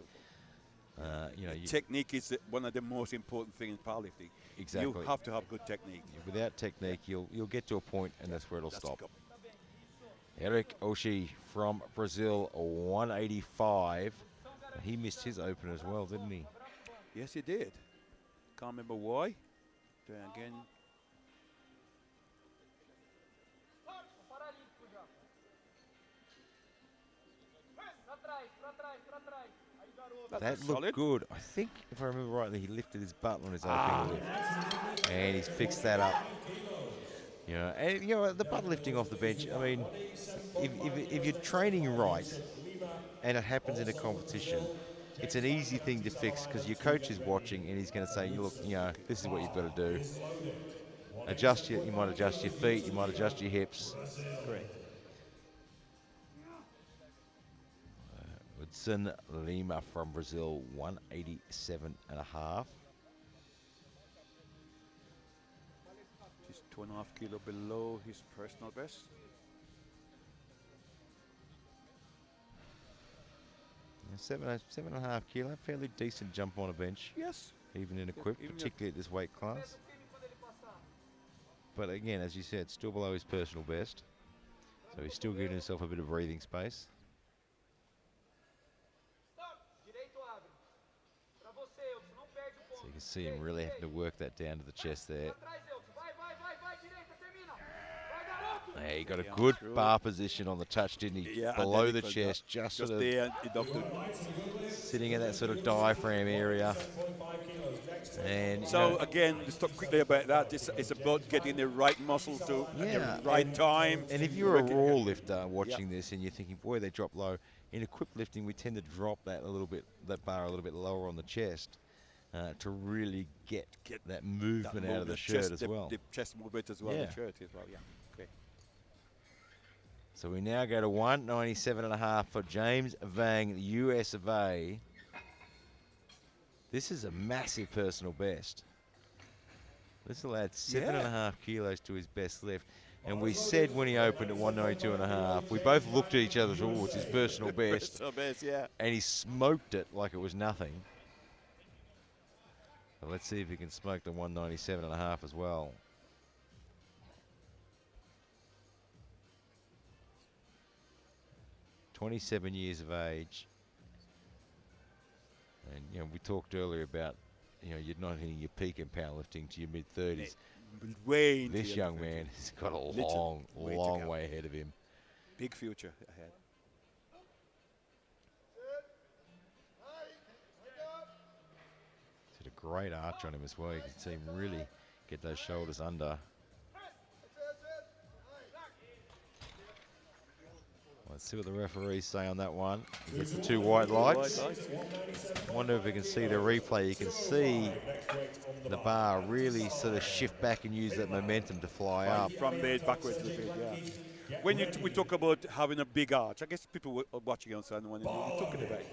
Technique is one of the most important things in powerlifting. Exactly. You have to have good technique. Without technique, you'll get to a point, and that's where it'll stop. Eric Oshie from Brazil, 185. He missed his open as well, didn't he? Yes, he did. Can't remember why. Then again. That looked good. I think, if I remember rightly, he lifted his butt on his opening lift, and he's fixed that up. And the butt lifting off the bench. I mean, if you're training right, and it happens in a competition, it's an easy thing to fix because your coach is watching, and he's going to say, "Look, this is what you've got to do. You might adjust your feet, you might adjust your hips." Correct. Hudson Lima from Brazil, 187.5. He's 2.5 kilos below his personal best. Seven and a half kilo, fairly decent jump on a bench. Yes. Even in equipped, particularly at this weight class. But again, as you said, still below his personal best. So he's still giving himself a bit of breathing space. So you can see him really having to work that down to the chest there. He got a good bar position on the touch, didn't he? Yeah, below the chest, just sort of there, sitting in that sort of diaphragm area. And so again, just talk quickly about that. It's about getting the right muscle to at the right time. And if you're a raw lifter watching this and you're thinking, boy, they drop low, in equipped lifting we tend to drop that a little bit, that bar a little bit lower on the chest to really get that movement out of the shirt as well. The chest movement as well, the shirt as well. Yeah. Okay. So we now go to 197.5 for James Vang, the US of A. This is a massive personal best. This will add 7.5 kilos to his best lift. And we said when he opened at 192.5, we both looked at each other and said, oh, it's his personal best. Personal best, yeah. And he smoked it like it was nothing. So let's see if he can smoke the 197.5 as well. "27 years of age." And, you know, we talked earlier about, you know, you're not hitting your peak in powerlifting to your mid-30s. Way this young man has got a long way ahead of him. Big future ahead. He's got a great arch on him as well. You can see him really get those shoulders under. Let's see what the referees say on that one. He gets the 2 white lights. Wonder if we can see the replay. You can see the bar really sort of shift back and use that momentum to fly up. From there backwards a bit, yeah. When we talk about having a big arch, I guess people watching on Sunday when we're talking about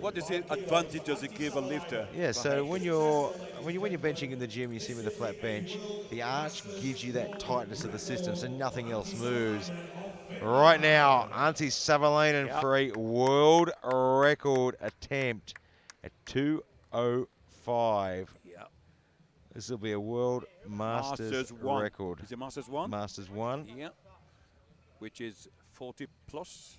what is the advantage does it give a lifter? Yeah, so when you're benching in the gym, you see with a flat bench, the arch gives you that tightness of the system, so nothing else moves. Right now, Antti Savalainen for a world record attempt at 2:05. Yeah. This will be a world Masters record. Is it Masters 1? Masters 1. Yeah. Which is 40 plus.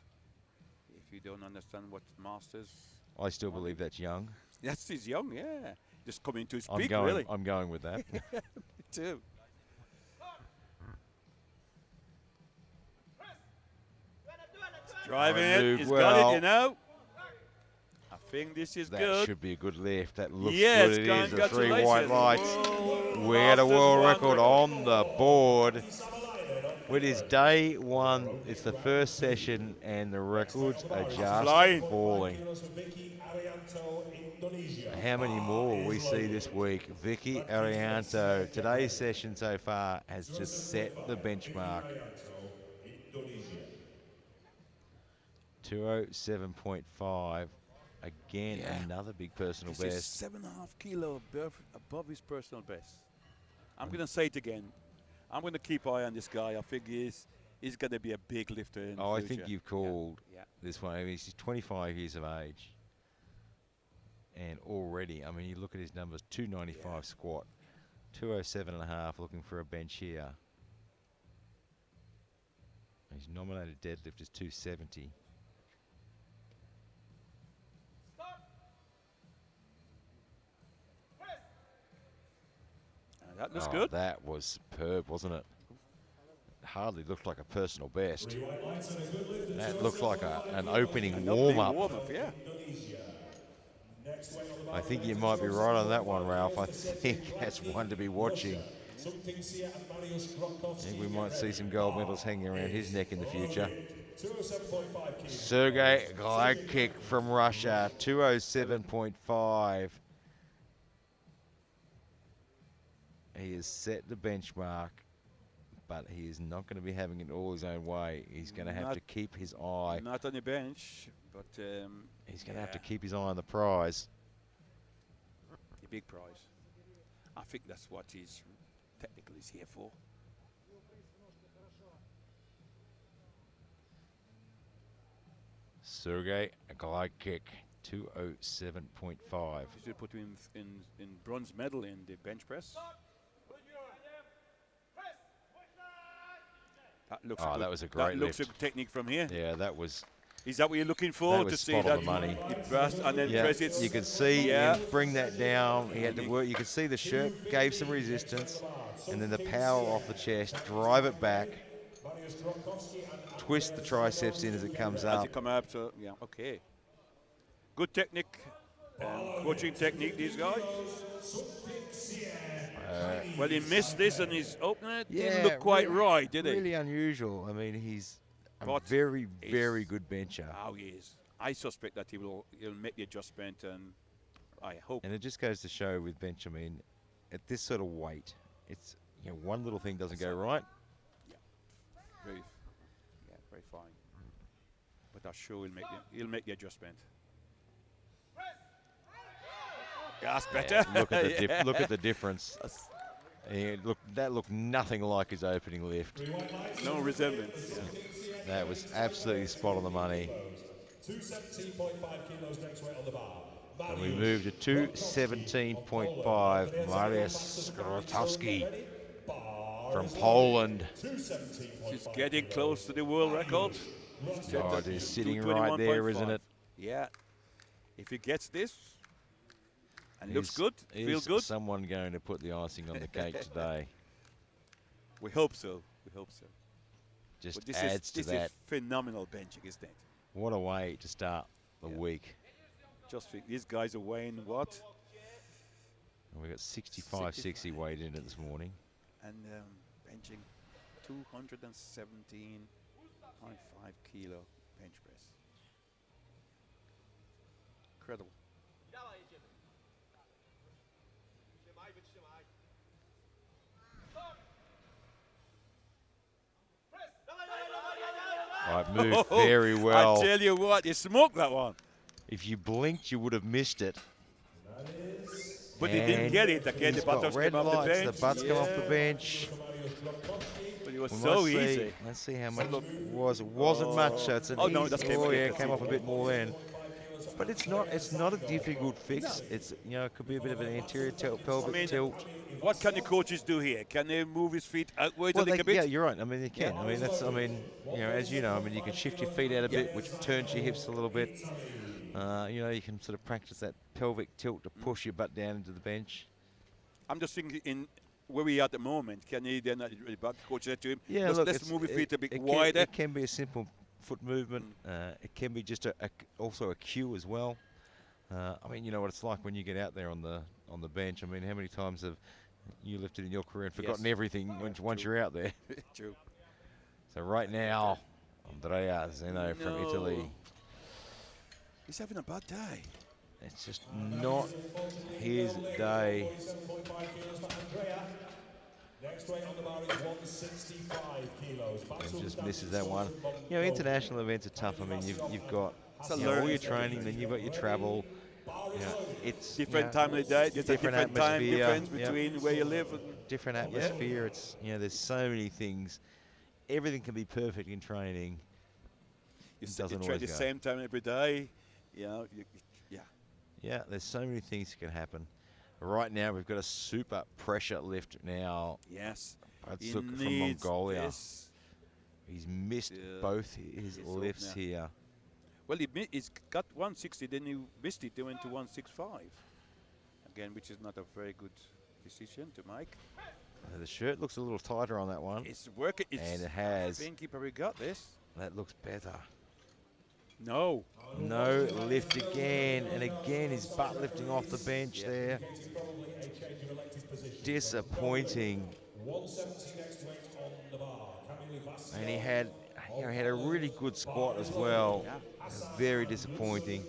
If you don't understand what Masters. I still believe that's young. That's he's young, yeah. Just coming to his peak, really. I'm going with that. Me too. Driving it, he's got it, you know. I think this is good. That should be a good lift. That looks yes, good. It is the 3 white lights. We had a world record on the board. With his day 1, it's the first session, and the records are just falling. How many more will we see this week? Vicky Arianto, today's session so far has just set the benchmark. 207.5. Again, another big personal best. 7.5 kilo above his personal best. I'm going to say it again. I'm going to keep eye on this guy. I think he's going to be a big lifter in the future. I think you've called this one. I mean, he's 25 years of age. And already, I mean, you look at his numbers, 295 squat, 207.5 looking for a bench here. His nominated deadlift is 270. That was good. That was superb, wasn't it? It hardly looked like a personal best. That looked like an opening warm-up. Yeah. I think you might be right on that one, Ralph. I think that's one to be watching. I think we might see some gold medals hanging around his neck in the future. Sergei Glagkic from Russia, 207.5. He has set the benchmark, but he is not going to be having it all his own way. He's going to have to keep his eye. Not on the bench, but he's going to have to keep his eye on the prize. The big prize. I think that's what he's technically is here for. Sergey, a glide kick, 207.5. You should put him in bronze medal in the bench press. That looks Oh, that was a great lift. Looks a technique from here. Yeah, that was. Is that what you're looking for? That was to see spot that on the money. he press and then press it. You could see him bring that down. He had to work. You could see the shirt gave some resistance, and then the power off the chest, drive it back, twist the triceps in as it comes up. As it come up, so yeah, okay. Good technique, coaching technique. These guys. Well, he missed this and his opener didn't look quite right, did he? Really unusual. I mean, he's a very, very good bencher. Oh, he is. I suspect that he'll make the adjustment, and I hope. And it just goes to show with bench, I mean, at this sort of weight, it's, you know, one little thing doesn't go right. Yeah, very fine. But I'm sure he'll make the adjustment. Yeah, that's better. Yeah, look at the difference. That looked nothing like his opening lift. No resemblance. Yeah. That was absolutely spot on the money. 217.5 kilos next weight on the bar. And we moved to 217.5. Mariusz Grotowski from Poland. He's getting close to the world record. Oh, it is sitting right there, isn't it? Yeah. If he gets this, and looks good, feels good. Someone going to put the icing on the cake today? We hope so. We hope so. Just adds to that. This is phenomenal benching, isn't it? What a way to start the week. Just think, these guys are weighing what? And we got 65-60 weighed in it this morning. And benching 217.5 kilo bench press. Incredible. Right, moved very well. I tell you what, you smoked that one. If you blinked, you would have missed it. But he didn't get it. Again, the buttocks came off the bench. The butts come off the bench. But it was so easy. Let's see how much it was. It wasn't much. So it's an no, that came it came off a bit more then. But it's not a difficult fix. It's, you know, it could be a bit of an anterior pelvic tilt. What can the coaches do here? Can they move his feet outwards a little bit? Yeah, you're right. I mean, they can. I mean, that's. I mean, you know, as you know, I mean, you can shift your feet out a bit, which turns your hips a little bit. You know, you can sort of practice that pelvic tilt to push your butt down into the bench. I'm just thinking in where we are at the moment. Can he then, coach said to him, yeah, let's move your feet a bit wider. It can be a simple foot movement. It can be just also a cue as well. I mean, you know what it's like when you get out there on the bench. I mean, how many times have you lifted in your career and forgotten everything once you're out there? True. So right now, Andrea Zeno from Italy. He's having a bad day. It's just not his day. Next weight on the bar is 165 kilos. He just misses that one. You know, international events are tough. I mean, you've got all your training, then you've got your travel. You know, it's different time of the day. There's different a different time difference yep. between where you live. And different atmosphere. It's, you know, there's so many things. Everything can be perfect in training. You train the same time every day. You know, yeah, there's so many things that can happen. Right now, we've got a super pressure lift now. Yes. From Mongolia. This. He's missed both his lifts here. Well, he's got 160, then he missed it. They went to 165. Again, which is not a very good decision to make. The shirt looks a little tighter on that one. It's working. And it has. I think he probably got this. That looks better. No. No lift again. And again, his butt lifting off the bench there. Disappointing. And he had a really good squat as well. Very disappointing.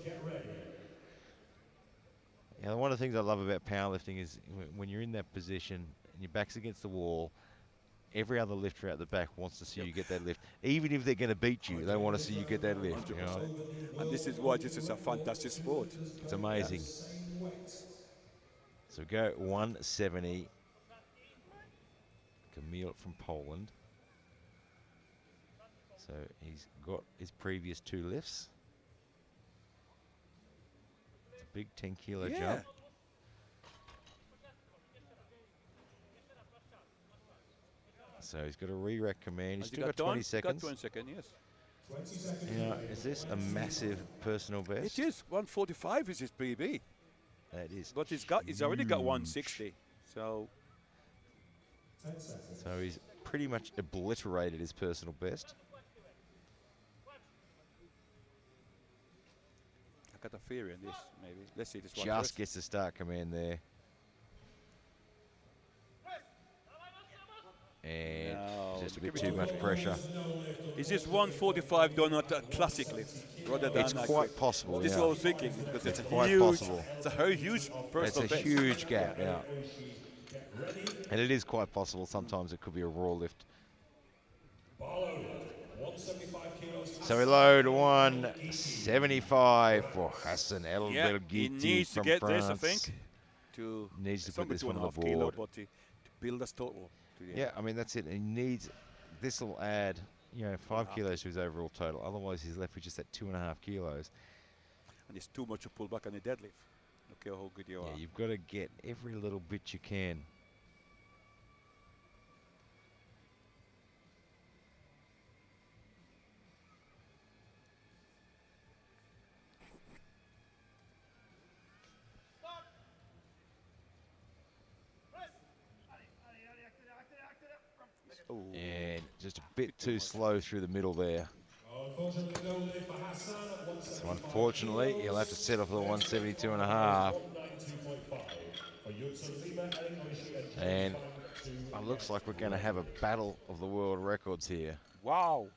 Yeah, one of the things I love about powerlifting is when you're in that position and your back's against the wall, every other lifter out the back wants to see you get that lift. Even if they're going to beat you, they want to see you get that lift. You know? And this is why this is a fantastic sport. It's amazing. So go 170. Kamil from Poland. So he's got his previous two lifts. Big 10-kilo jump. So he's got a re-rack command. He's still got 20 seconds. Got 20 seconds, yes. 20 seconds. Now, is this a massive personal best? It is. 145 is his PB. That is. But he's already got 160. So 10 seconds. So he's pretty much obliterated his personal best. I got a theory on this, maybe. Let's see this one Just first. gets the start command there. And just a bit too much pressure. Is this 145 done at a classic lift rather than It's a quite quick? possible, This is yeah. what I was thinking, because it's quite huge, possible. it's a very huge personal It's a best. huge gap, yeah. And it is quite possible sometimes it could be a raw lift. So we load 175 for Hassan El Yeah, he Belghiti needs to from get France. this, I think, to Needs to put somewhere this one on the 2.5 kilo, board. but to build us total. To the Yeah, I mean, that's it. He needs, this will add, 5 kilos to his overall total. Otherwise, he's left with just that 2.5 kilos. And it's too much to pull back on the deadlift. Look how good you are. Yeah, you've got to get every little bit you can. Ooh. And just a bit too slow through the middle there. Unfortunately, no lift for Hassan at So unfortunately, he'll have to settle for the 172.5. 192.5. And it looks like we're going to have a battle of the world records here. Wow.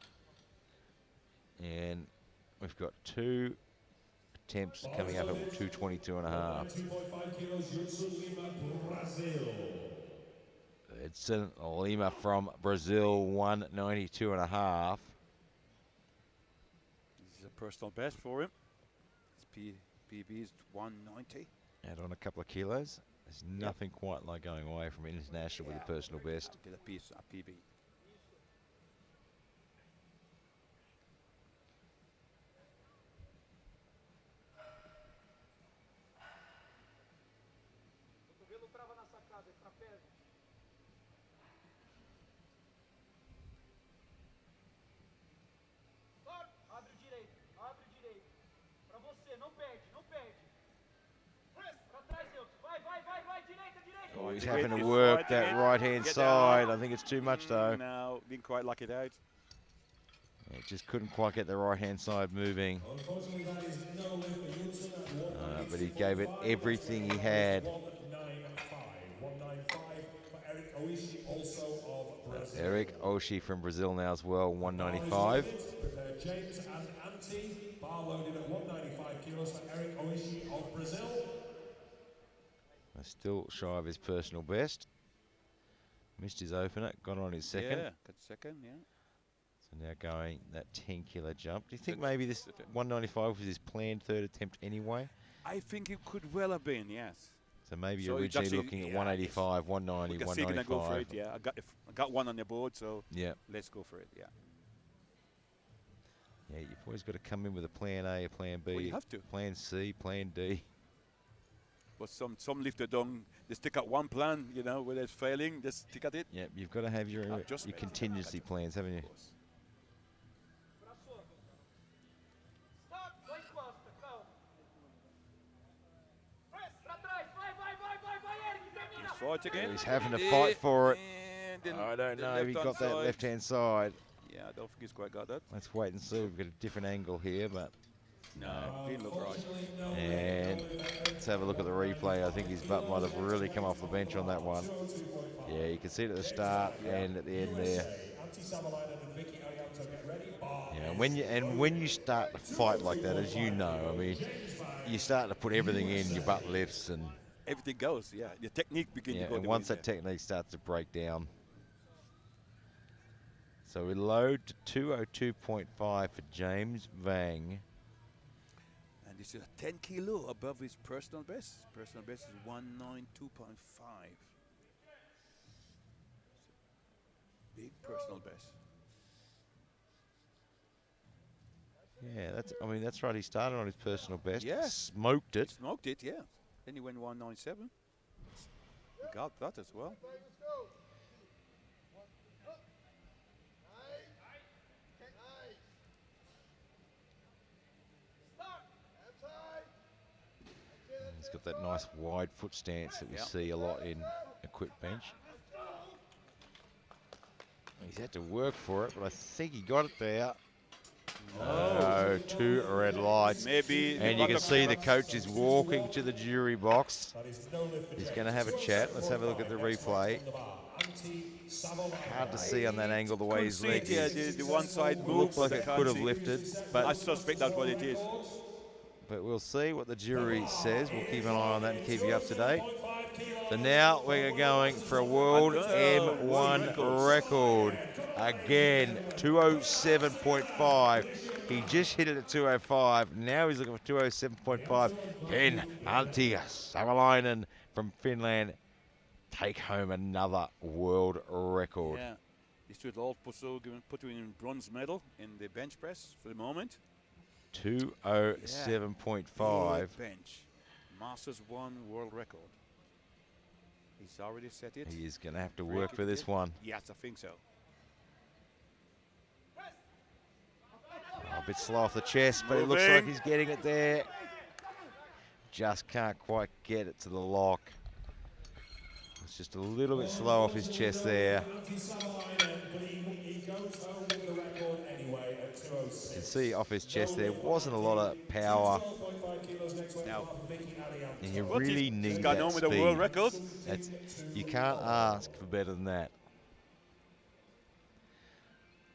And we've got 2 attempts coming up at 222.5. 2.5 kilos, Jutsu Lima, Brazil. It's Lima from Brazil, 192.5. This is a personal best for him. His PB is 190. Add on a couple of kilos. There's nothing quite like going away from international with a personal best. Did a piece, a PB. Oh, he's having to work that right-hand side. I think it's too much, though. No, didn't quite lock it out. Yeah, just couldn't quite get the right-hand side moving. But he gave it everything he had. 195 for Eric Oishi, also of Brazil. Eric Oishi from Brazil now as well, 195. James and Ante, bar loaded at 195 kilos for Eric Oishi of Brazil. Still shy of his personal best. Missed his opener, got on his second. Yeah, got second, yeah. So now going that 10-kilo jump. Do you think maybe this 195 was his planned third attempt anyway? I think it could well have been, yes. So maybe So you're it's originally actually- looking at yeah, 185, 190, We can see, can I go for 195. it? Yeah, I got one on the board, so Yeah. let's go for it. Yeah. Yeah, you've always got to come in with a plan A, a plan B, Well, you have to. plan C, plan D. But some lifter don't. They stick at one plan, where it's failing. They stick at it. Yeah, you've got to have your Adjustment. contingency plans, haven't you? Of course. He's fight again. He's having to fight for it. And then I don't the know if he left-hand got that side. left-hand side. Yeah, I don't think he's quite got that. Let's wait and see. We've got a different angle here, but No, didn't look right. and let's have a look at the replay. I think his butt might have really come off the bench on that one. Yeah, you can see it at the start and at the end there. Yeah, when you start to fight like that, as you know, I mean, you start to put everything in. Your butt lifts and Everything goes, yeah. The technique begins to go. and once that technique starts to break down. So we load to 202.5 for James Vang. And this is a 10 kilo above his personal best. Personal best is 192.5. Big personal best. Yeah, I mean, that's right. He started on his personal best, Yes. smoked He it. smoked it, yeah. Then he went 197. He got that as well. Let's go. Nice. Nice. Start. Hands high. He's got that nice wide foot stance that we Yeah. see a lot in equipped bench. He's had to work for it, but I think he got it there. No, two red lights. Maybe And you can see the coach is walking to the jury box. He's going to have a chat. Let's have a look at the replay. Hard to see on that angle the way his leg is. The one side It move, looked but like I it can't could have see. lifted, I but suspect that's what it is. we'll see what the jury says. We'll keep an eye on that and keep you up to date. So now we're going for a world M1 record. Again, 207.5. He just hit it at 205. Now he's looking for 207.5. Can Antti Savalainen from Finland take home another world record? Yeah. This would also put him in bronze medal in the bench press for the moment. 207.5. Bench. Masters 1 world record. He's already set it. He is going to have to work for this one. Yes, I think so. A bit slow off the chest, but it looks like he's getting it there. Just can't quite get it to the lock. It's just a little bit slow off his chest there. You can see off his chest there wasn't a lot of power. Now, And you really need he's gone that on with speed. a world record. You can't ask for better than that.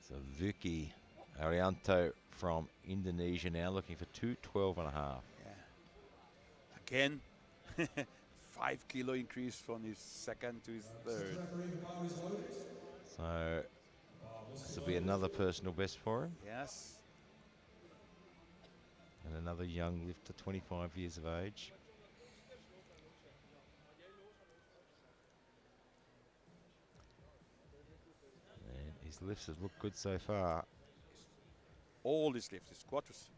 So Vicky Arianto from Indonesia now looking for 212.5. Yeah. Again, 5 kilo increase from his second to his third. So this will be another personal best for him. Yes. And another young lifter, 25 years of age. And his lifts have looked good so far. All his lifts. His squat was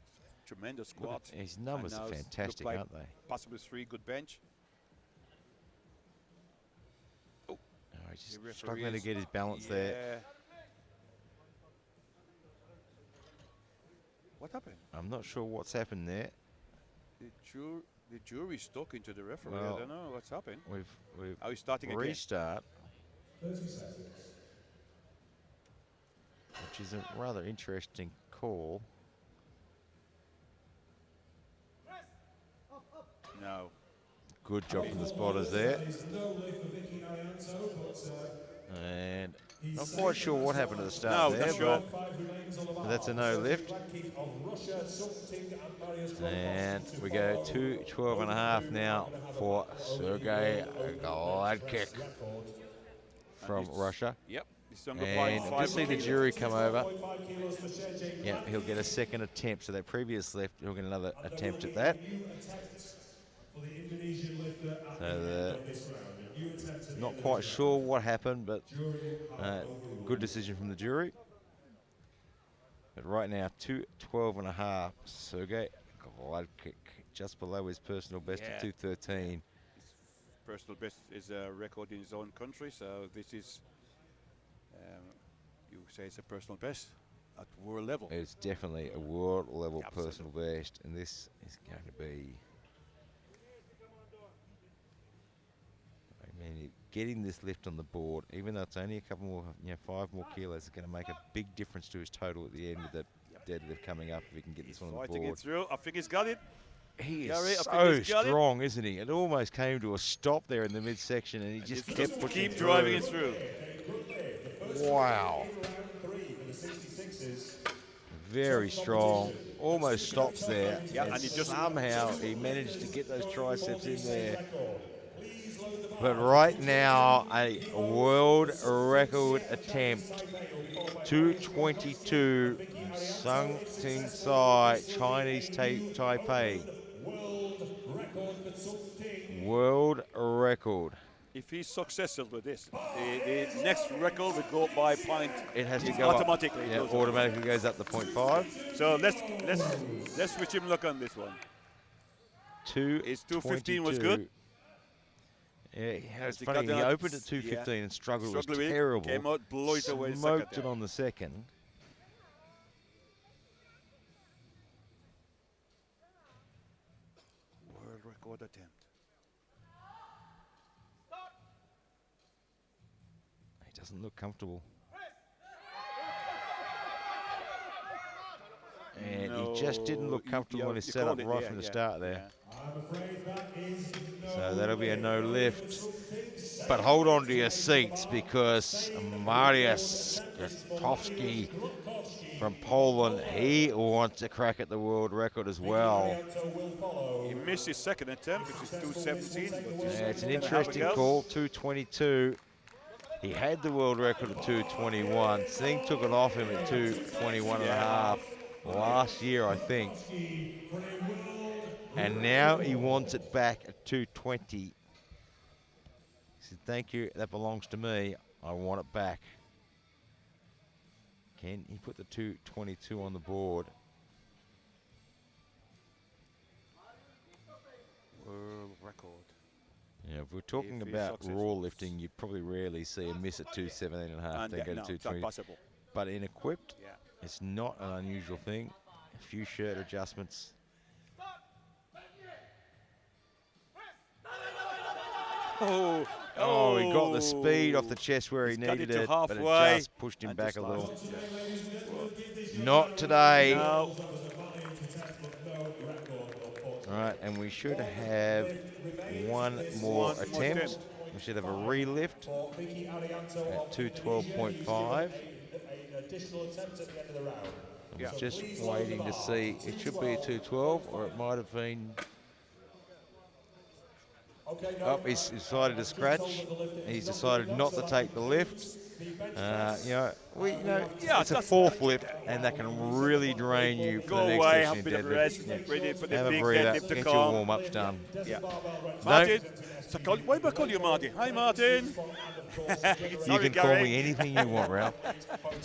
tremendous squat. His numbers are fantastic, like aren't they? Possibly 3 good bench. Oh, he's just struggling to get his balance there. What happened? I'm not sure what's happened there. The jury's talking to the referee. Well, I don't know what's happened. We've Are we starting restart, 30 seconds. which is a rather interesting call. No. Good job from the spotters there. And not quite sure what happened at the start there, but that's a no lift. And we go to 12.5 now for Sergei Gladkick from Russia. Yep. And just see the jury come over. Yeah, he'll get a second attempt. So that previous lift, he'll get another attempt at that. So not quite sure what happened, but good decision from the jury. But right now, 212.5. Sergei Gladkick, just below his personal best of 213. His personal best is a record in his own country, so this is, you say it's a personal best at world level. It's definitely a world level personal best, and this is going to be. I mean, getting this lift on the board, even though it's only a couple more, 5 more kilos, is going to make a big difference to his total at the end with that deadlift coming up if he can get this one on the board. Fighting it through. I think he's got it. He is so strong, isn't he? It almost came to a stop there in the midsection, and he just kept pushing keep driving it through. Wow. Very strong. Almost stops there. Yeah, and he just somehow he managed to get those triceps in there. But right now, a world record attempt. 222, Sung Ting Sai, Chinese Taipei. World record. if he's successful with this, the next record will go by point. It has to It's go automatically. up. It Yeah, goes up. automatically goes up to 0.5. So let's switch him look on this one. 2:15 was good. Yeah, it's He funny. got He that- opened at 2:15 and struggled. It was Struggled with it, terrible. came out, blew it away Smoked second it on the second. World record attempt. He doesn't look comfortable. And he just didn't look comfortable when he set up right from the start there. So that'll be a no lift. But hold on to your seats because Mariusz Gotowski from Poland, he wants a crack at the world record as well. He missed his second attempt, which is 2:17. Yeah, it's an interesting call, 2:22. He had the world record at 2:21. Singh took it off him at 2:21 and a half last year, I think. And now he wants it back at 2:20. He said, thank you, that belongs to me. I want it back. Can he put the 2:22 on the board? World record. Yeah, if we're talking about raw lifting, you probably rarely see a miss at 2:17 and a half, then go to 2:20. It's not possible. But in equipped, it's not an unusual thing. A few shirt adjustments. Oh, he got the speed off the chest where he needed it, but it just pushed him back a little. Not today. No. All right, and we should have one more attempt. We should have a relift at 212.5. I'm just waiting to see. It should be a 212, or it might have been. Oh, he's decided to scratch. He's decided not to take the lift. It's a fourth lift, and that can really drain you for the next away, session have a in bit of deadlift. rest, ready for the Have a big breather, deadlift to get come. your warm-ups done. Yeah. Martin, why do I call you Marty? Hi, Martin. You can call me anything you want, Ralph.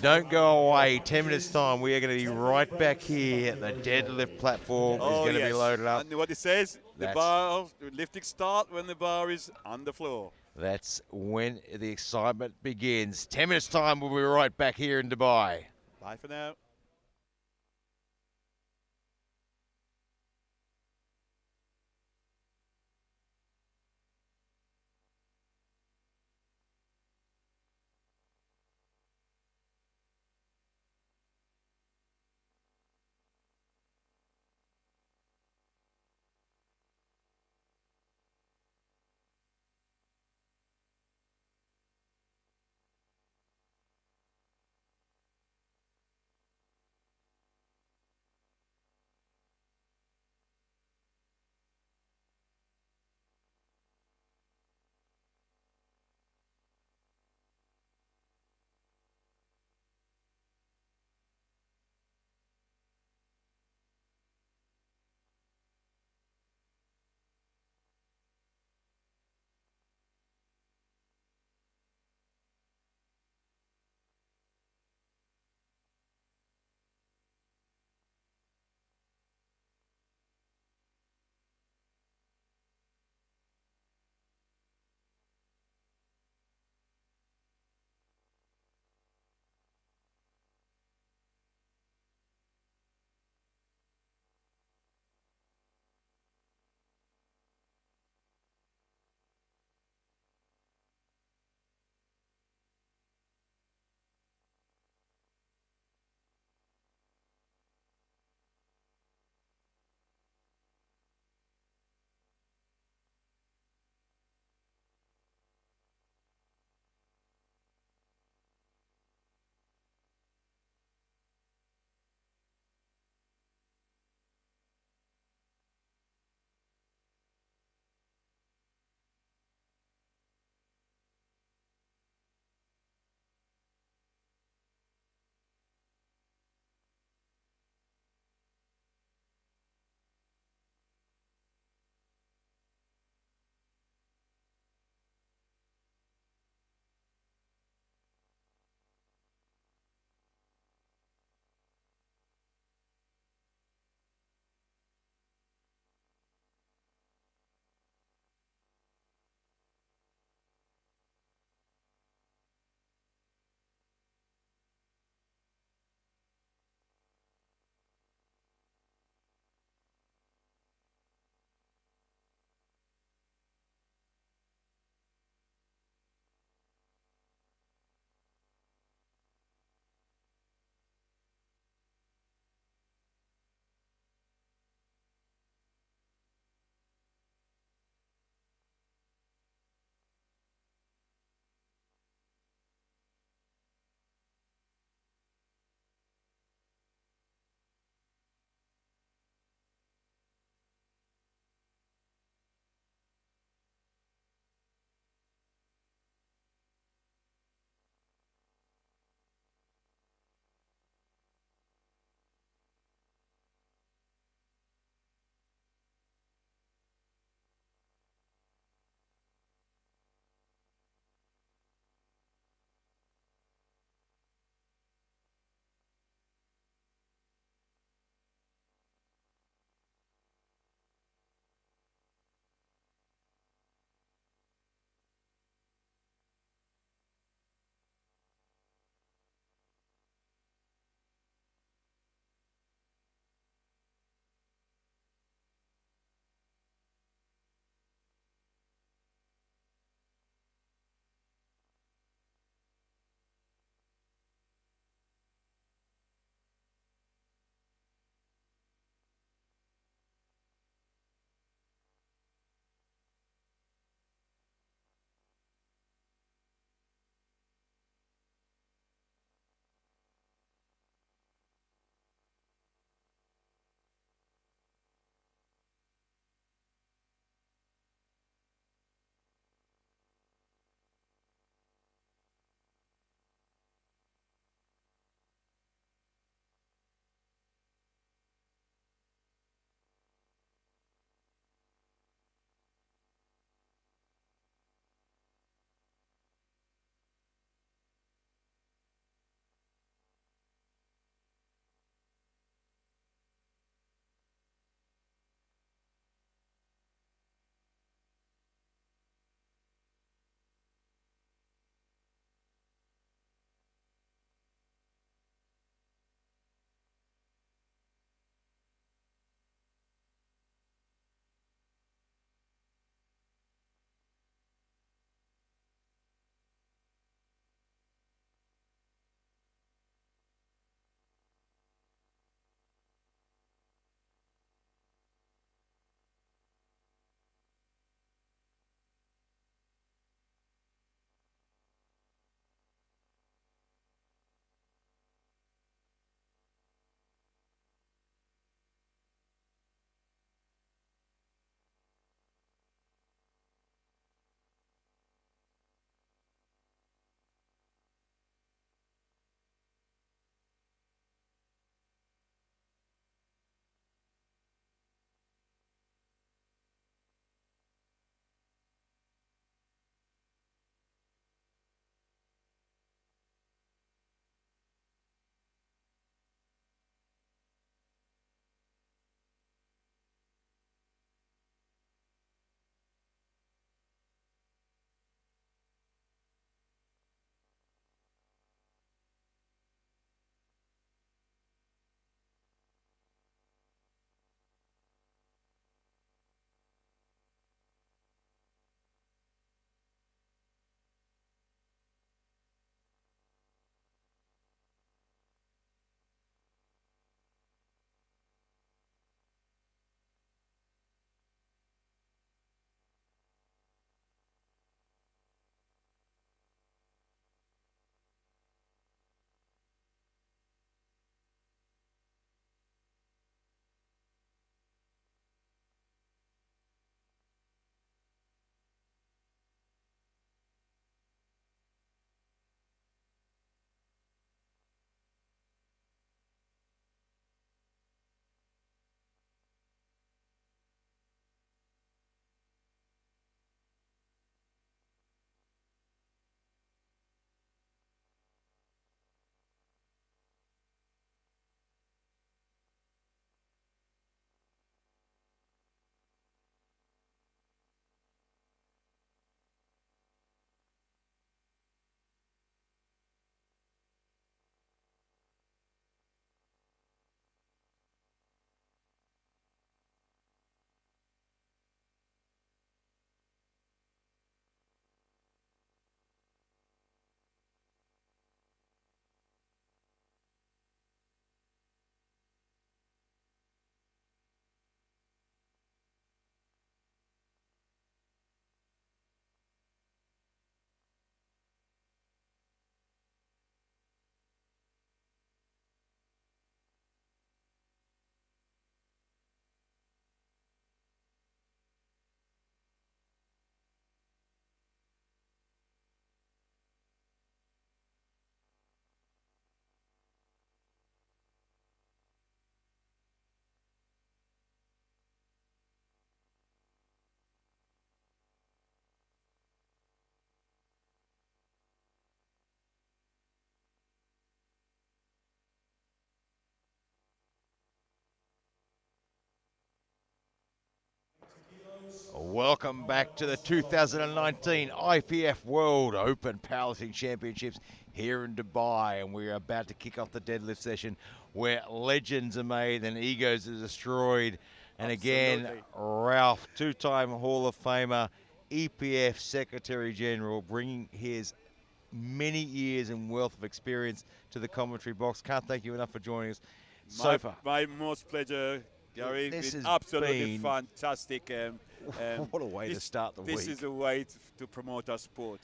Don't go away. 10 minutes time, we are going to be right back here. The deadlift platform is going to be loaded up. And what it says, the lifting start when the bar is on the floor. That's when the excitement begins. 10 minutes time, we'll be right back here in Dubai. Bye for now. Welcome back to the 2019 IPF World Open Powerlifting Championships here in Dubai, and we're about to kick off the deadlift session where legends are made and egos are destroyed. And again, Ralph, two-time Hall of Famer, EPF Secretary General, bringing his many years and wealth of experience to the commentary box. Can't thank you enough for joining us so far. My most pleasure, Gary. This It's has absolutely been fantastic. What a way to start the week. This is a way to promote our sport.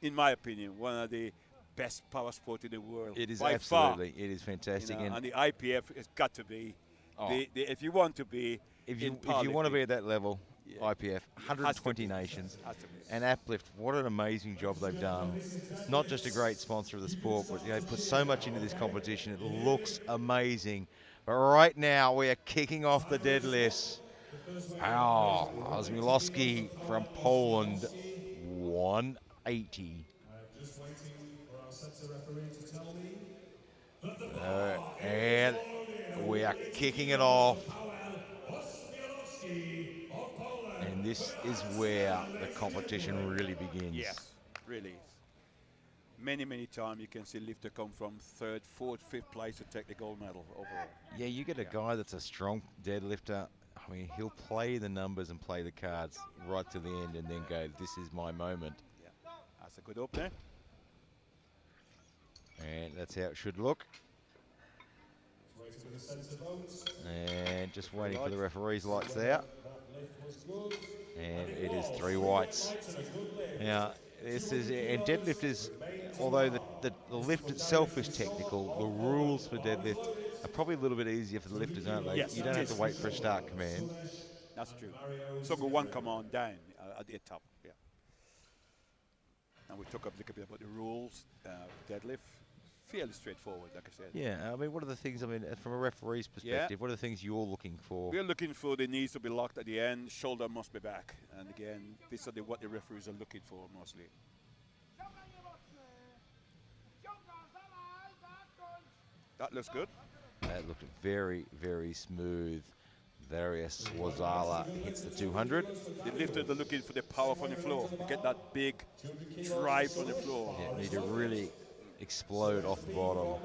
In my opinion, one of the best power sport in the world. It is by absolutely. far. It is fantastic. And the IPF has got to be. If you want to be, if you want to be at that level, IPF, 120 nations, and Uplift, what an amazing job they've done. Not just a great sponsor of the sport, but they put so much into this competition. It looks amazing. But right now, we are kicking off the deadlifts. Osmilowski from Poland, 180. Just waiting for our center referee to tell me And we are kicking it off. And this is where the competition really begins. Yes, really. Many times you can see lifter come from 3rd, 4th, 5th place to take the gold medal overall. Yeah, you get a guy that's a strong deadlifter. I mean, he'll play the numbers and play the cards right to the end and then go, this is my moment. Yeah, that's a good opener. And that's how it should look. And just waiting for the referee's lights there. And it is 3 whites. Now, this is, and deadlift is, although the lift itself is technical, the rules for deadlift are probably a little bit easier for the lifters, aren't they? Yes, you don't have to wait for a start command. That's true. So go one command down at the top. Yeah. And we talk a little bit about the rules. Deadlift, fairly straightforward, like I said. Yeah, I mean, what are the things, I mean, from a referee's perspective, what are the things you're looking for? We're looking for the knees to be locked at the end, shoulder must be back. And again, these are what the referees are looking for mostly. That looks good. That looked very, very smooth. Darius Wazala hits the 200. The lifters are looking for the power from the floor. To get that big drive from the floor. Yeah, need to really explode off the bottom.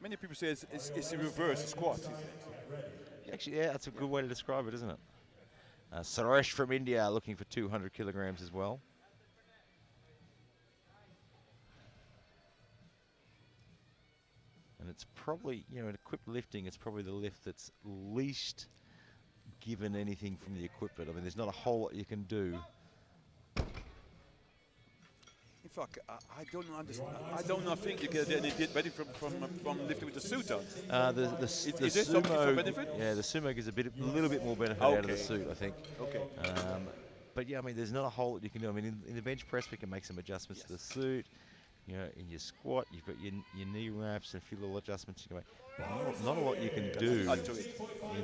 Many people say it's a reverse squat, isn't it? Actually, yeah, that's a good way to describe it, isn't it? Suresh from India looking for 200 kilograms as well. And it's probably, you know, in equipped lifting, it's probably the lift that's least given anything from the equipment. I mean, there's not a whole lot you can do. In fact, I don't understand. I don't think you get any benefit from lifting with the suit on. The is there some benefit? Yeah, the sumo gives a little bit more benefit out of the suit, I think. Okay. But yeah, I mean, there's not a whole lot you can do. I mean, in the bench press, we can make some adjustments to the suit. You know, in your squat, you've got your knee wraps and a few little adjustments you can make. Not a lot you can do in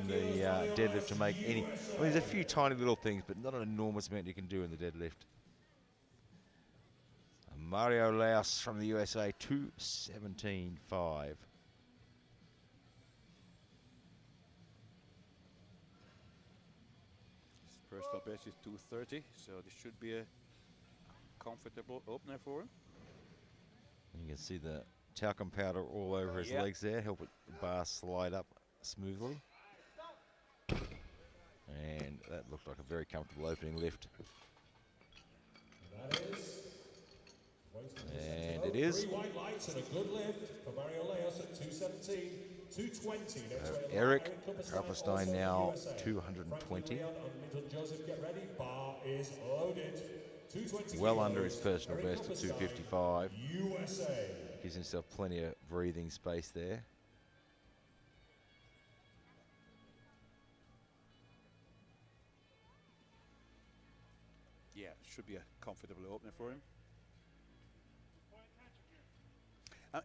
the deadlift to make any. I mean, there's a few tiny little things, but not an enormous amount you can do in the deadlift. Mario Laos from the USA, 217.5. First up best is 230, so this should be a comfortable opener for him. You can see the talcum powder all over his legs there, help the bar slide up smoothly. And that looked like a very comfortable opening lift. And it is. 3 white lights and a good lift for Mario Laos at 217, 220. Eric Rapperstein now 220. Joseph, get ready. Bar is loaded. Well under his personal best at 255. USA. Gives himself plenty of breathing space there. Yeah, should be a comfortable opener for him.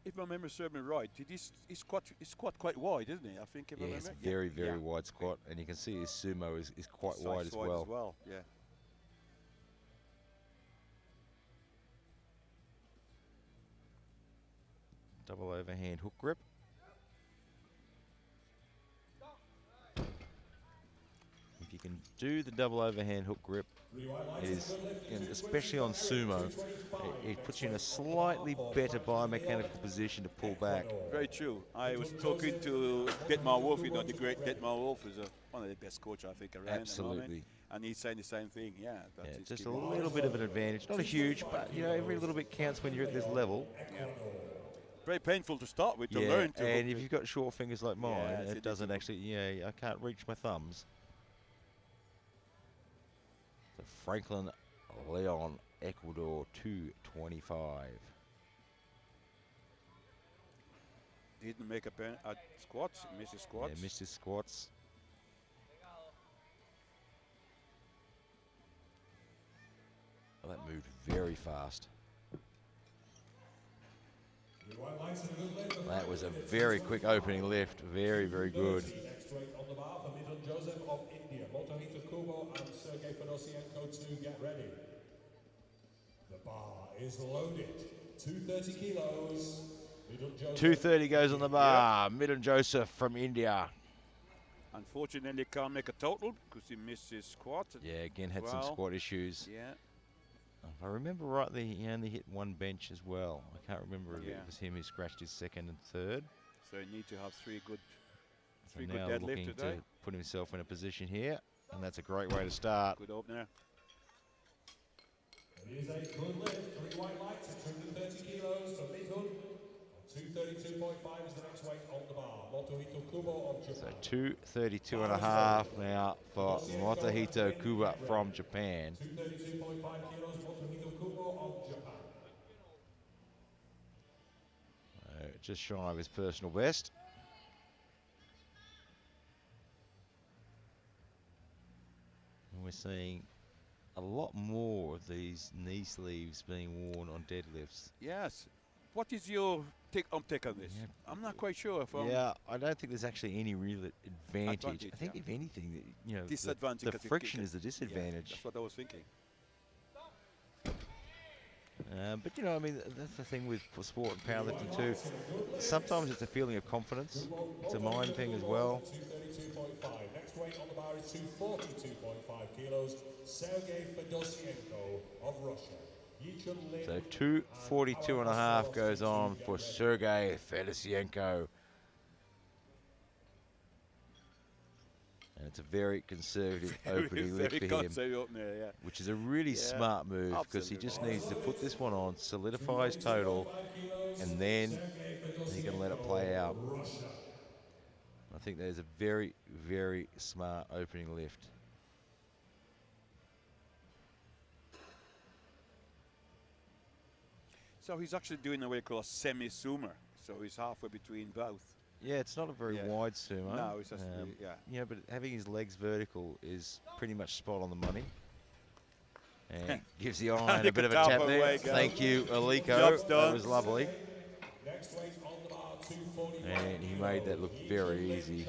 If my memory serves me right, his squat quite wide, isn't it? I think. Yeah, it's a very, very wide squat, and you can see his sumo is quite wide as well. Yeah. Double overhand hook grip. If you can do the double overhand hook grip. It is, and especially on sumo, it puts you in a slightly better biomechanical position to pull back. Very true. I was talking to Detmar Wolf, you know, the great Detmar Wolf is one of the best coaches I think around. Absolutely. And he's saying the same thing. Yeah, just a little bit of an advantage. Not a huge, but you know, every little bit counts when you're at this level. Yeah. Very painful to start with, to yeah, learn to. And if you've got short fingers like mine, yeah, it doesn't actually, I can't reach my thumbs. So Franklin Leon, Ecuador, 225. Didn't make a squats, missed his squats. Yeah, missed his squats. Oh, that moved very fast. That was a very quick opening lift. Very, very good. Next weight on the bar for Midland Joseph of India. Motohito Kubo and Sergey Fedosienko to get ready. The bar is loaded. 230 kilos. 230 goes on the bar. Yep. Midland Joseph from India. Unfortunately, can't make a total because he missed his squat. Yeah, again had some squat issues. Yeah. If I remember rightly, he only hit one bench as well. I can't remember if it was him who scratched his second and third. So you need to have three good now deadlift looking today. to put himself in a position here, and that's a great way to start. Good opener. It is a good lift. 3 white lights at 230 kilos for Midland. 232.5 is the next weight on the bar. Motohito Kubo of Japan. So 232 and a half now for Motohito Kubo from Japan. 232.5 kilos, Motohito Kubo of Japan. Just shy of his personal best. And we're seeing a lot more of these knee sleeves being worn on deadlifts. Yes. What is your take on this? Yeah. I'm not quite sure. Yeah, I don't think there's actually any real advantage. I think if anything, disadvantage. The friction is the disadvantage. Yeah, that's what I was thinking. But I mean, that's the thing with sport and powerlifting too. Sometimes it's a feeling of confidence. It's a mind thing as well. 232.5. Next weight on the bar is 242.5 kilos. Sergey Fedosienko of Russia. So 242 and a half goes on for Sergey Fedosienko. And it's a very conservative opening lift for him, which is a really smart move because he just needs to put this one on, solidify his total, and then he can let it play out. I think that is a very, very smart opening lift. So he's actually doing what we call a semi-sumer. So he's halfway between both. Yeah, it's not a very wide sumo. No, it's just but having his legs vertical is pretty much spot on the money. And gives the iron a bit of a tap there. Thank you, Aliko. That was lovely. And he made that look very easy.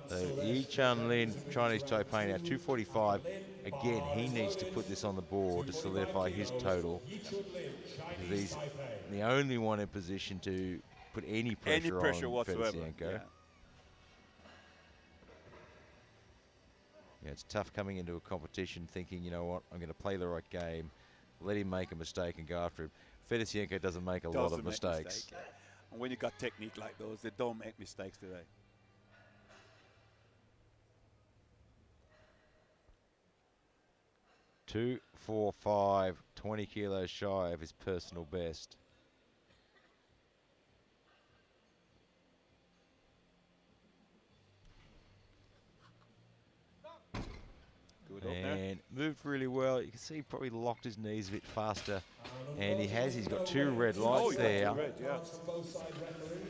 So Yi Chun Lin, Chinese Taipei, now 245. Again, he needs to put this on the board to solidify his total. Because he's the only one in position to put any pressure on whatsoever. Fedosienko. Yeah, it's tough coming into a competition thinking, you know what, I'm going to play the right game, let him make a mistake and go after him. Fedosienko doesn't make a lot of mistakes. And when you got technique like those, they don't make mistakes today. 245, 20 kilos shy of his personal best. And moved really well. You can see he probably locked his knees a bit faster. And he's got 2 red lights there.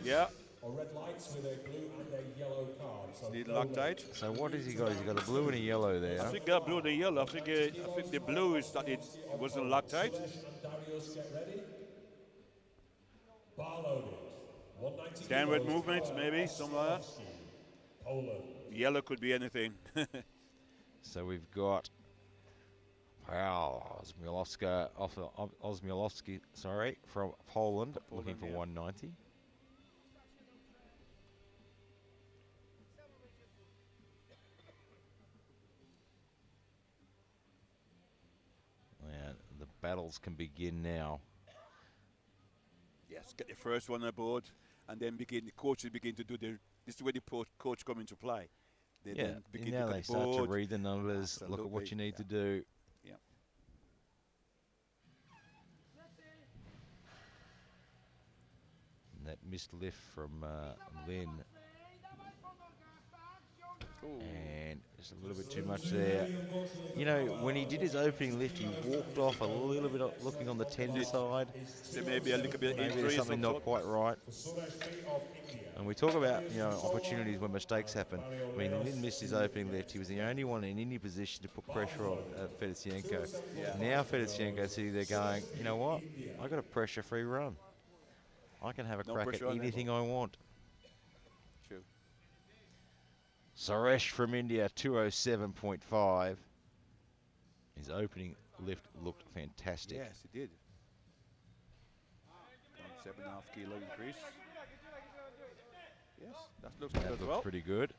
Yeah. Or red lights with a blue and a yellow card. So need Loctite. So what has he got? He's got a blue and a yellow there. I think he got blue and a yellow. I think the blue is that it wasn't Loctite. Downward movement, maybe, something like that. Yellow could be anything. So we've got Osmiolowski, from Poland, looking for 190. battles can begin now. Yes, get the first one aboard, and then the coaches begin to do this is where the coach come into play. They then begin now to they start to read the numbers, Absolutely. look at what you need to do. Yeah. And that missed lift from Lynn. And just a little bit too much there. You know, when he did his opening lift, he walked off a little bit looking on the tender side. So maybe a little bit Maybe there's something not quite right. And we talk about, you know, opportunities when mistakes happen. I mean, Lynn missed his opening lift. He was the only one in any position to put pressure on Fedosienko. Yeah. Now Fedosienko's sitting there going, you know what? I got a pressure-free run. I can have a crack at anything I want. True. Suresh from India, 207.5. His opening lift looked fantastic. Yes, it did. 7.5 kilo increase. Yes, that looks good as well. Pretty good.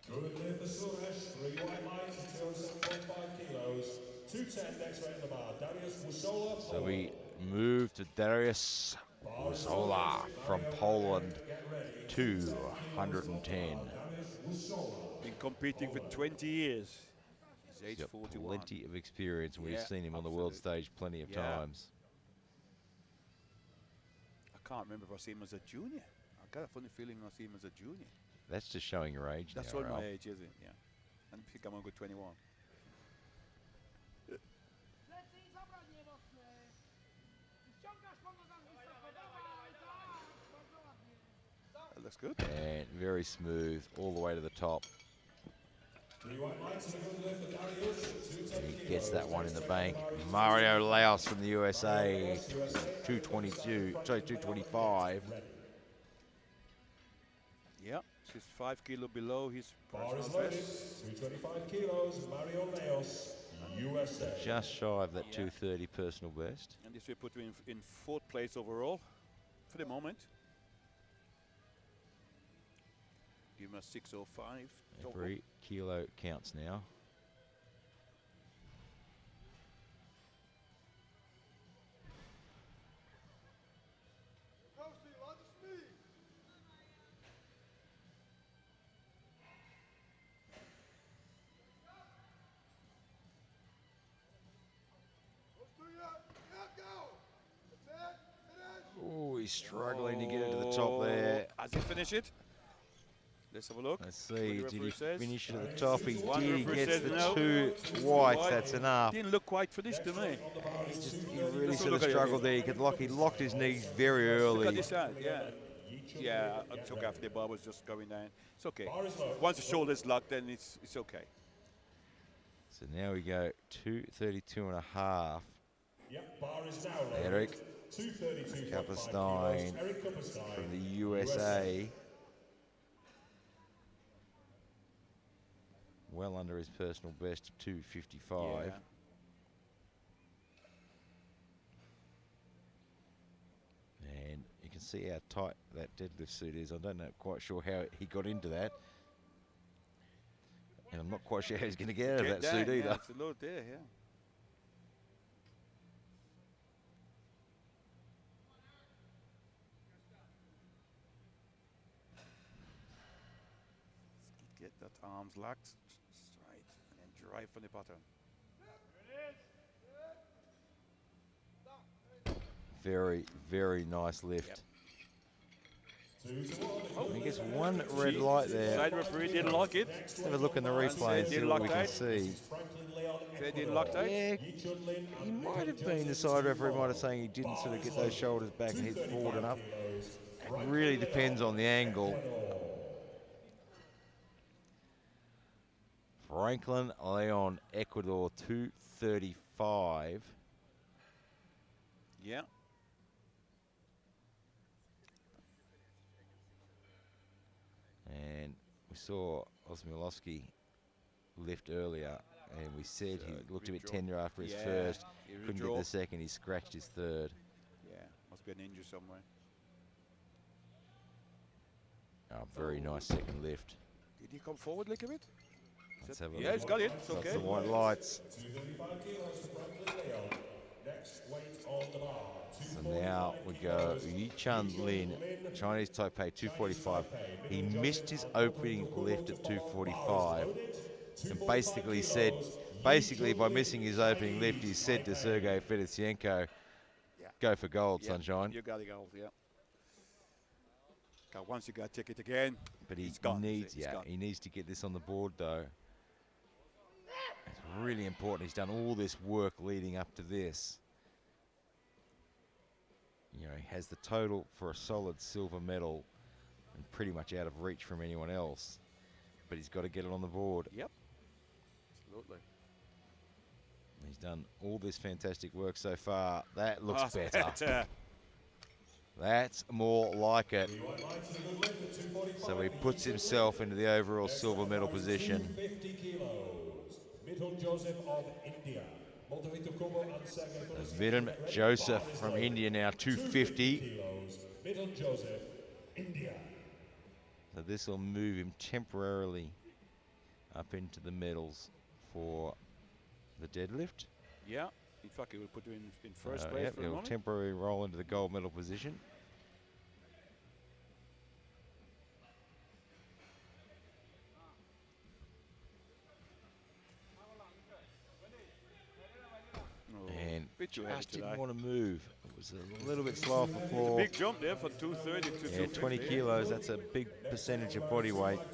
Good lift for Suresh, 3 white lights, 207.5 kilos, 210 next weight on the bar. Darius Wusola. So we move to Darius Wusola from Poland, 210. Been competing for 20 years. He's age 41. Plenty of experience. We've seen him on the world stage plenty of times. I can't remember if I see him as a junior. I got a funny feeling I see him as a junior. That's just showing your age. That's now, showing my Ralph. age, isn't it? Yeah. And I think I'm on good 21. That looks good. And very smooth all the way to the top. He gets that one in the bank. Mario Laos from the USA, 225. Yeah, she's 5 kilo below his Bar is personal loaded, best. 225 kilos, Mario Laos, USA. Just shy of that 230 personal best. And this will put him in 4th place overall for the moment. Give him a 605. Every kilo counts now. Oh, he's struggling to get it to the top there. Has he finished it? Let's have a look. Let's see, did he says. finish it at the top? He One did. He referee gets says the no. 2 whites. That's enough. Didn't look quite finished to me. He really Let's sort look of at it struggled again. there. He locked his knees very Look at early. this side, yeah. Yeah, I took after the bar was just going down. It's okay. Once the shoulder's locked, then it's okay. So now we go 232.5. Yep, bar is now loaded. Eric 232.5 Kappenstein kilos. Eric Kappenstein from the USA. Well under his personal best of 255. Yeah. And you can see how tight that deadlift suit is. I don't know, quite sure how he got into that. And I'm not quite sure how he's going to get out of that suit either. Yeah, it's a load there, yeah. Get that arms locked straight and then drive from the bottom. Very, very nice lift. Oh, He gets one red light there. Side referee didn't lock it. Let's have a look in the replay and see what we can see. They didn't lock tight. Yeah, he might have been, the side referee might have saying he didn't sort of get those shoulders back and hit forward and up. It really depends on the angle. Franklin Leon, Ecuador, 235. Yeah. And we saw Osmolowski lift earlier, and we said he looked a bit tender after his first. Couldn't get the second, he scratched his third. Yeah, must be an injury somewhere. Oh, very nice second lift. Did he come forward a little bit? Let's have a Yeah, look. it's got it. It's Got okay. the white lights. 235 kilos for Franklin Leon. Next weight on the bar. So now we go Yi Chun Lin, Chinese Taipei, 245. He missed his opening lift at 245 and basically said, by missing his opening lift, he said to Sergei Fedosienko, go for gold, sunshine. You got the gold, yeah. Once you got to take it again, But he it's gone. needs, It's gone. he needs to get this on the board though. It's really important. He's done all this work leading up to this. You know, he has the total for a solid silver medal and pretty much out of reach from anyone else. But he's got to get it on the board. Yep. Absolutely. He's done all this fantastic work so far. That looks better. That's more like it. So he puts himself into the overall silver medal position. 250 kilos. Midhun Joseph of India. Vidam Joseph from India now, 250. Kilos. Midhun Joseph, India. So this will move him temporarily up into the medals for the deadlift. Yeah. In fact, it will put you in first place Yep, for a he'll moment. temporarily roll into the gold medal position. And Bit too heavy just today. didn't want to move. It was a little bit slow off the floor. Big jump there for 230 to 250. 20 kilos, that's a big percentage of body weight. 2.5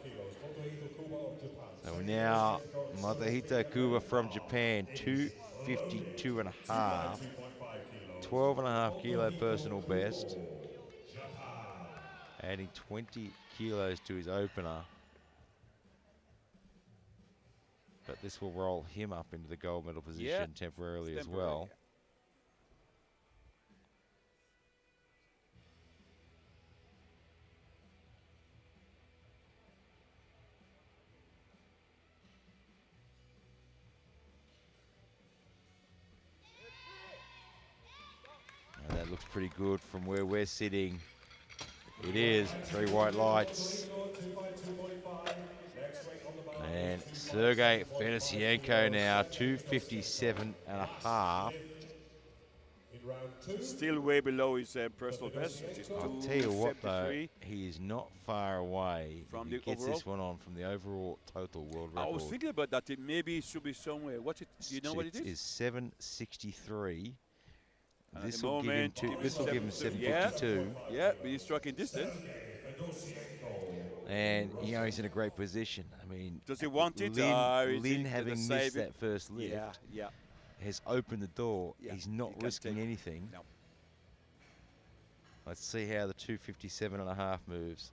kilos. Motohito Kuba of Japan. So now, Matahito Kuba from Japan, 252 and a half. 12 and a half kilo personal best. Adding 20 kilos to his opener. But this will roll him up into the gold medal position temporarily as well. And that looks pretty good from where we're sitting. It is 3 white lights. And Sergei Fedosienko now 257 and a half. Still way below his personal best, which is I'll tell you what though, 273. he is not far away From if he the gets overall? this one on from the overall total world I record. was thinking about that. It maybe should be somewhere. What's it? Do you know what it is? It is 763. At This the will give him moment, two, this will give him 752. Yeah, but he's striking distance. And you know he's in a great position. I mean, Does he want it? Lin having missed that first lift yeah. has opened the door. Yeah, He's not he can risking take- anything. No. Let's see how the 257 and a half moves.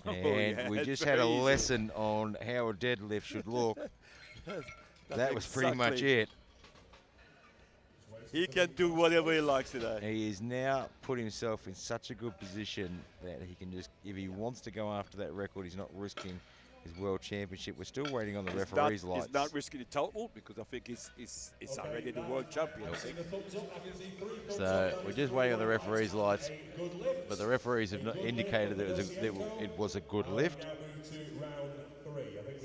And we it's just had a very easy. lesson on how a deadlift should look. That was pretty much exactly- it. He can do whatever he likes today. He is now put himself in such a good position that he can just, if he wants to go after that record, he's not risking his world championship. We're still waiting on the referee's lights. He's not risking the total because I think he's already the world champion. I think. So we're just waiting on the referee's lights, but the referees have not indicated that it was a good lift.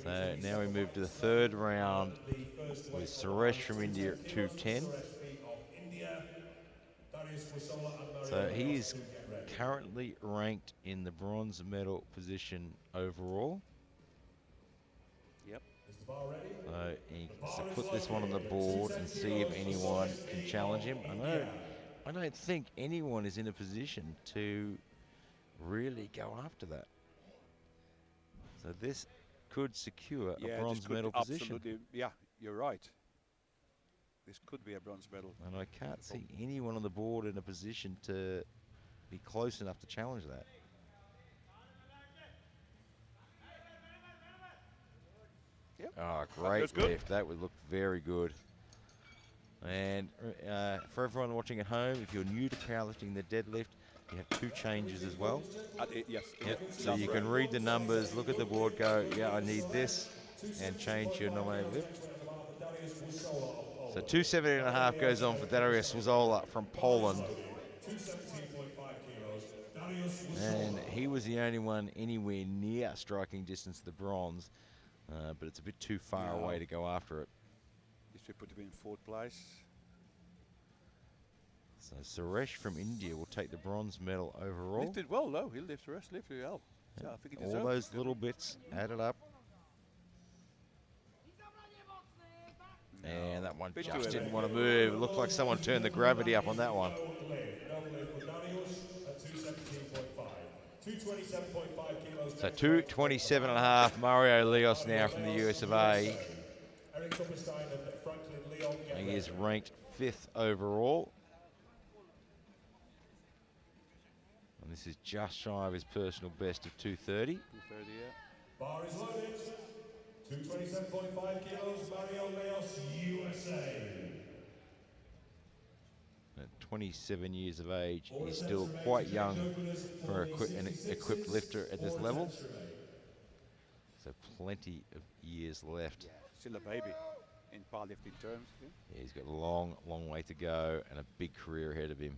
So now we move to the third round with Suresh from India at 210. So he is currently ranked in the bronze medal position overall. Yep. So he needs to put this one on the board and see if anyone can challenge him. I don't think anyone is in a position to really go after that. So this could secure a Yeah, bronze this could medal be position. absolutely. Yeah, you're right. This could be a bronze medal. And I can't see anyone on the board in a position to be close enough to challenge that. Yep. Oh, was great good. lift. That would look very good. And for everyone watching at home, if you're new to powerlifting the deadlift, you have 2 changes as well. Yes. Yep. So you can read the numbers, look at the board, go, yeah, I need this, and change your nominated lift. So 270 and a half goes on for Darius Wazola from Poland. And he was the only one anywhere near striking distance of the bronze, but it's a bit too far away to go after it. This will put him in 4th place. So Suresh from India will take the bronze medal overall. Lifted well, though. He lifted well. So I think all those little bits added up. And that one just didn't want to move. It looked like someone turned the gravity up on that one. So 227.5, Mario Leos now from the US of A. He is ranked 5th overall. And this is just shy of his personal best of 230. 230, yeah. Bar is loaded. 227.5 kilos, Mario Leos, USA. At 27 years of age, he's still quite young for an equipped lifter at this level. So plenty of years left. Yeah, still a baby in powerlifting terms. Yeah, he's got a long, long way to go and a big career ahead of him.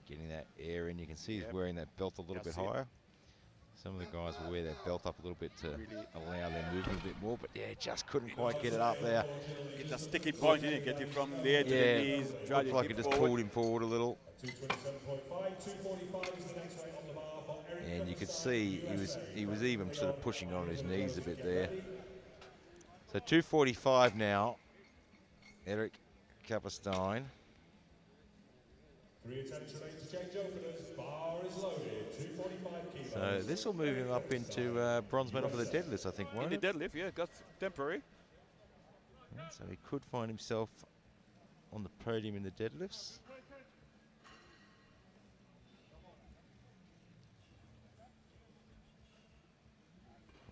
Getting that air in, you can see he's wearing that belt a little bit higher. Some of the guys will wear that belt up a little bit to allow their movement a bit more, but yeah, just couldn't quite get it up there. Get that sticky point in, get it from there to the knees. Looked like it just pulled him forward a little. 227.5, 245 is the next weight on the bar for Eric. And you could see he was even sort of pushing on his knees a bit there. So 245 now, Eric Kappenstein. 3 attention interchange openers, bar is loaded, 245 kilos. So this will move him up into bronze medal for the deadlift, I think, won't In it? the deadlift, yeah, got temporary. Yeah, so he could find himself on the podium in the deadlifts.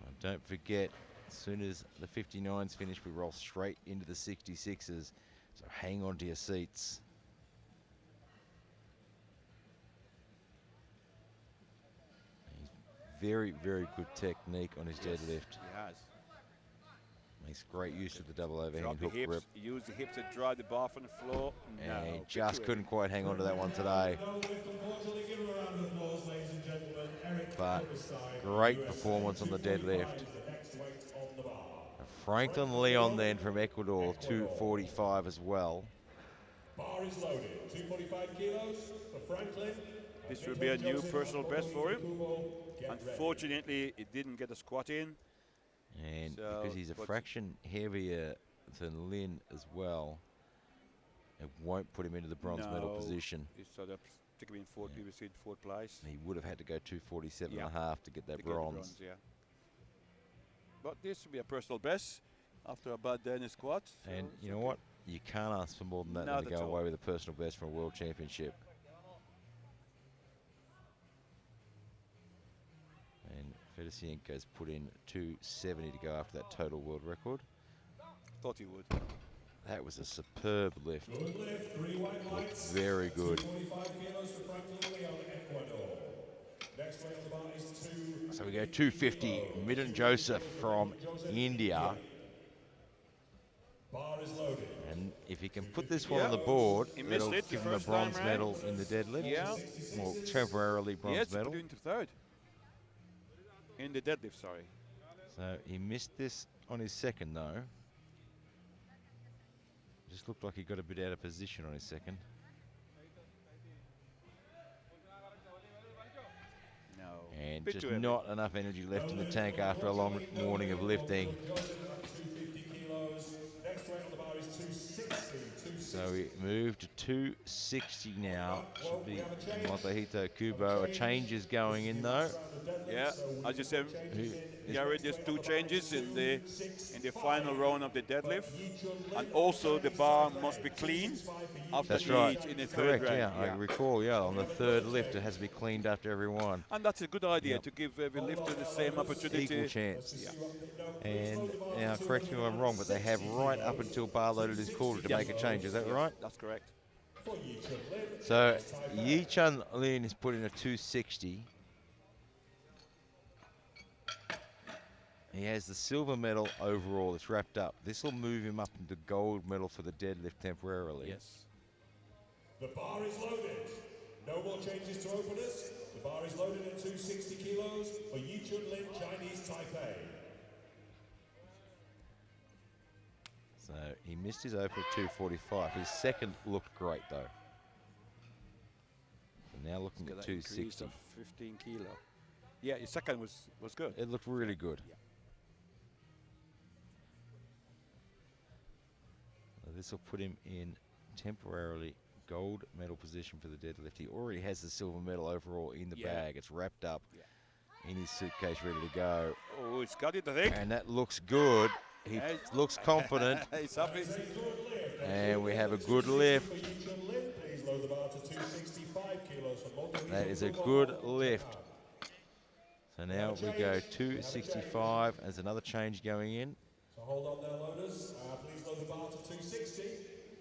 Well, don't forget, as soon as the 59's finish, we roll straight into the 66s. So hang on to your seats. Very, very good technique on his deadlift. He has. Makes great use of the double overhand Drop the hook hips, grip. use the hips to drive the bar from the floor. And he just couldn't quite hang on to that one today. But great performance on the deadlift. Franklin Leon then from Ecuador, 245 as well. Bar is loaded, 245 kilos for Franklin. This will be a new personal best for him. Unfortunately, it didn't get a squat in. And because he's a fraction heavier than Lin as well, it won't put him into the bronze medal position. It's sort of stick him in fourth, previously in 4th place. He would have had to go 247.5 to get that bronze. Yeah. But this will be a personal best after a bad day in the squat. So And you know what? You can't ask for more than that than to go away with a personal best from a world championship. And Fedosienko's put in 270 to go after that total world record. Thought he would. That was a superb lift. Good lift, 3 white lights. Very good. 25 kilos for Franklin Leon, Ecuador. Next weight on the bar is 2. So we go 250, Midden Joseph from India. Bar is loaded. And if he can put this one on the board, it'll it give him a bronze medal in the deadlift. Yeah. Well, temporarily bronze medal. Into 3rd. In the deadlift, sorry. So he missed this on his second, though. Just looked like he got a bit out of position on his second. No. And just not enough energy left in the tank after a long morning of lifting. 250 kilos. Next weight on the bar is 260. So we moved to 260 now. Should be Motohito Kubo. A change is going in though. Yeah, as you said, Jared, there's 2 changes in the final round of the deadlift, and also the bar must be clean after each in the third round. Yeah, I recall. Yeah, on the 3rd lift, it has to be cleaned after every one. And that's a good idea to give every lifter the same opportunity. Equal chance. Yeah. And now, correct me if I'm wrong, but they have right up until bar loaded is called to make a change. Is that right? That's correct. So Yi-Chun Lin is put in a 260. He has the silver medal overall. It's wrapped up. This will move him up into gold medal for the deadlift temporarily. Yes. The bar is loaded. No more changes to openers. The bar is loaded at 260 kilos for Yichun Lin, Chinese Taipei. So he missed his open at 245. His second looked great though. So now looking at 260. Of 15 kilo. Yeah, his second was good. It looked really good. Yeah. So this will put him in temporarily gold medal position for the deadlift. He already has the silver medal overall in the bag. It's wrapped up in his suitcase, ready to go. Oh, it's got it, I think. And that looks good. He looks confident. He's happy. And we have a good lift. That is a good lift. So now we go 265. There's another change going in. So hold on there, loaders. Please load the bar to 260.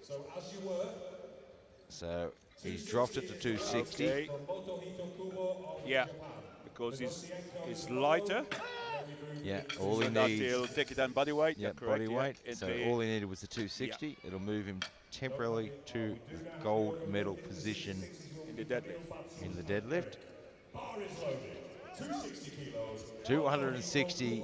So as you were. So he's dropped it to 260. Okay. Yeah, because he's lighter. Yeah, all he So that needs. he'll take it on body weight. Yeah, correct, body weight. yeah. So all he needed was the 260. It'll move him temporarily to the gold medal position in the deadlift. in the deadlift. Bar is loaded. 260 kilos. 260.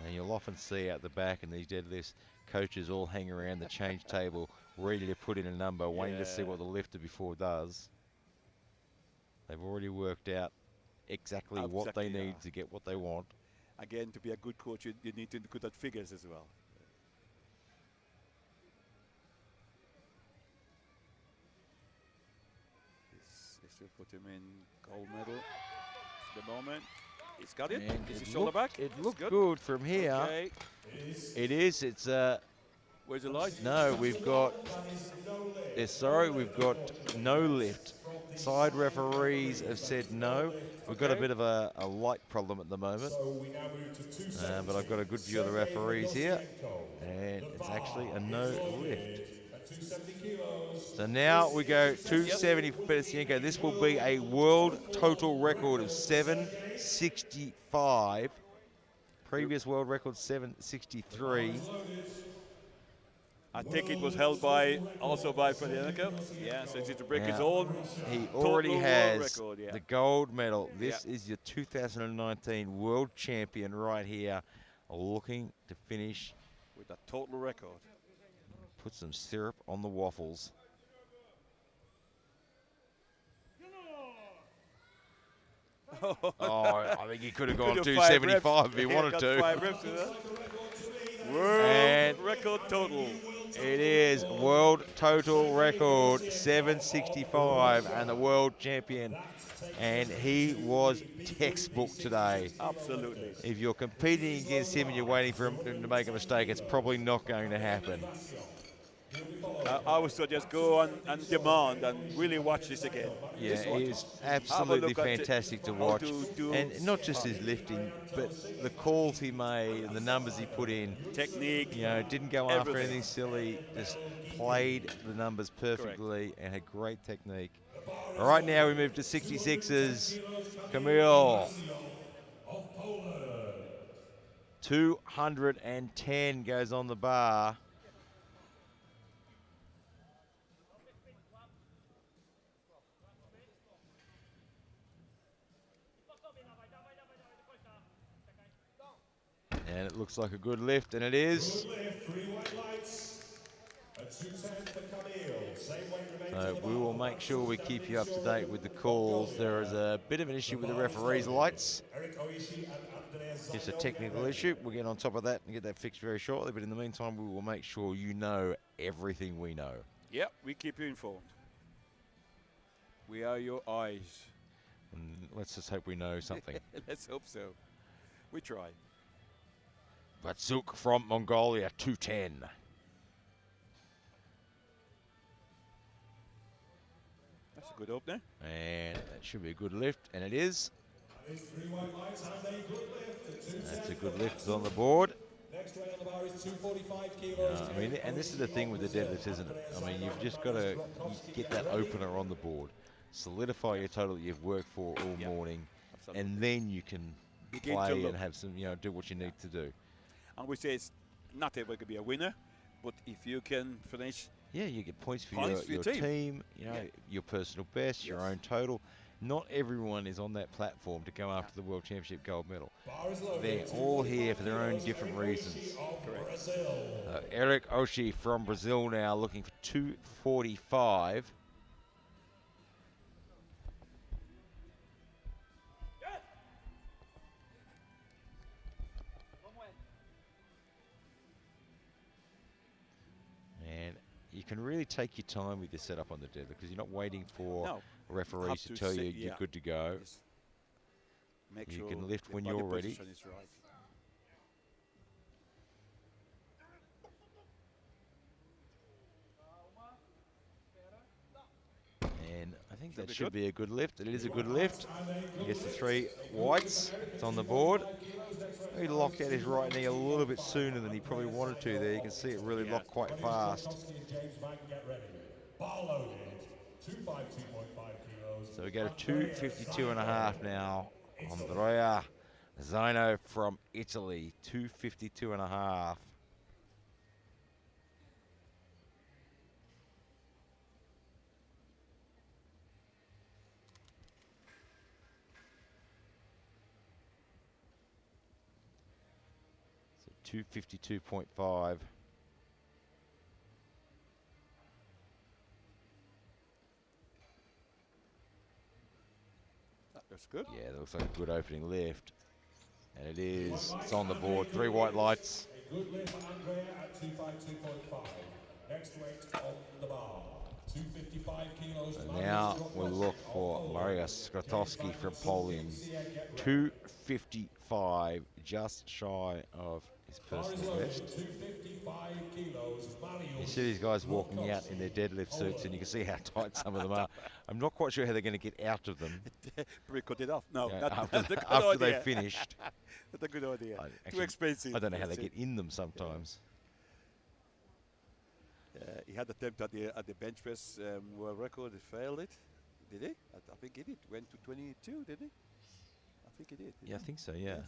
And you'll often see out the back in these deadlifts, coaches all hang around the change table, ready to put in a number, waiting to see what the lifter before does. They've already worked out exactly what they need to get what they want. Again, to be a good coach, you need to look at figures as well. This will put him in gold medal at the moment. He's got it. And Is his shoulder back? It looked good from here. Okay. It is. It's Where's the light? no, we've got. Sorry, we've got no lift. Side referees have said no. We've got a bit of a light problem at the moment. But I've got a good view of the referees here. And it's actually a no lift. So now we go 270 for Fedosienko. This will be a world total record of 765. Previous world record 763. I think it was held also by Fedosienko. Yeah, so it's to break his own. He already has record, the gold medal. This is your 2019 world champion right here, looking to finish with a total record. Put some syrup on the waffles. I think he could have gone 275 if he wanted to. 5 reps, world record total. It is world total record 765 and the world champion. And he was textbook today. Absolutely. If you're competing against him and you're waiting for him to make a mistake, it's probably not going to happen. I would suggest go and demand and really watch this again. Yeah, he's absolutely fantastic to watch. And not just his lifting, but the calls he made, the numbers he put in. Technique. You know, didn't go after anything silly, just played the numbers perfectly and had great technique. All right, now we move to 66s. Camille. 210 goes on the bar. And it looks like a good lift, and it is. So we will make sure we keep you up to date with the calls. There is a bit of an issue with the referees' lights. Just a technical issue. We'll get on top of that and get that fixed very shortly. But in the meantime, we will make sure you know everything we know. Yep, we keep you informed. We are your eyes. And let's just hope we know something. Let's hope so. We try. Batsuk from Mongolia, 210. That's a good opener. And that should be a good lift, and it is. That's a good lift. It's on the board. Next weight on the bar is 245 kilos. I mean, and this is the thing with the deadlifts, isn't it? I mean, you've just got to get that opener on the board. Solidify your total that you've worked for all morning. and then you can play and have some, do what you need to do. And we say it's not able to be a winner, but if you can finish, you get points for your team, your personal best, your own total. Not everyone is on that platform to go after the World Championship gold medal. They're all here for their own different reasons. Correct. Eric Oshie from Brazil now looking for 245. And you can really take your time with your setup on the deadlift because you're not waiting for referees to tell you you're good to go. Make you sure can lift when you're ready. Is right. And I think that should be a good lift. It is a good lift. He gets the 3 whites. It's on the board. He locked out his right knee a little bit sooner than he probably wanted to there. You can see it really locked quite fast. So we go to 252.5 now. Andrea Zaino from Italy, 252.5. So 252.5. That's good. Yeah, that looks like a good opening lift. And it is. It's on the board. 3 white lights. A good lift for Andrea at 252.5. Next weight on the bar. 255 kilos. So now we'll look for Mariusz Skotowski from Poland. 255, just shy of his personal best. 255 kilos. You see these guys walking out in their deadlift suits, and you can see how tight some of them are. I'm not quite sure how they're going to get out of them. Probably cut it off. No, after they've finished. That's a good idea. Too expensive. I don't know how they get in them sometimes. He had attempt at the bench press world record. He failed it. Did he? I think he did. Went to 22, did he? I think he did. Yeah, I think so. Yeah.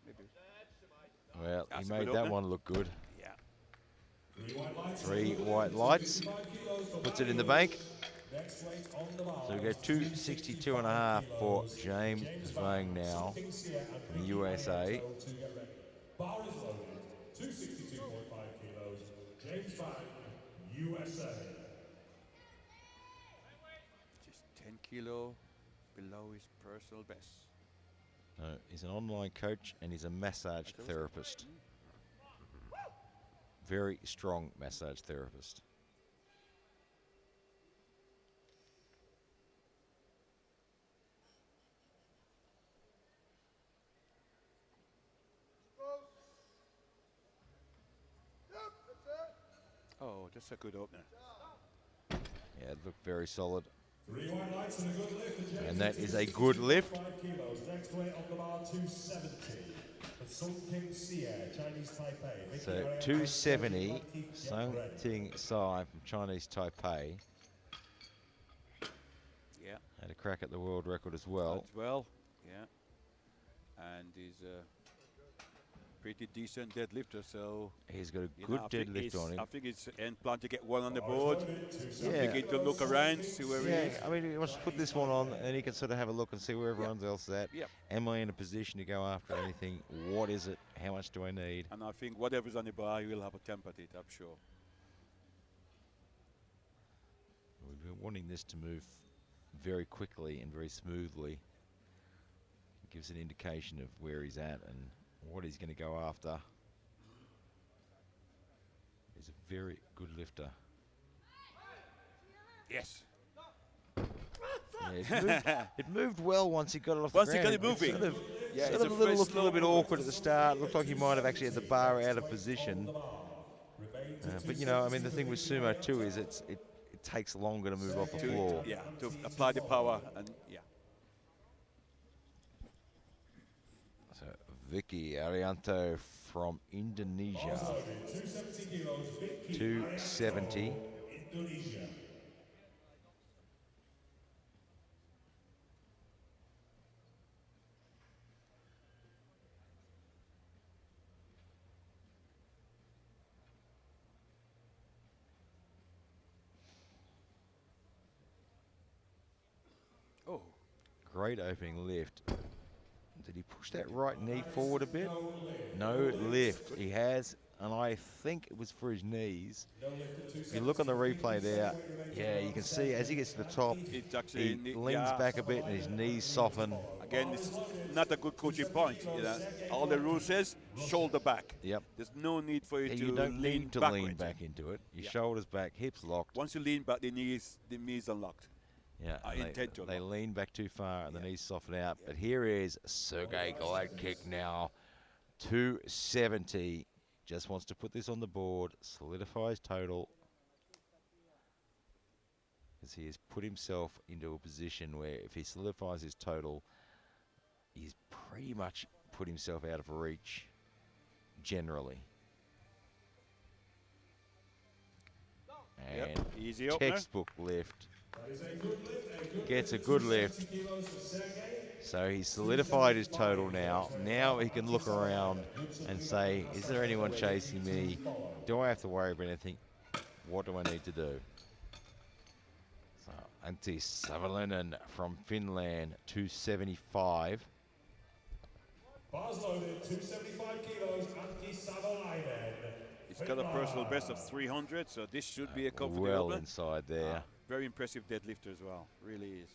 Maybe. Well, he made that one look good. Yeah. 3 white lights. Puts it in the bank. So we go 262.5 for James Vang now from the USA. Bar is loaded. 262.5 kilos. James Vang, USA. Just 10 kilo below his personal best. He's an online coach and he's a massage therapist. Very strong massage therapist. Oh, that's a good opener. Yeah, it looked very solid. 3 white lights and a good lift for James. And that is a good lift. 5 kilos. Next weight on the bar, 270. For Sung King Xie, Chinese Taipei. So 270, Sung Ting Sai from Chinese Taipei. Yeah. Had a crack at the world record as well. Yeah. And he's a pretty decent deadlifter, so he's got a good deadlift on him. I think it's end plan to get one on the board. Yeah. Begin to look around, see where he is. I mean, he wants to put this one on, and he can sort of have a look and see where everyone else is at. Yep. Am I in a position to go after anything? What is it? How much do I need? And I think whatever's on the bar, he will have a temp at it, I'm sure. We've been wanting this to move very quickly and very smoothly. It gives an indication of where he's at and what he's going to go after. He's a very good lifter. Yes. Yeah, it moved well once he got it off once the ground. Once he got it moving. Looked a little bit awkward at the start. Looked like he might have actually had the bar out of position. But you know, I mean, the thing with sumo too is it takes longer to move off the floor. Yeah, to apply the power and yeah. So Vicky Arianto from Indonesia. 270. Great opening lift. Did he push that right knee forward a bit? No lift. He has, and I think it was for his knees. If you look on the replay there, yeah, you can see as he gets to the top, It's actually he leans back a bit and his knees soften. Again, it's not a good coaching point. You know, all the rule says shoulder back. Yep. There's no need for you Yeah, to you don't lean need to backwards. lean back into it. Your shoulders back, hips locked. Once you lean back, the knees unlocked. Yeah, they lean back too far and the knees soften out. But here is Sergey Gladkick now, 270. Just wants to put this on the board, solidify his total. Because he has put himself into a position where if he solidifies his total, he's pretty much put himself out of reach, generally. And easy opener. Textbook lift. Gets a good lift. So he's solidified his total now. Now he can look around and say, is there anyone chasing me? Do I have to worry about anything? What do I need to do? So Antti Savalainen from Finland, 275. Bars loaded, 275 kilos, Antti Savalainen. He's got a personal best of 300, so this should be a comfortable Well opener. inside there. Very impressive deadlifter as well, really is.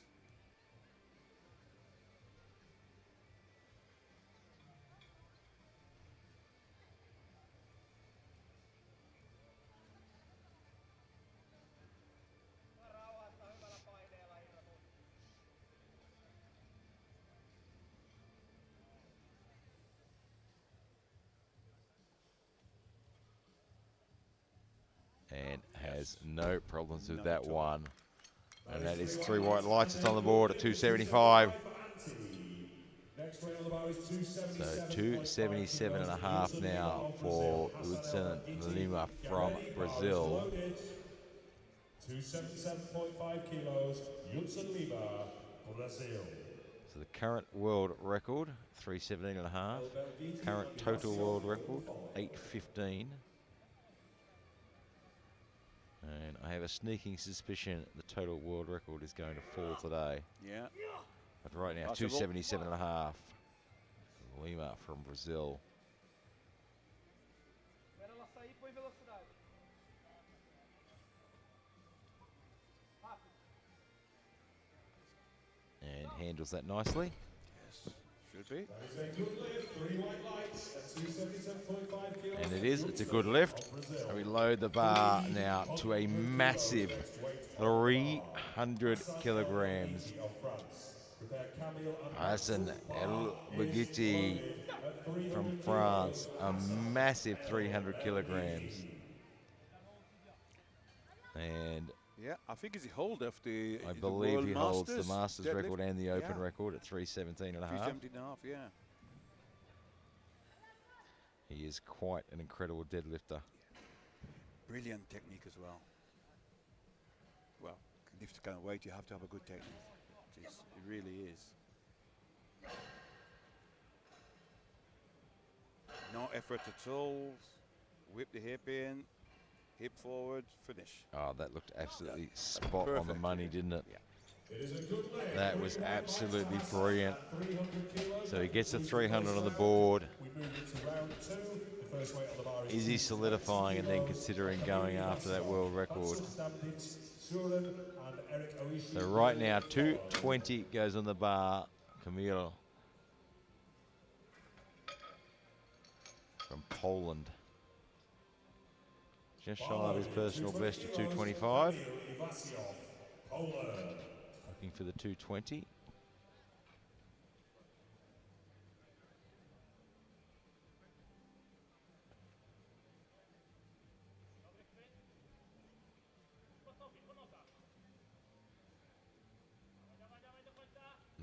And has no problems with that one. And that is 3 white lights. It's on the board at 275. So 277 and a half now for Hudson Lima from Brazil. 277.5 kilos, Hudson Lima, Brazil. So the current world record, 317 and a half. Current total world record, 815. And I have a sneaking suspicion the total world record is going to fall today. Yeah. But right now, 277 and a half. Lima from Brazil. And handles that nicely. Yes, should be. And it is, it's a good lift. So we load the bar now to a massive 300 kilograms. Hassan El Bouguiti from France, a massive 300 kilograms. And yeah, I think he's a hold of the I believe he holds the Masters deadlift record and the Open record at 317 and a half. 317 and a half, yeah. He is quite an incredible deadlifter. Brilliant technique as well. Well, lift the kind of weight, you have to have a good technique. It really is. No effort at all. Whip the hip in, hip forward, finish. Oh, that looked absolutely spot Perfect. on the money, didn't it? Yeah. That was absolutely brilliant. So he gets a 300 on the board. Is he solidifying and then considering going after that world record? So right now, 220 goes on the bar. Camilo from Poland. Just shy of his personal best of 225. Looking for the 220.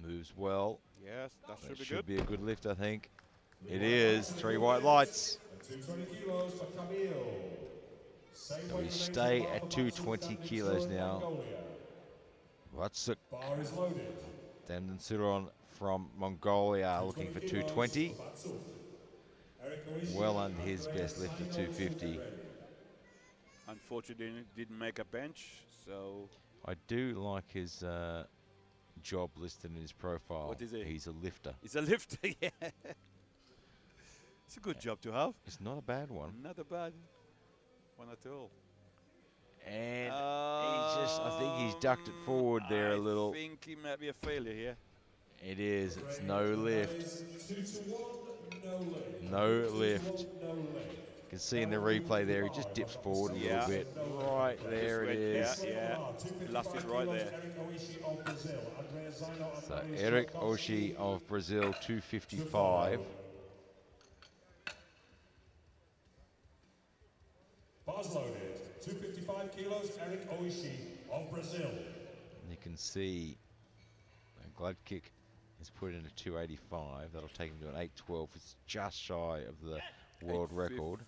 Moves well. Yes, that should That be should good. be a good lift, I think. It is. 3 white lights. So we stay at 220 kilos now. Watsuk Dandensuron from Mongolia looking for 220. Well under his best lift of 250. Unfortunately, didn't make a bench, so... I do like his job listed in his profile. What is he? He's a lifter. He's a lifter, yeah. It's a good job to have. It's not a bad one. Not a bad one at all. And I think he's ducked it forward there a little. I think he might be a failure here. It is. It's no lift. 2 to 1, no lift. No lift. No lift. You can see in the replay there, he just dips forward a little bit. Right there it is. Yeah, lost it right there. So Eric Oshie of Brazil, 255. Bars loaded, 255 kilos, Eric Oishi of Brazil. And you can see a glad kick is put in a 285. That'll take him to an 812. It's just shy of the world record.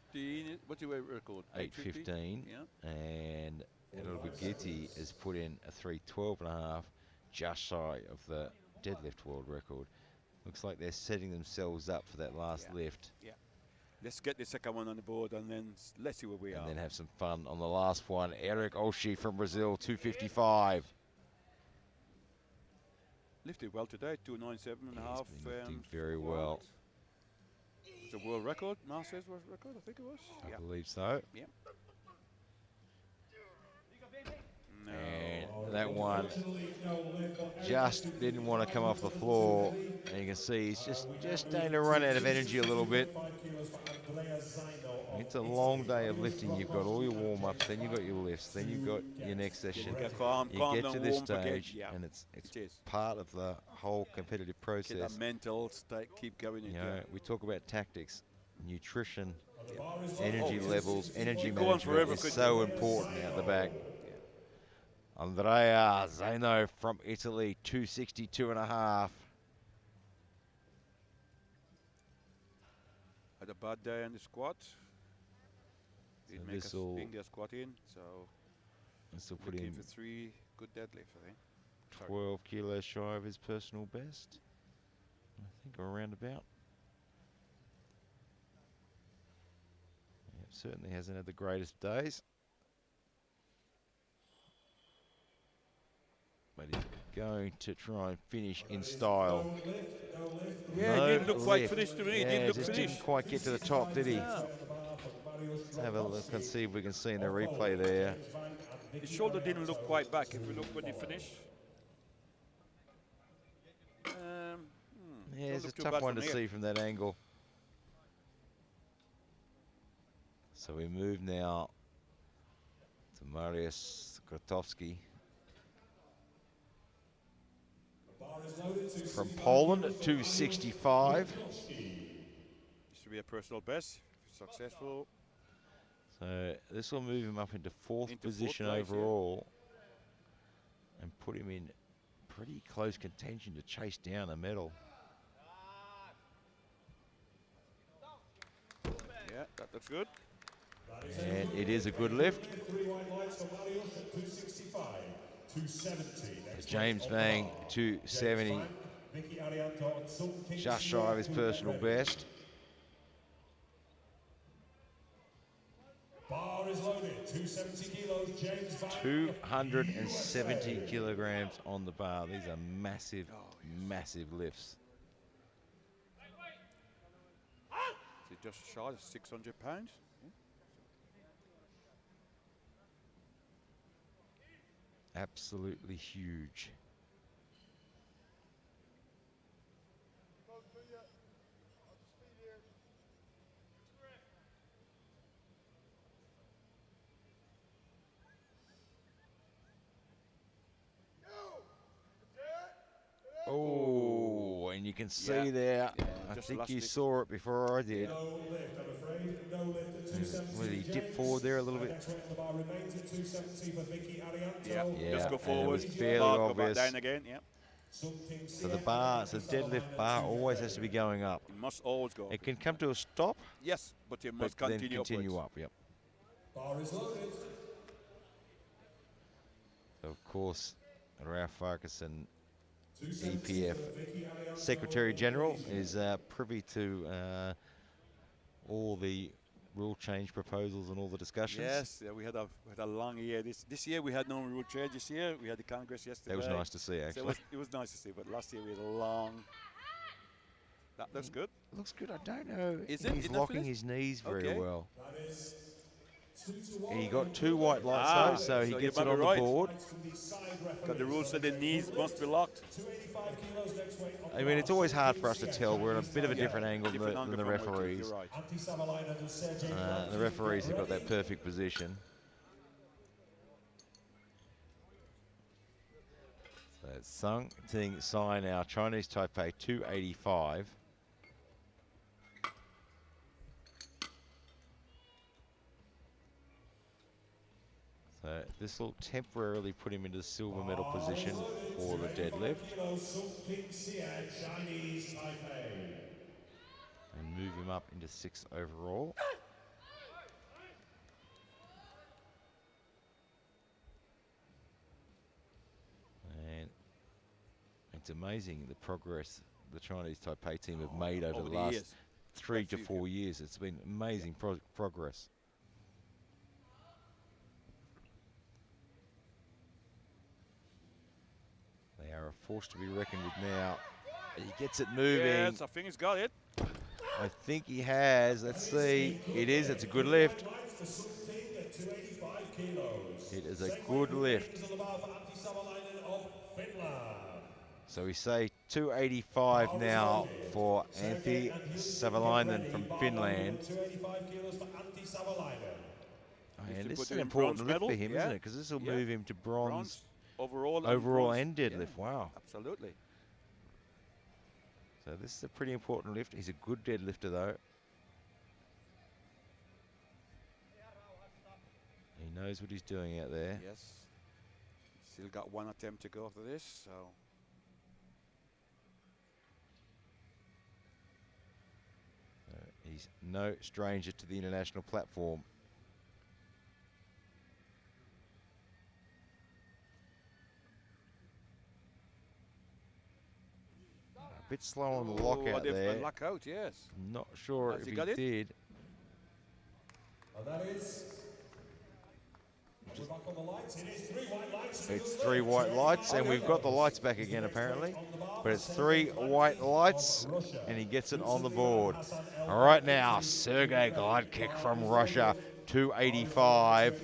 What's your record? 815. Yeah. And Elbagiti has put in a 312 and a half, just shy of the deadlift world record. Looks like they're setting themselves up for that last lift. Yeah. Let's get the second one on the board and then let's see where we are. And then have some fun on the last one. Eric Oshie from Brazil, 255. Lifted well today, 297 and a half. Lifting very well. It's a world record, Masters world record, I think it was. I believe so. Yeah. No. And that one just didn't want to come off the floor. And you can see he's just starting to run out of energy a little bit. It's a long day of lifting. You've got all your warm-ups, then you've got your lifts, then you've got your next session. You get to this stage, and it's part of the whole competitive process. Get that mental state, keep going. You know, we talk about tactics, nutrition, energy levels, energy Go on management forever, is so important out the back. Andrea Zaino from Italy, 262 and a half. Had a bad day on the squat. Didn't make us bring their squat in, so this will put him for 3 good deadlifts, I think. 12 kilos shy of his personal best, I think, or around about. Yeah, certainly hasn't had the greatest days. But he's going to try and finish in style. Yeah, it didn't look quite finished to me. Yeah, it didn't look just finished. Didn't quite get to the top, did he? Yeah. Let's have a look and see if we can see in the replay there. His shoulder didn't look quite back if we look when he finished. Yeah, it's a tough one to see from that angle. So we move now to Mariusz Grotowski from Poland at 265. This should be a personal best, successful. So this will move him up into fourth position overall, and put him in pretty close contention to chase down a medal. Yeah, that looks good. And it is a good lift. James Vang, 270, just shy of his personal best. Bar is loaded, 270 kilos, James Vang. 270 kilograms on the bar. These are massive, massive lifts. Is it just shy of 600 pounds? Absolutely huge. Oh, and you can see there, I think you saw it before I did. Will he dip forward there a little bit? Yeah, just go and forward. it was fairly Go back obvious. down again, yeah. So the deadlift bar always has to be going up. It must always go up. It can come to a stop. Yes, but it must then continue continue upwards. up, yep. Bar is loaded. So of course, Ralph Farquharson, EPF Secretary General, is privy to all the rule change proposals and all the discussions? Yes, yeah, we had a long year. This year we had no rule change. This year we had the Congress yesterday. That was nice to see, actually. So it was nice to see, but last year we had a long. That looks good. Looks good. I don't know. Is it? He's locking his knees very Okay. well. He got 2 white lights though, so he gets it on the board. Because the rule said the knees must be locked. I mean, it's always hard for us to tell. We're in a bit of a different angle than the referees. Right. The referees have got that perfect position. So Sung Ting Sai now, Chinese Taipei 285. So this will temporarily put him into the silver medal position for the deadlift. And move him up into 6th overall. And it's amazing the progress the Chinese Taipei team have made over the last 3 to 4 years. It's been amazing progress. They are a force to be reckoned with now. He gets it moving. Yes, I think he's got it. I think he has. Let's see. It is. It's a good lift. It is a good lift. So we say 285 now for Antti Savalainen from Finland. And this is an important lift for him, isn't it? Because this will move him to bronze overall and deadlift. Wow. Absolutely. So this is a pretty important lift. He's a good deadlifter though. He knows what he's doing out there. Yes. Still got 1 attempt to go after this, so. He's no stranger to the international platform. A bit slow on the lockout there. Lockout, yes. Not sure if he did. And that is. It's 3 white lights, and we've got the lights back again apparently. But it's 3 white lights, and he gets it on the board. All right now, Sergey glide kick from Russia, 285.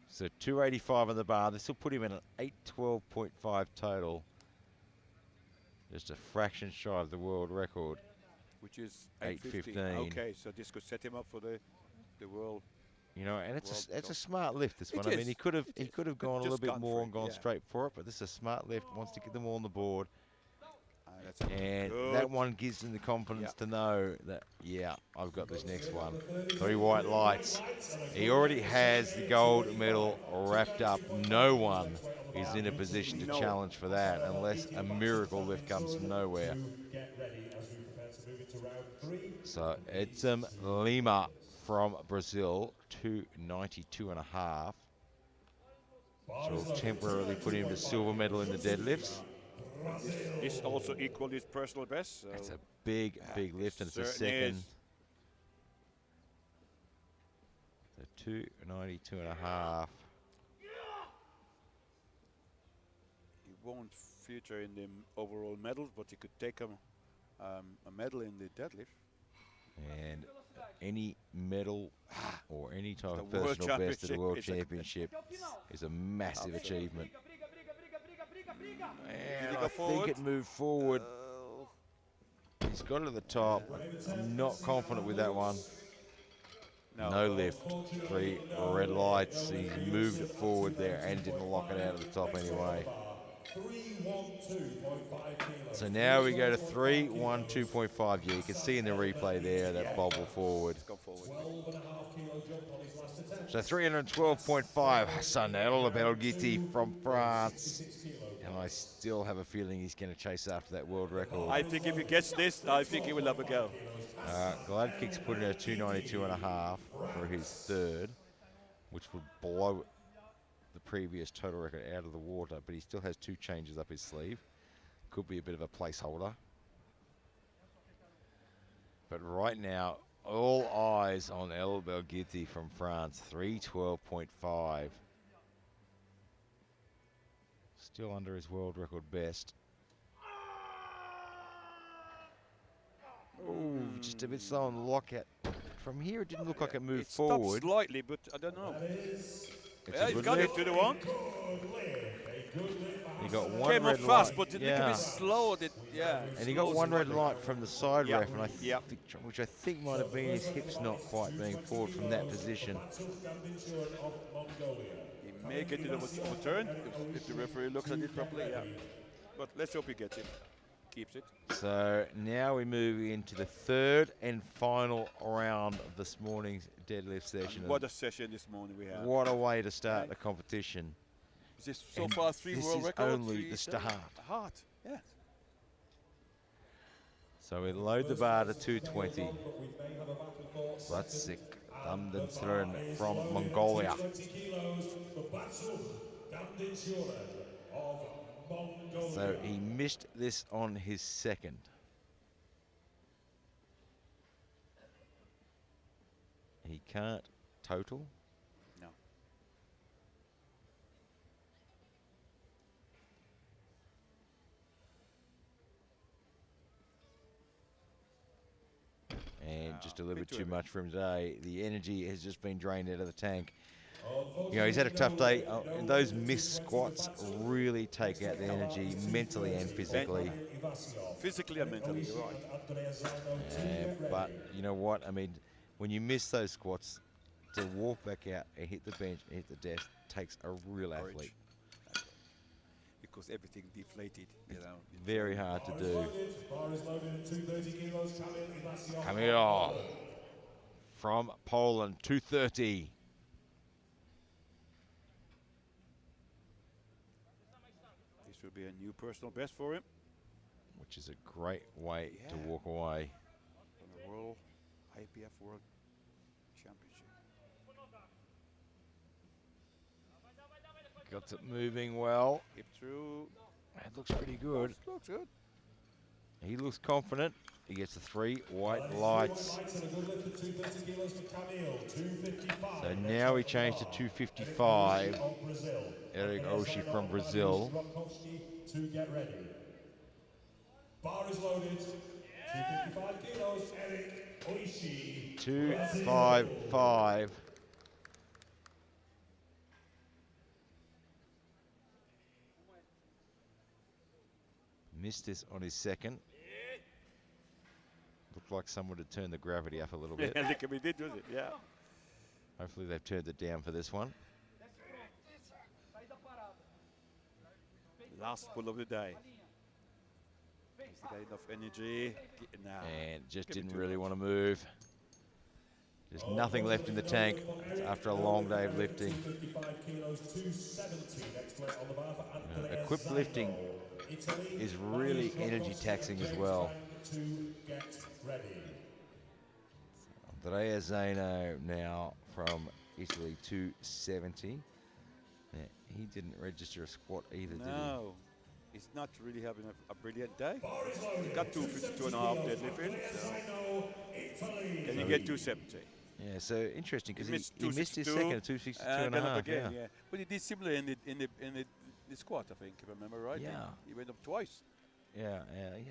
So 285 on the bar. This will put him in an 812.5 total. Just a fraction shy of the world record. Which is 8:15. Okay, so this could set him up for the world. You know, and it's a smart lift, this one. I mean, he could have gone a little bit more and gone straight for it, but this is a smart lift. Wants to get them all on the board. And that one gives him the confidence to know that, yeah, I've got this next one. 3 white lights. He already has the gold medal wrapped up. No one is in a position to challenge for that unless a miracle lift comes from nowhere. So it's Lima from Brazil, 292.5. So we'll temporarily put him to silver medal in the deadlifts. This also equaled his personal best. So it's a big lift, and it's a second. So 292.5. He won't feature in the overall medals, but he could take a medal in the deadlift. And any medal or any type of personal best at a world championship is a massive achievement. And I think it moved forward. He's got it at the top. I'm not confident with that one. No lift. 3 red lights. He's moved it forward there and didn't lock it out at the top anyway. So now we go to 312.5. Yeah, you can see in the replay there that bobble forward. So 312.5. Hassan El Belghiti from France. And I still have a feeling he's going to chase after that world record. I think if he gets this, I think he will have a go. Glide Kick's put in a 292.5 for his third, which would blow the previous total record out of the water, but he still has 2 changes up his sleeve. Could be a bit of a placeholder. But right now, all eyes on El Belghitti from France, 312.5. Still under his world record best. Oh, just a bit slow on the lockout. From here, it didn't look like it moved forward. It stopped slightly, but I don't know. Yeah, he's got it to the one. He got one Came red up fast, light. but a little bit slow. And he got one red light from the side ref, and which I think might have been his hips not quite being forward from that position. He may get it overturned if the referee looks at it properly, But let's hope he gets it, keeps it. So now we move into the third and final round of this morning's deadlift session. And what a session this morning we have. What a way to start the competition. Is this so far 3 world records? This is only the start. Yeah. So we load the bar to 220. Blatsik Damdensrön from Mongolia. So he missed this on his second. He can't total. No. And just a little bit too much for him today. The energy has just been drained out of the tank. You know, he's had a tough day. Those missed squats really take out the energy mentally and physically. Physically and mentally, you're right. But you know what? I mean, when you miss those squats, to walk back out and hit the bench and hit the desk takes a real athlete. Because everything deflated, you know. Very hard to do. Kamil from Poland, 230. This will be a new personal best for him. Which is a great way to walk away. On the World IPF World Championship. Got it moving well. Hip through. It looks pretty good. Looks good. He looks confident. He gets the 3 white lights. So now we change to 255. Eric Oshie from Brazil. Bar is loaded. 255 kilos. Eric Oshie. 255. Missed this on his second. Looked like someone had turned the gravity up a little bit. Yeah, look at me, did it? Yeah. Hopefully they've turned it down for this one. Last pull of the day. Has he got enough energy? Nah. And just didn't really want to move. There's nothing left in the tank after a long day of lifting. Equipped lifting is really energy taxing as well. Andrea Zeno now from Italy, 270. Yeah, he didn't register a squat either, did he? No, he's not really having a brilliant day. He got 252.5 deadlift in. So. Can you get 270? Yeah, so interesting because he missed his 262, second at 262.5. Again, yeah. But he did similar in the squat, I think, if I remember right. Yeah. He went up twice. Yeah,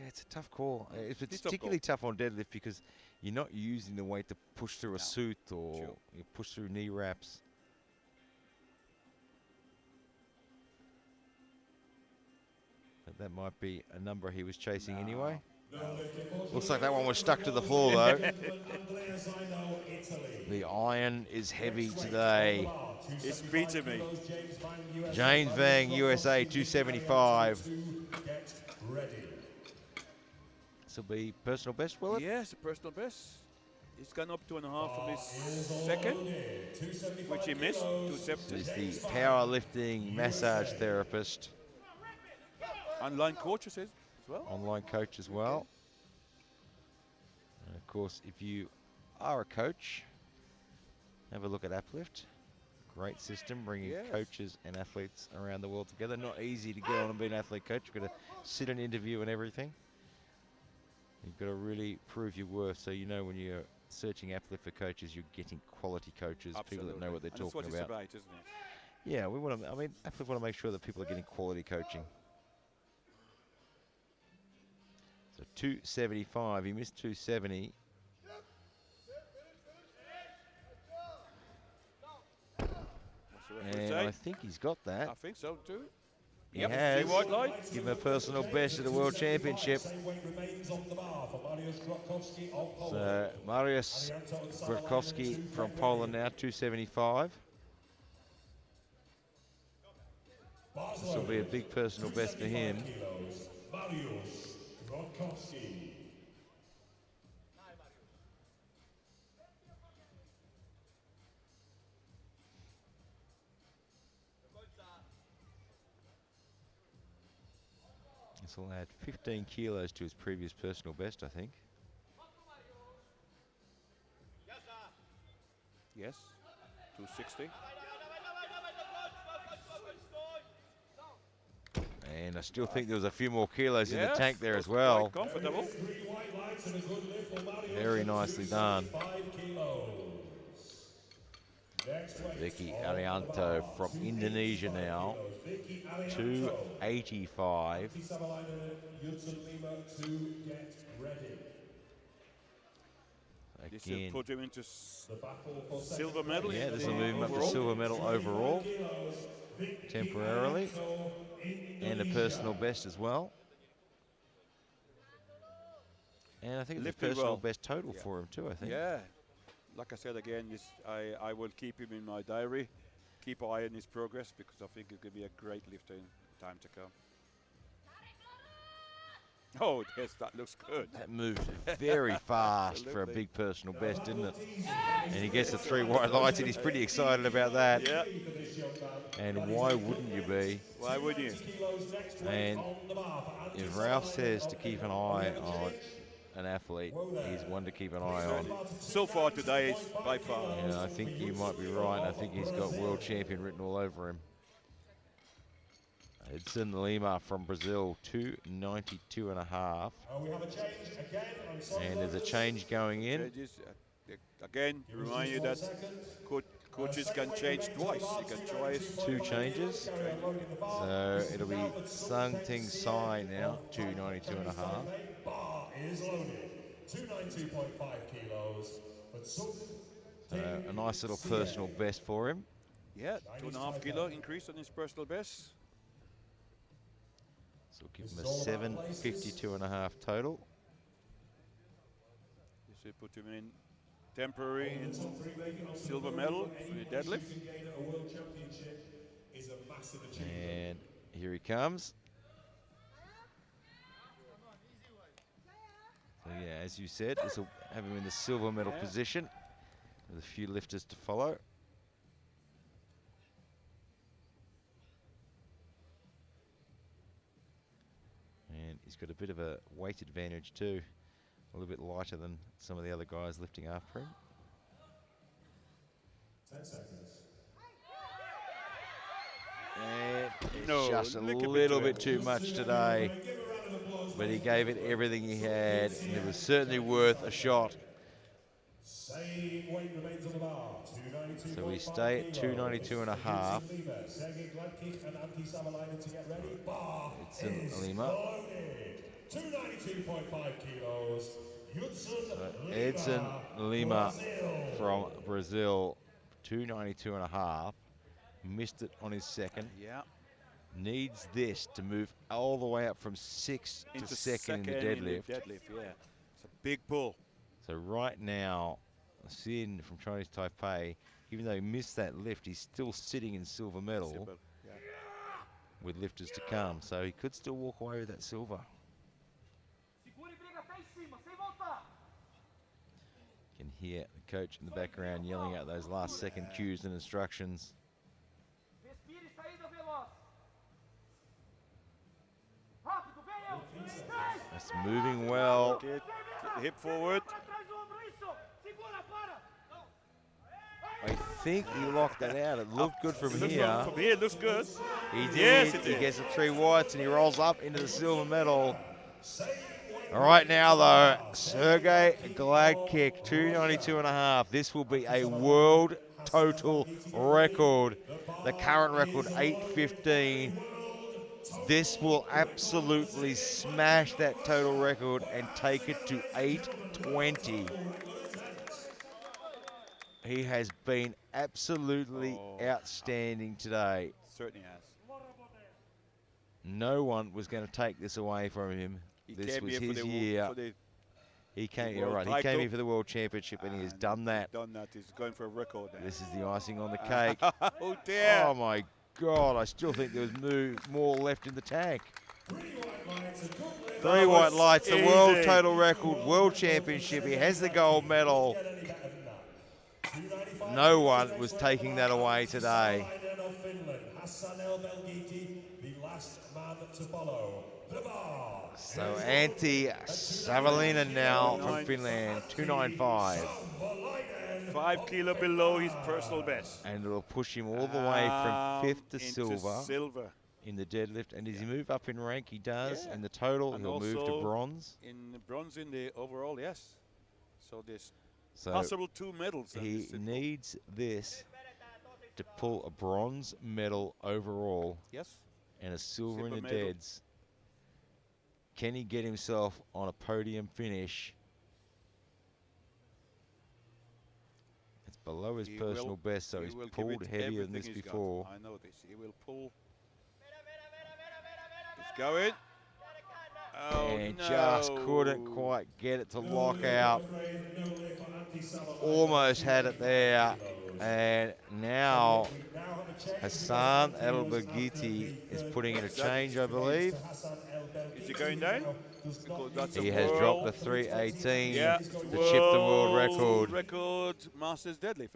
it's a tough call. It's It's particularly tough on deadlift because you're not using the weight to push through a suit or you push through knee wraps. But that might be a number he was chasing anyway. Looks like that one was stuck to the floor though. The iron is heavy today. It's beating me. James Vang, USA, 275. This will be personal best, will it? Yes, a personal best. He's gone up 2.5 from his second, which he missed, 270. He's the powerlifting massage therapist. Online coach, as well. Online coach as well. And of course, if you are a coach, have a look at Uplift. Great system, bringing coaches and athletes around the world together. Not easy to get on and be an athlete coach. You've got to sit and interview and everything. You've got to really prove your worth, so you know when you're searching Uplift for coaches, you're getting quality coaches, people that know what they're talking that's what about. It's about, isn't it? Yeah, we want to. I mean, Uplift want to make sure that people are getting quality coaching. So 275. He missed 270. And I think he's got that. I think so too. He has. White line. Give him a personal best at the World Championship. So Mariusz Grotkowski from Poland now, 275. This will be a big personal best for him. This will add 15 kilos to his previous personal best, I think. Yes, 260. And I still think there was a few more kilos in the tank there as well. Comfortable. Very nicely done. Vicky Arianto from Indonesia now, 285. This will Again, put him into silver medal. yeah, this will move him up to silver medal overall, temporarily, and a personal best as well. And I think it's a personal best total for him too, I think. Yeah. Like I said again, I will keep him in my diary, keep an eye on his progress, because I think he's going to be a great lifter in time to come. Oh, yes, that looks good. That moved very fast for a big personal best, didn't it? And he gets the 3 white lights, and he's pretty excited about that. Yeah. And why wouldn't you be? Why would you? And if Ralph says to keep an eye on an athlete, he's one to keep an eye on. So far today, is by far. Yeah, I think you might be right. I think he's got world champion written all over him. Edson Lima from Brazil, 292.5. We have a change again. And there's a change going in. Again, remind you that coaches can change twice. You can twice. 2 changes. So it'll be Sung Ting Sai now, 292.5. Bar is loaded. 292.5 kilos. A nice little personal best for him. Yeah, 2.5 kilo increase on his personal best. So we'll give him a 752.5 total. This will put him in temporary silver medal for the deadlift. And here he comes. So yeah, as you said, this will have him in the silver medal position with a few lifters to follow. And he's got a bit of a weight advantage too. A little bit lighter than some of the other guys lifting after him. 10 seconds. And it's just a little bit too much today. But he gave it everything he had, and it was certainly worth a shot. Same weight remains on the bar. So we stay at 292.5. It's in Lima. 292.5 kilos. Edson Lima from Brazil, 292.5. Missed it on his second. Yeah. Needs this to move all the way up from 6th to second in the deadlift. Yeah. It's a big pull. So right now, Sin from Chinese Taipei, even though he missed that lift, he's still sitting in silver medal with lifters to come. So he could still walk away with that silver. You can hear the coach in the background yelling out those last second cues and instructions. That's moving well. Get hip forward. I think he locked that out. It looked good from here. From here, it looks good. He did. Yes, it He did. gets the 3 whites and he rolls up into the silver medal. All right now, though, Sergey Gladkick, 292.5. This will be a world total record. The current record, 815. This will absolutely smash that total record and take it to 820. He has been absolutely outstanding today. Certainly has. No one was going to take this away from him. This was his year. He came here, right? He came here for the World Championship, and he has done that. He's going for a record. This is the icing on the cake. Oh dear! Oh my God! I still think there was more left in the tank. 3 white lights, the world total record, World Championship. He has the gold medal. No one was taking that away today. So Antti Savonlinna now from Finland, 295. 5 kilo below his personal best. And it'll push him all the way from 5th to silver in the deadlift. And does he move up in rank? He does. Yeah. In the total, And he'll move to bronze. In bronze in the overall, yes. So there's possible 2 medals. He needs this to pull a bronze medal overall. Yes. And a silver in the medal. deads. Can he get himself on a podium finish? It's below his personal best, so he's pulled heavier than this before. I know this. He will pull. He's going. Oh, and just couldn't quite get it to lock out. Almost had it there. And now Hassan El Bagiti is putting in a change, I believe. Is he going down? He has dropped the 318 to chip the world record. Masters deadlift.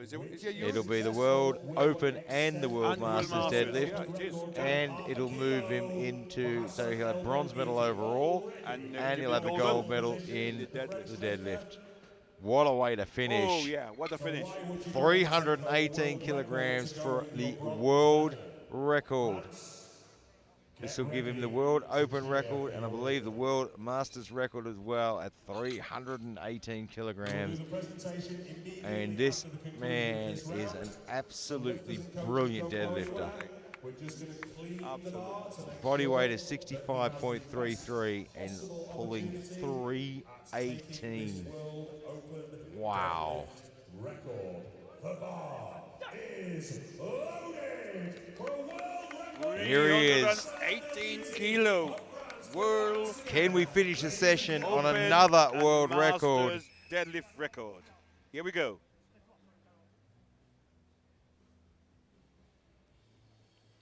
It'll be the World Open and the World Masters deadlift. And it'll move him into, so he'll have bronze medal overall, and he'll have the gold medal in the deadlift. What a way to finish. Oh, yeah, what a finish. 318 kilograms for the world record. This will give him the World Open record, and I believe the World Masters record as well at 318 kilograms. And this man is an absolutely brilliant deadlifter. Body weight is 65.33 and pulling 318. Wow. Here he is. 18 kilo world. Can we finish the session on another world record? Deadlift record. Here we go.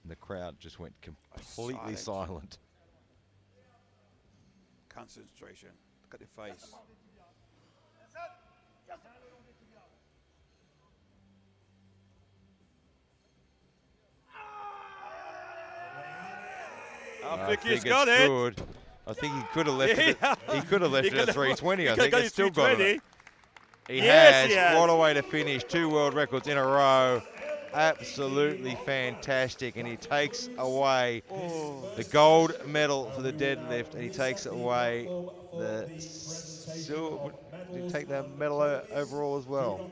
The crowd just went completely silent. Concentration. Look at the face. I think he's got it. Good. I think he could have left it. He could have left it at 320. I think he's still got it. He has. What a way to finish. 2 world records in a row. Absolutely fantastic. And he takes away the gold medal for the deadlift, and he takes away the silver. Did he take the medal overall as well?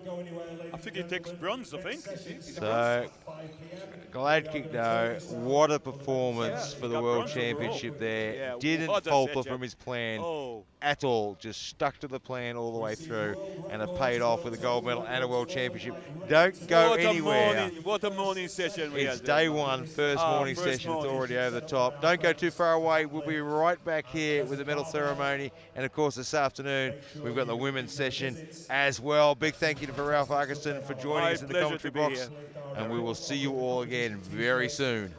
I think he takes bronze, I think. So, Gladkick, though, what a performance for the World Championship there. Yeah, didn't falter from his plan at all. Just stuck to the plan all the way through, and it paid off with a gold medal and a World Championship. Don't go anywhere. What a morning session we had. It's day one, first morning session. It's already over the top. Don't go too far away. We'll be right back here with the medal ceremony. And, of course, this afternoon, we've got the women's session as well. Big thank you to Ralph Argeston for joining us in the commentary box. And we will see you all again very soon.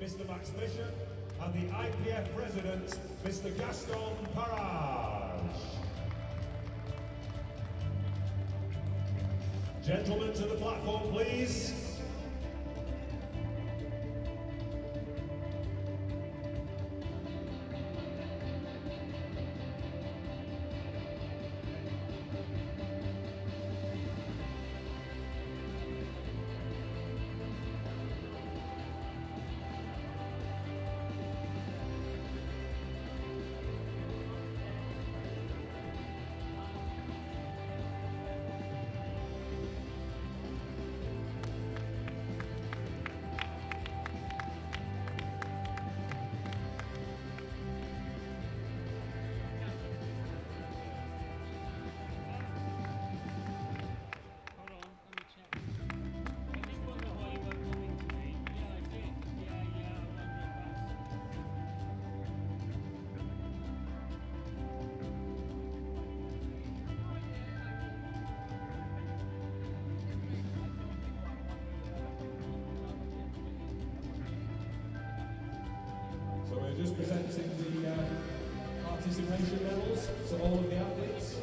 Mr. Max Bishop, and the IPF President, Mr. Gaston Parage. Gentlemen to the platform, please. So we're just presenting the participation medals to all of the athletes.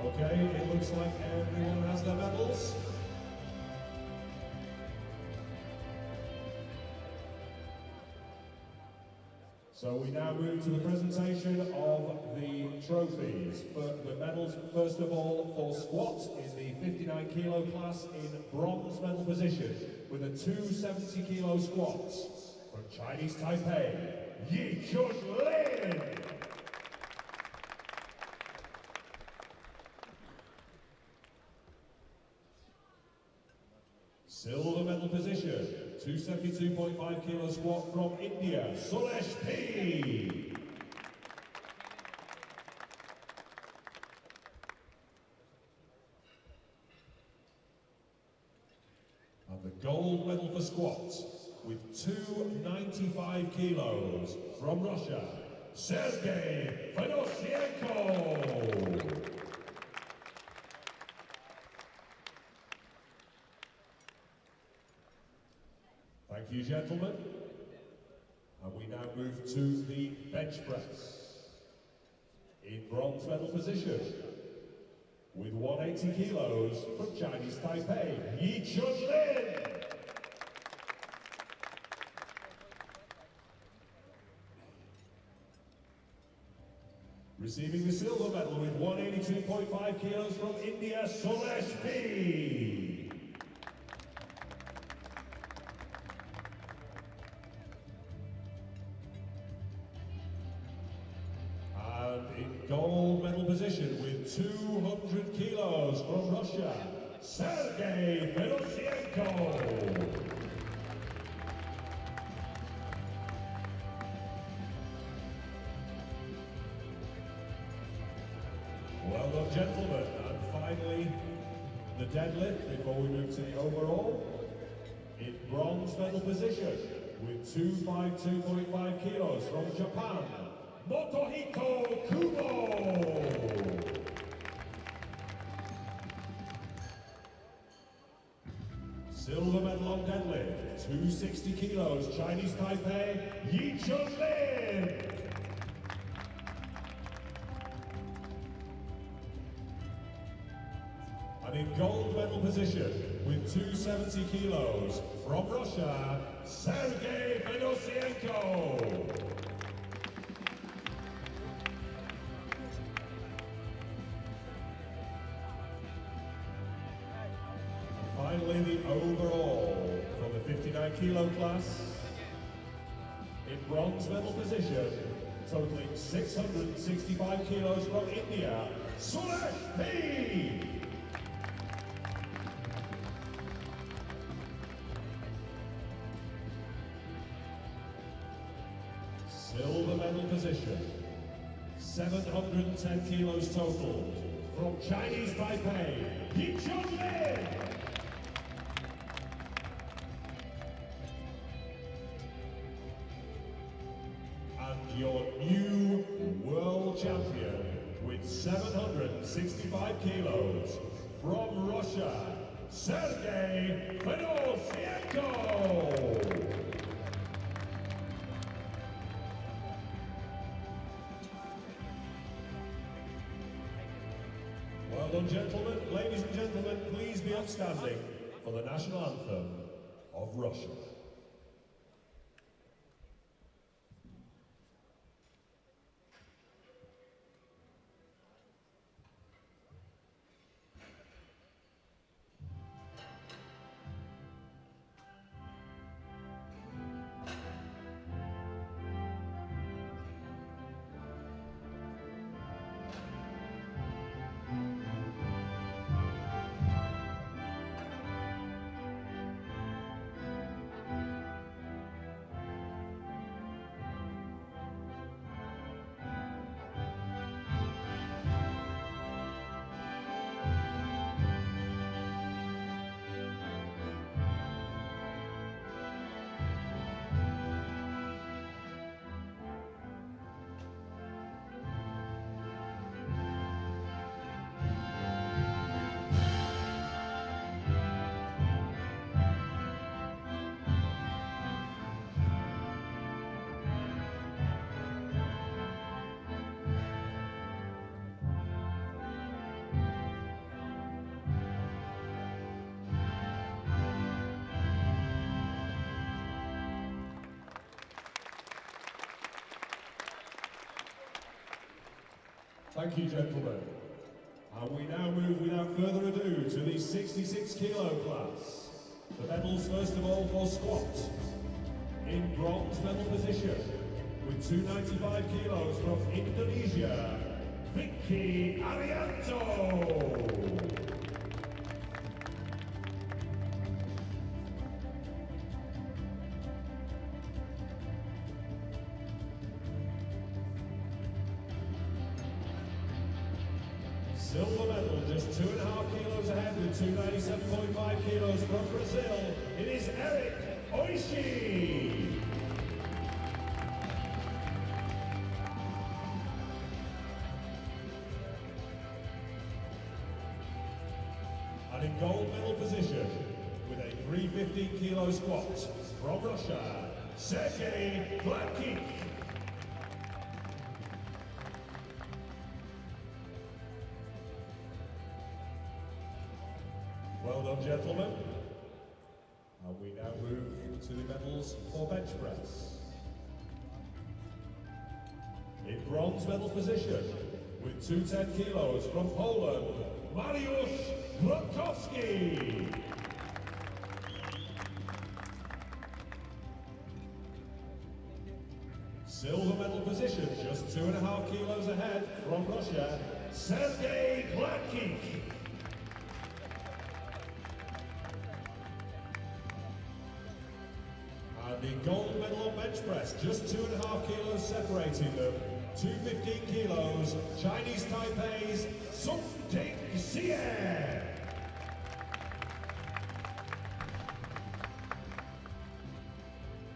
Okay, it looks like everyone has their medals. So we now move to the presentation of the trophies. For the medals, first of all, for squat in the 59 kilo class in bronze medal position with a 270 kilo squat from Chinese Taipei, Yi Chun Lin. Silver medal position, 272.5 kilo squat from India, Suresh P. And the gold medal for squat with 295 kilos from Russia, Sergey Fedosienko. Thank you, gentlemen. And we now move to the bench press. In bronze medal position, with 180 kilos from Chinese Taipei, Yi Chun Lin. Receiving the silver medal with 182.5 kilos from India, Suresh P. Gold medal position with 200 kilos from Russia, Sergey Fedosienko. Well done, gentlemen. And finally, the deadlift before we move to the overall. In bronze medal position with 252.5 kilos from Japan, Motohito Kubo. 260 kilos, Chinese Taipei, Yi Chun-lin. And in gold medal position, with 270 kilos, from Russia, Sergey Fedosienko. Finally, the overall for the 59 kilo class. In bronze medal position, totaling 665 kilos from India, Suresh P. Silver medal position, 710 kilos total, from Chinese Taipei, Yi Chun-lin. And your new world champion with 765 kilos from Russia, Sergey Fedosienko. Well done, gentlemen. Ladies and gentlemen, please be upstanding for the national anthem of Russia. Thank you, gentlemen. And we now move without further ado to the 66 kilo class. The medals first of all for squat. In bronze medal position, with 295 kilos from Indonesia, Vicky Arianto. Silver medal, just 2.5 kilos ahead with 297.5 kilos from Brazil. It is Eric Oishi. And in gold medal position, with a 315 kilo squat from Russia, Sergey Gladkik. Well done, gentlemen. And we now move to the medals for bench press. In bronze medal position, with 210 kilos from Poland, Mariusz Grotowski. Silver medal position, just 2.5 kilos ahead from Russia, Sergey Gladkik. And the gold medal on bench press, just 2.5 kilos separating them. 215 kilos, Chinese Taipei's Sung Ting Xie.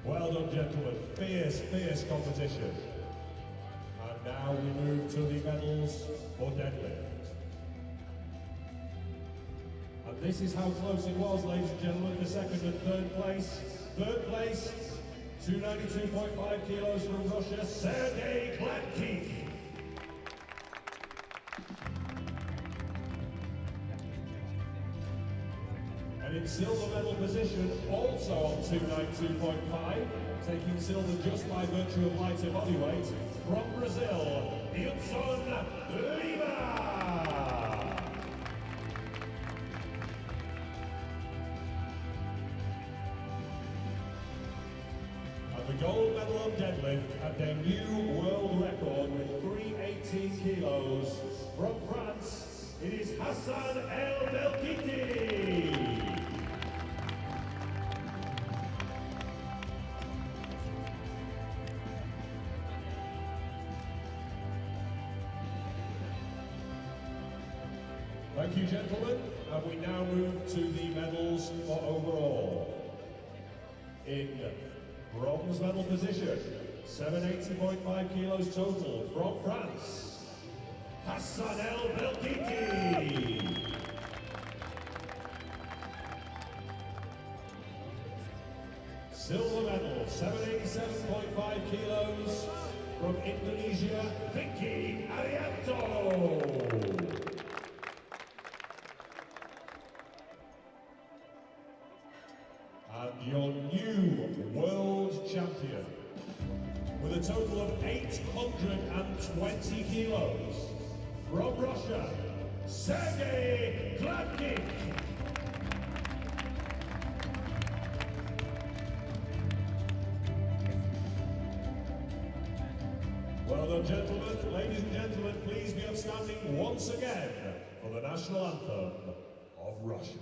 Well done, gentlemen. Fierce, fierce competition. And now we move to the medals for deadlift. And this is how close it was, ladies and gentlemen, for second and third place. Third place, 292.5 kilos from Russia, Sergey Gladkik. And in silver medal position, also on 292.5, taking silver just by virtue of lighter body weight, from Brazil, Hudson Lima. And the gold medal on deadlift and a new world record with 318 kilos from France, it is Hassan El Belkiti. Thank you, gentlemen, and we now move to the medals for overall. In bronze medal position, 780.5 kilos total from France, Hassan El Belkiti. Silver medal, 787.5 kilos from Indonesia, Vicky Arianto. And your new world champion, with a total of 820 kilos, from Russia, Sergey Gladkik. Well done, gentlemen. Ladies and gentlemen, please be upstanding once again for the national anthem of Russia.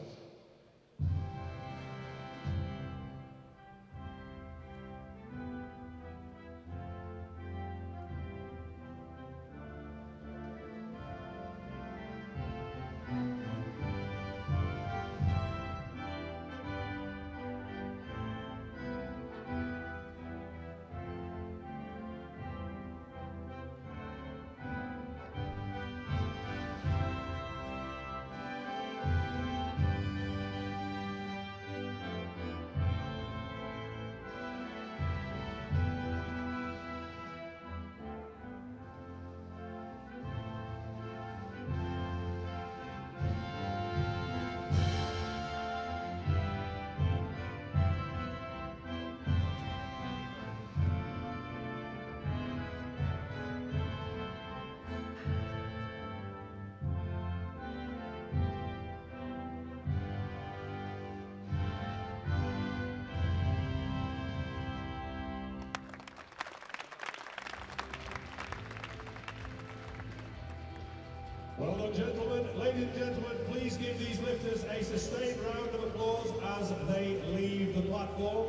Well done, gentlemen. Ladies and gentlemen, please give these lifters a sustained round of applause as they leave the platform.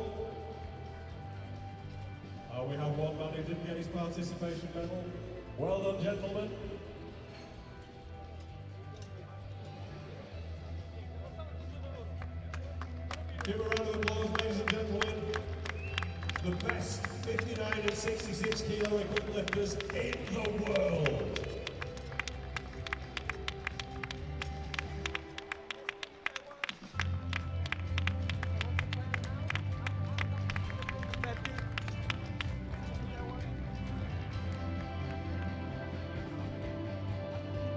We have one man who didn't get his participation medal. Well done, gentlemen. Give a round of applause, ladies and gentlemen. The best 59 and 66 kilo equipped lifters in the world.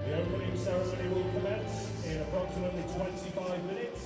The opening ceremony will commence in approximately 25 minutes.